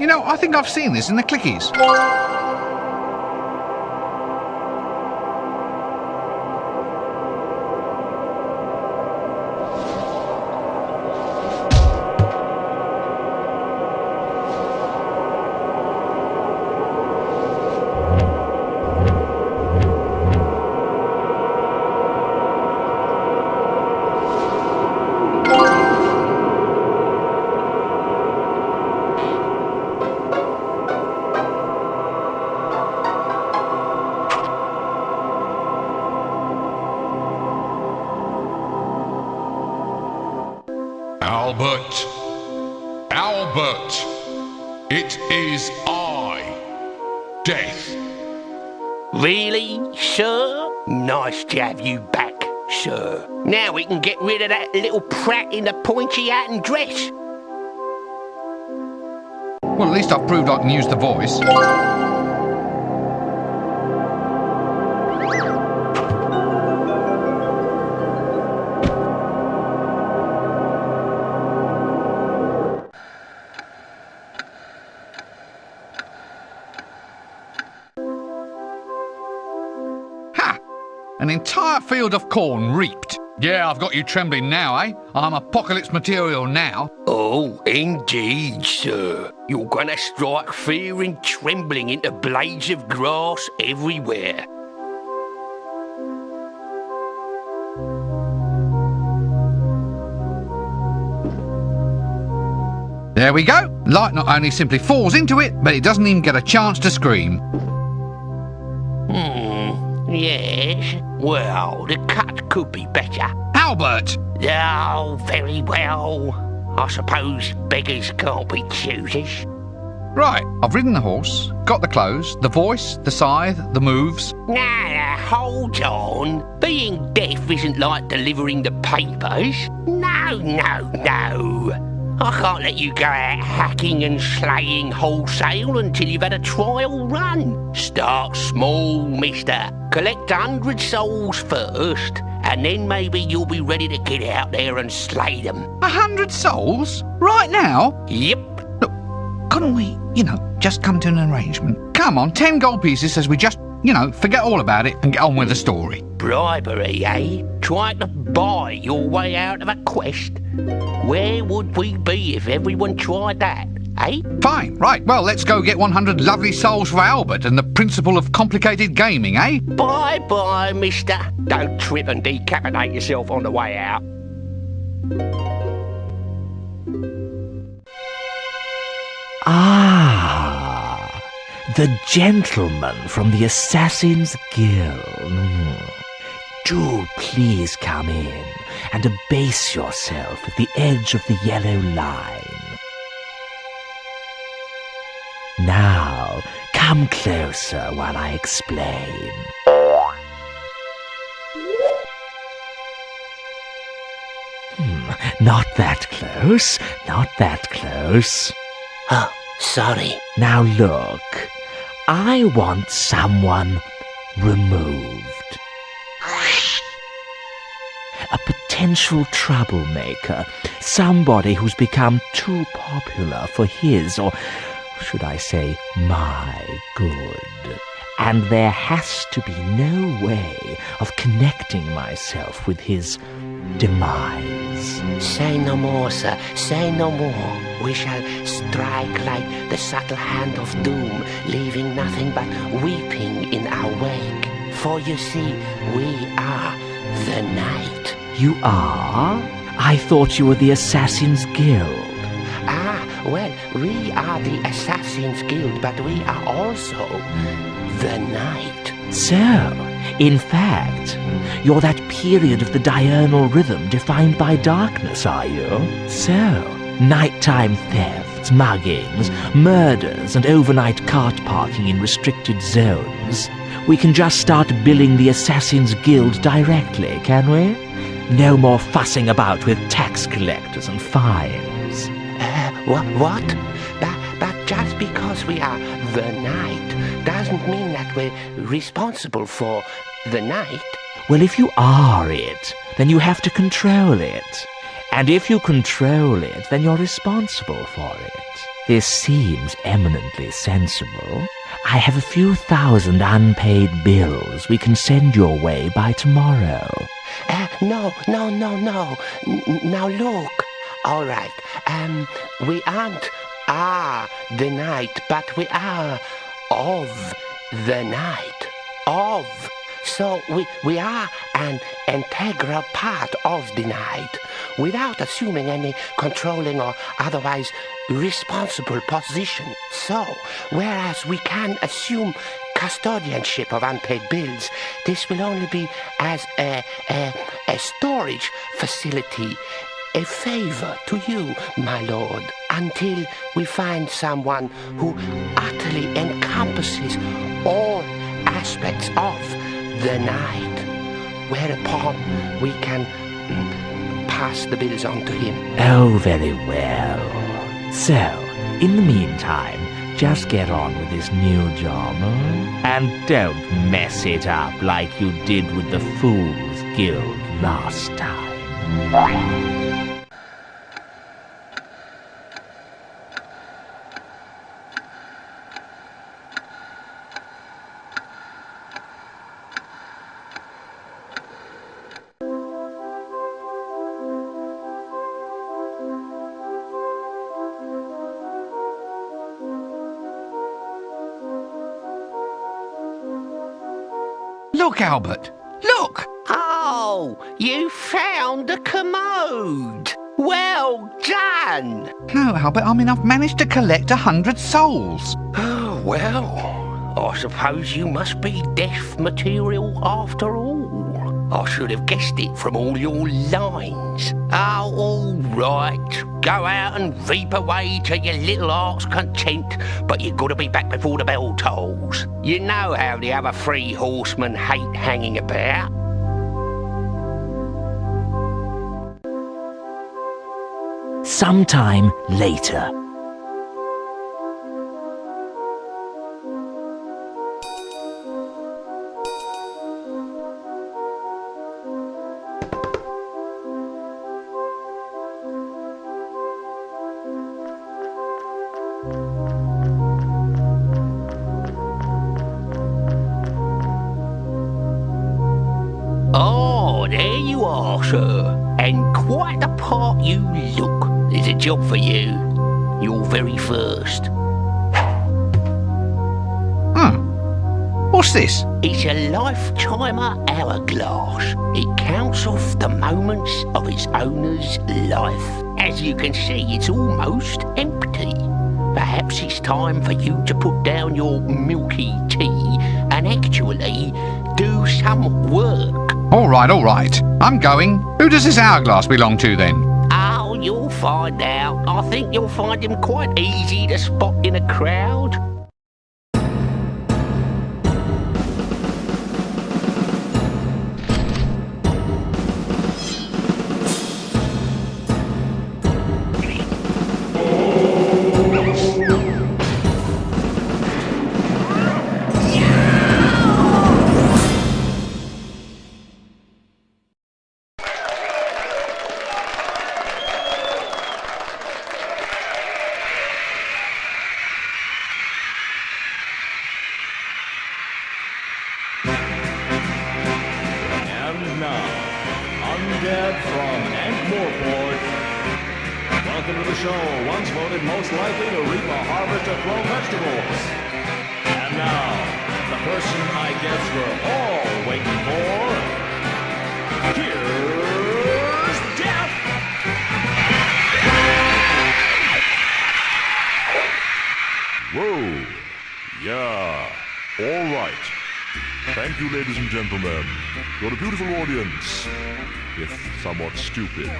You know, I think I've seen this in the Clickies. Albert, it is I, Death. Really, sir? Nice to have you back, sir. Now we can get rid of that little prat in the pointy hat and dress. Well, at least I've proved I can use the voice. An entire field of corn reaped. Yeah, I've got you trembling now, eh? I'm apocalypse material now. Oh, indeed, sir. You're gonna strike fear and trembling into blades of grass everywhere. There we go. Light not only simply falls into it, but it doesn't even get a chance to scream. Yes. Well, the cut could be better. Albert! Oh, very well. I suppose beggars can't be choosers. Right, I've ridden the horse, got the clothes, the voice, the scythe, the moves. Now, hold on. Being deaf isn't like delivering the papers. No. I can't let you go out hacking and slaying wholesale until you've had a trial run. Start small, mister. Collect 100 souls first, and then maybe you'll be ready to get out there and slay them. 100 souls? Right now? Yep. Look, couldn't we, just come to an arrangement? Come on, 10 gold pieces says we just, forget all about it and get on with the story. Bribery, eh? Trying to buy your way out of a quest? Where would we be if everyone tried that, eh? Fine, right, well, let's go get 100 lovely souls for Albert and the principle of complicated gaming, eh? Bye-bye, mister. Don't trip and decapitate yourself on the way out. Ah, the gentleman from the Assassin's Guild. Do please come in and abase yourself at the edge of the yellow line. Now, come closer while I explain. Not that close, not that close. Oh, sorry. Now look, I want someone removed. A potential troublemaker, somebody who's become too popular for his, or should I say, my good. And there has to be no way of connecting myself with his demise. Say no more, sir, say no more. We shall strike like the subtle hand of doom, leaving nothing but weeping in our wake. For you see, we are the night. You are? I thought you were the Assassin's Guild. Well, we are the Assassin's Guild, but we are also the night. So, in fact, you're that period of the diurnal rhythm defined by darkness, are you? So, nighttime thefts, muggings, murders, and overnight cart parking in restricted zones. We can just start billing the Assassin's Guild directly, can we? No more fussing about with tax collectors and fines. What? But just because we are the night doesn't mean that we're responsible for the night. Well, if you are it, then you have to control it. And if you control it, then you're responsible for it. This seems eminently sensible. I have a few thousand unpaid bills we can send your way by tomorrow. No. Now look. All right. We aren't the night, but we are of the night. Of. So we are an integral part of the night without assuming any controlling or otherwise responsible position. So, whereas we can assume custodianship of unpaid bills, this will only be as a storage facility, a favor to you, my lord, until we find someone who utterly encompasses all aspects of the night, whereupon we can pass the bills on to him. Oh, very well. So, in the meantime, just get on with this new job, and don't mess it up like you did with the Fool's Guild last time. Look, Albert, look! Oh, you found the commode. Well done. No, Albert, I mean, I've managed to collect 100 souls. Oh, well, I suppose you must be deaf material after all. I should have guessed it from all your lines. Oh, all right. Go out and veep away to your little heart's content, but you've got to be back before the bell tolls. You know how the other three horsemen hate hanging about. Sometime later. Oh, there you are, sir. And quite the part you look. There's a job for you. You're very first. What's this? It's a lifetimer hourglass. It counts off the moments of its owner's life. As you can see, it's almost empty. Perhaps it's time for you to put down your milky tea and actually do some work. All right. I'm going. Who does this hourglass belong to, then? Oh, you'll find out. I think you'll find him quite easy to spot in a crowd. Welcome to the show, once voted most likely to reap a harvest of grown vegetables. And now, the person I guess we're all waiting for. Here's Death! Whoa. Yeah. All right. Thank you, ladies and gentlemen. You're a beautiful audience, if somewhat stupid.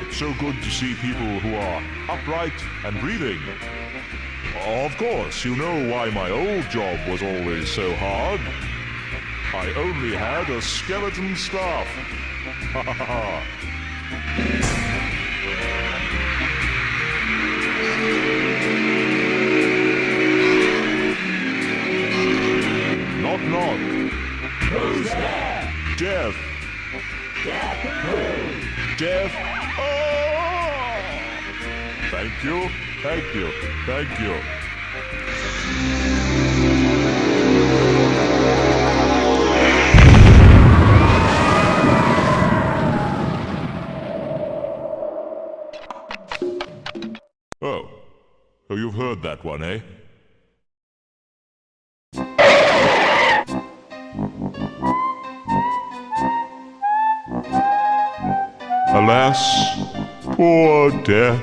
It's so good to see people who are upright and breathing. Of course, you know why my old job was always so hard. I only had a skeleton staff. Ha ha ha. Knock knock. Who's there? Death. Death who? Death. Oh! Thank Thank you, thank you, thank you. Oh, you've heard that one, eh? Alas, poor Death.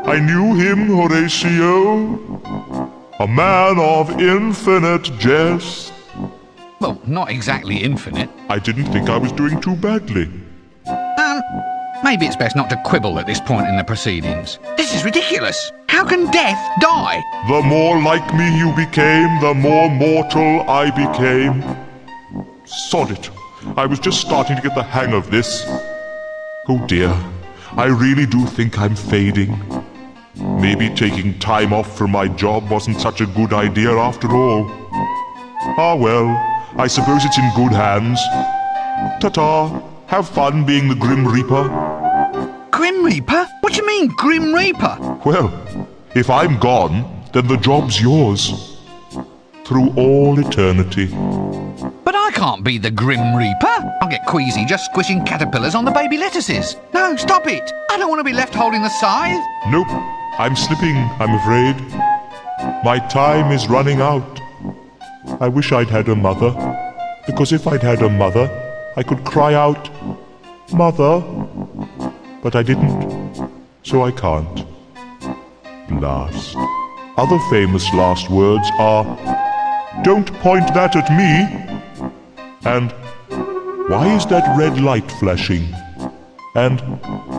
I knew him, Horatio, a man of infinite jest. Well, not exactly infinite. I didn't think I was doing too badly. Maybe it's best not to quibble at this point in the proceedings. This is ridiculous. How can death die? The more like me you became, the more mortal I became. Sod it. I was just starting to get the hang of this. Oh dear, I really do think I'm fading. Maybe taking time off from my job wasn't such a good idea after all. Ah well, I suppose it's in good hands. Ta-ta. Have fun being the Grim Reaper. Grim Reaper? What do you mean, Grim Reaper? Well, if I'm gone, then the job's yours. Through all eternity. But I can't be the Grim Reaper. I'll get queasy just squishing caterpillars on the baby lettuces. No, stop it. I don't want to be left holding the scythe. Nope, I'm slipping, I'm afraid. My time is running out. I wish I'd had a mother. Because if I'd had a mother, I could cry out, Mother, but I didn't, so I can't. Blast. Other famous last words are, Don't point that at me, and Why is that red light flashing? And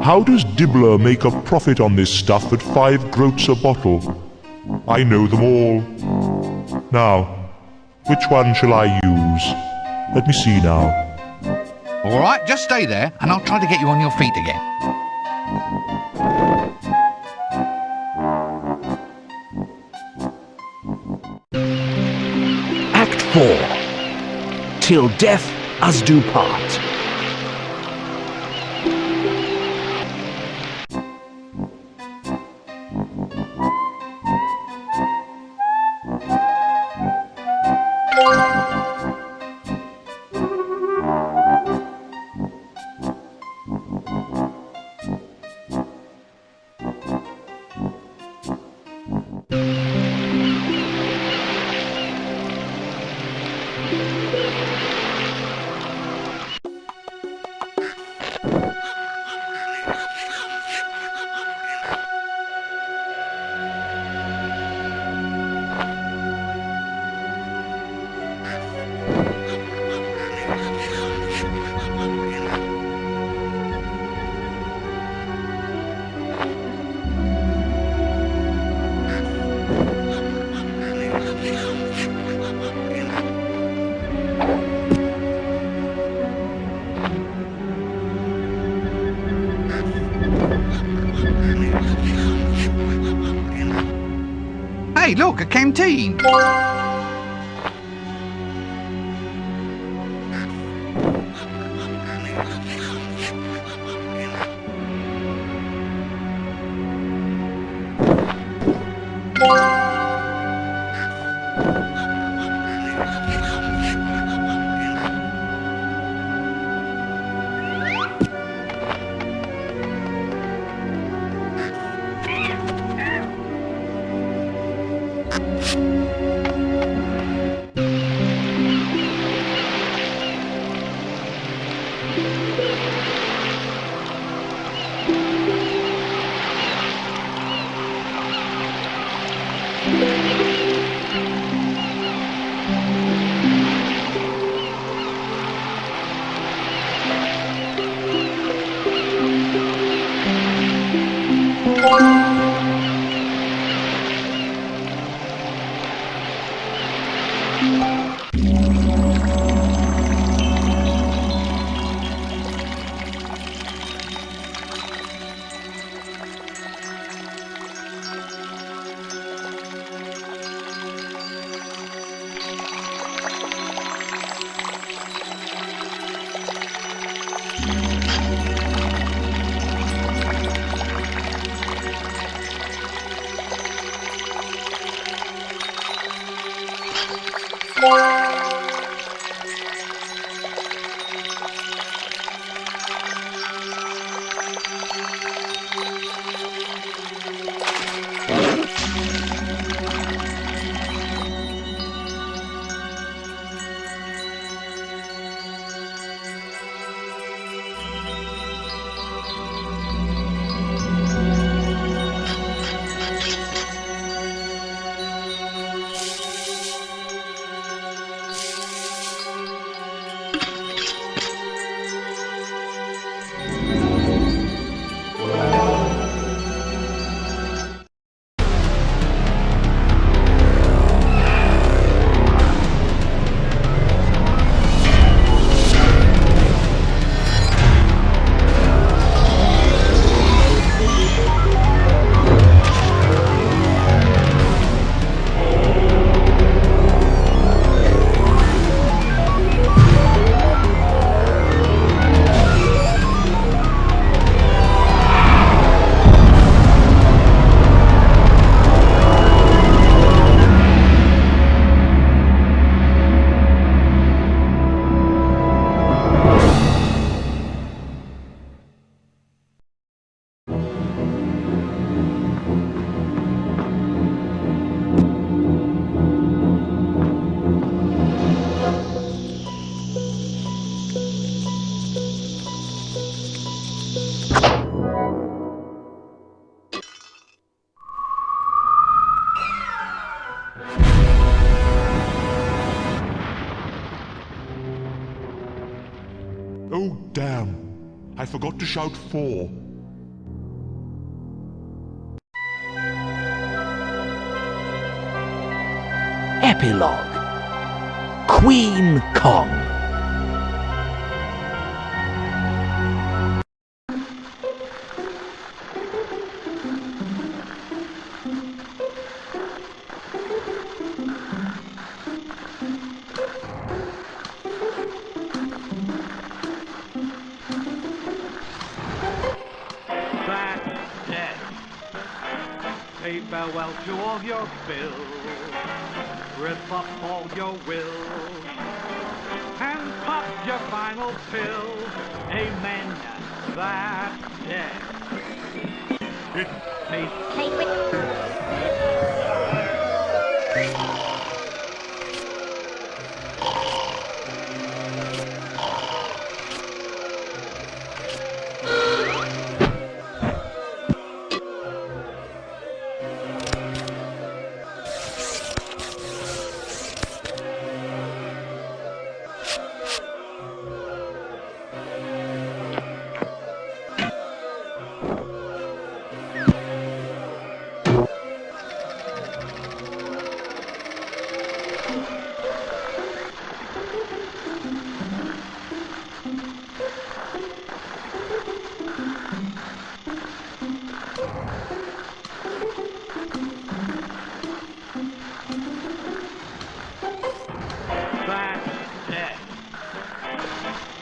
how does Dibbler make a profit on this stuff at 5 groats a bottle? I know them all. Now, which one shall I use? Let me see now. All right, just stay there, and I'll try to get you on your feet again. Act 4. Till death us do part. Hey, look, a canteen. Oh, damn. I forgot to shout 4. Epilogue. Queen Kong. Say farewell to all your bills, rip up all your wills, and pop your final pills. Amen, that's dead. It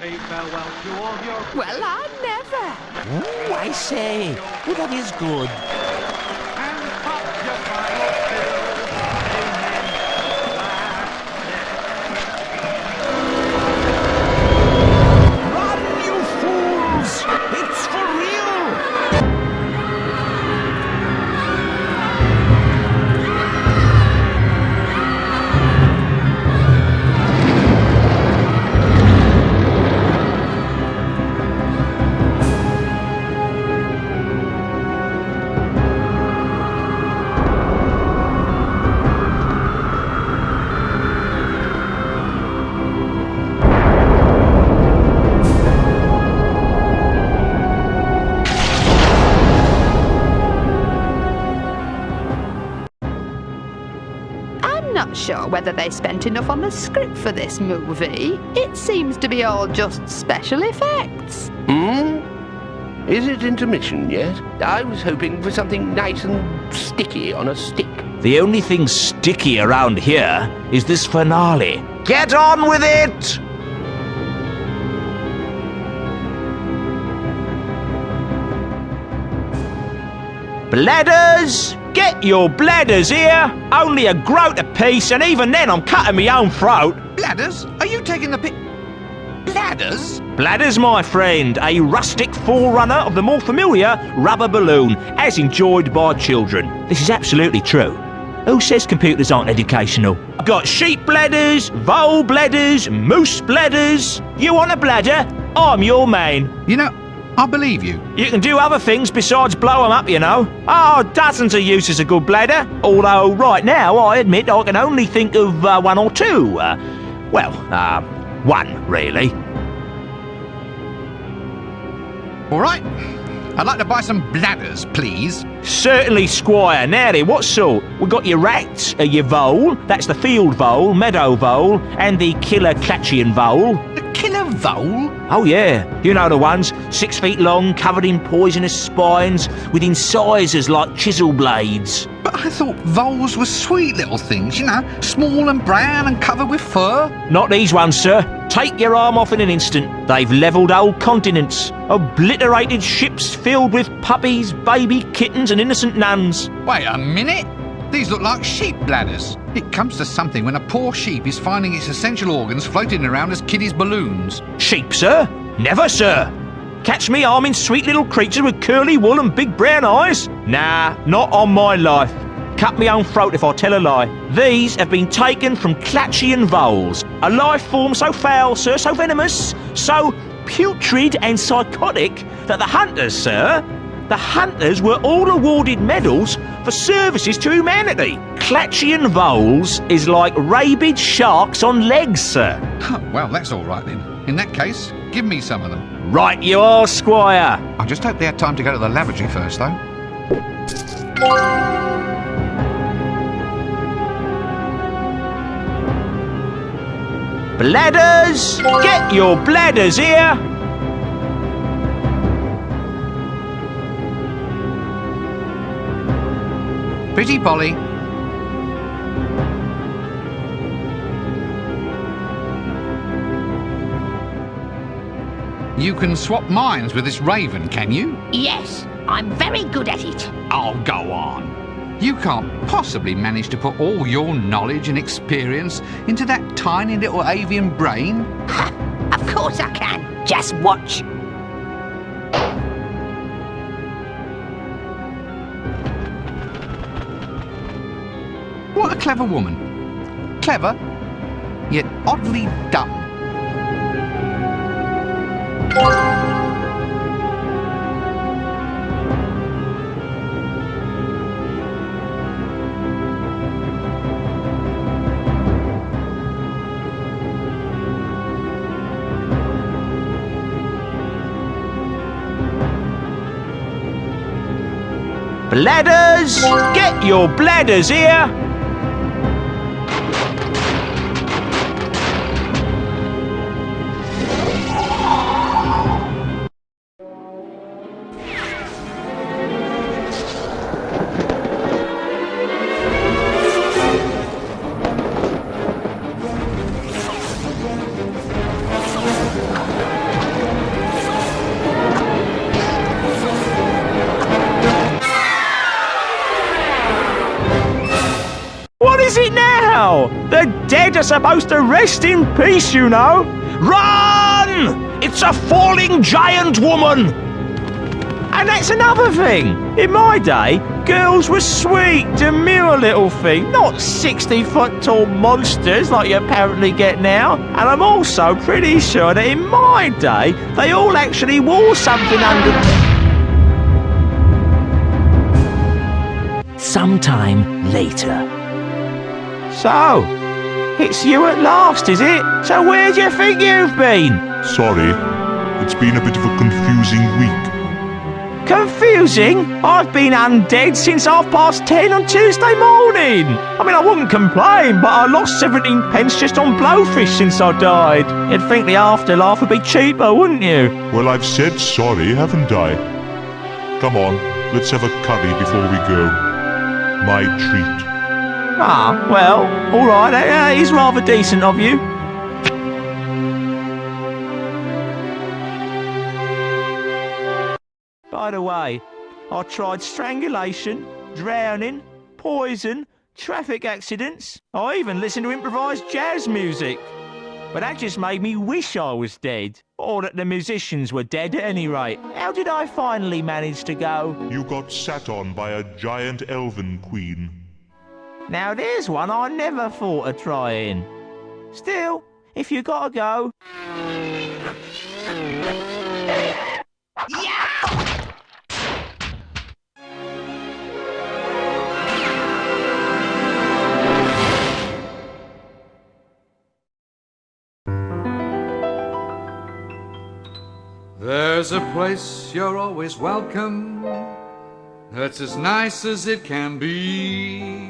say farewell to all your... Well, I never. Oh, I say. Well, that is good. And pop your final pills. Amen, that's dead. Run, you fools! It's for real! Not sure whether they spent enough on the script for this movie. It seems to be all just special effects. Is it intermission yet? I was hoping for something nice and sticky on a stick. The only thing sticky around here is this finale. Get on with it! Bladders, get your bladders here. Only a groat apiece, and even then I'm cutting my own throat. Bladders? Are you taking the pic? Bladders? Bladders, my friend, a rustic forerunner of the more familiar rubber balloon, as enjoyed by children. This is absolutely true. Who says computers aren't educational? I've got sheep bladders, vole bladders, moose bladders. You want a bladder? I'm your man. You know, I believe you. You can do other things besides blow them up, you know. Oh, dozens of uses a good bladder. Although right now, I admit I can only think of one or two. One, really. All right. I'd like to buy some bladders, please. Certainly, Squire. Now then, what sort? We've got your rat, your vole, that's the field vole, meadow vole, and the killer Clatchian vole. The killer vole? Oh yeah, you know the ones, 6 feet long, covered in poisonous spines, with incisors like chisel blades. But I thought voles were sweet little things, you know, small and brown and covered with fur. Not these ones, sir. Take your arm off in an instant. They've levelled whole continents, obliterated ships filled with puppies, baby kittens and innocent nuns. Wait a minute. These look like sheep bladders. It comes to something when a poor sheep is finding its essential organs floating around as kiddies' balloons. Sheep, sir? Never, sir. Catch me arming sweet little creatures with curly wool and big brown eyes? Nah, not on my life. Cut me own throat if I tell a lie. These have been taken from Clatchian voles, a life form so foul, sir, so venomous, so putrid and psychotic that the hunters were all awarded medals for services to humanity. Clatchian voles is like rabid sharks on legs, sir. Well, that's all right then. In that case, give me some of them. Right you are, Squire. I just hope they had time to go to the lavatory first, though. Bladders! Get your bladders here! Pretty Polly. You can swap minds with this raven, can you? Yes, I'm very good at it. Oh, go on. You can't possibly manage to put all your knowledge and experience into that tiny little avian brain. Of course I can. Just watch. What a clever woman. Clever, yet oddly dumb. Bladders! Get your bladders here! What is it now? The dead are supposed to rest in peace, you know. Run! It's a falling giant woman! And that's another thing. In my day, girls were sweet, demure little things, not 60-foot tall monsters like you apparently get now. And I'm also pretty sure that in my day, they all actually wore something under... Sometime later. So, it's you at last, is it? So where do you think you've been? Sorry, it's been a bit of a confusing week. Confusing? I've been undead since 10:30 on Tuesday morning. I mean, I wouldn't complain, but I lost 17 pence just on blowfish since I died. You'd think the afterlife would be cheaper, wouldn't you? Well, I've said sorry, haven't I? Come on, let's have a curry before we go. My treat. Ah, well, all right, that is rather decent of you. By the way, I tried strangulation, drowning, poison, traffic accidents. I even listened to improvised jazz music. But that just made me wish I was dead. Or that the musicians were dead at any rate. How did I finally manage to go? You got sat on by a giant elven queen. Now there's one I never thought of trying. Still, if you gotta go... There's a place you're always welcome, that's as nice as it can be.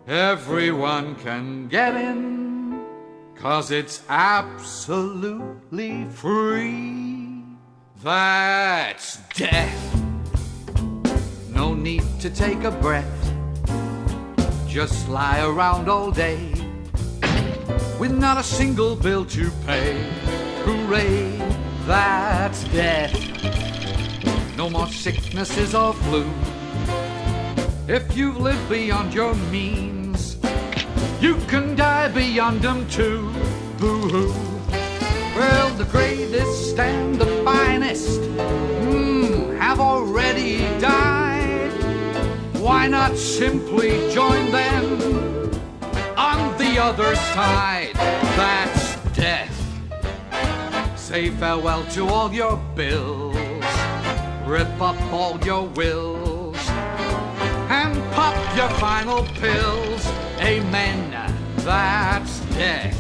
Everyone can get in, 'cause it's absolutely free. That's death. No need to take a breath, just lie around all day with not a single bill to pay. Hooray, that's death. No more sicknesses or flu. If you've lived beyond your means, you can die beyond them too. Boo-hoo. Well, the greatest and the finest have already died. Why not simply join them on the other side? That's death. Say farewell to all your bills, rip up all your wills, and pop your final pills. Amen, that's death.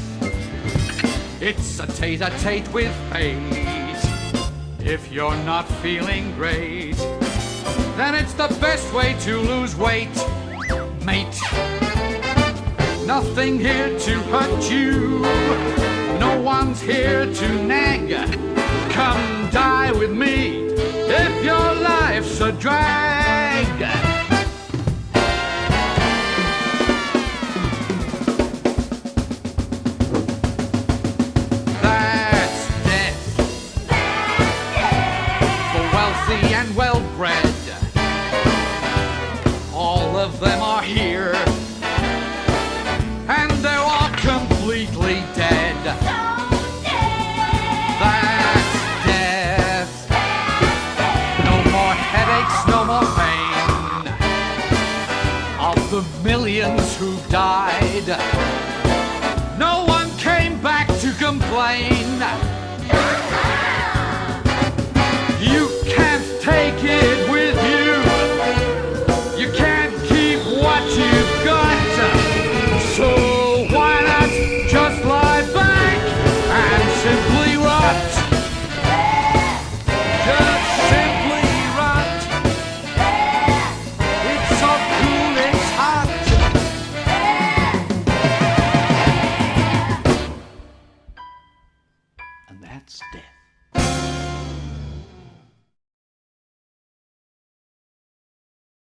It's a tete-a-tete with fate. If you're not feeling great, then it's the best way to lose weight, mate. Nothing here to hurt you, no one's here to nag. Come die with me if your life's a drag. That's death. The wealthy and well-bred, all of them are here, and they're all completely dead. That's death. No more headaches, no more pain. Of the millions who died, no one came back to complain.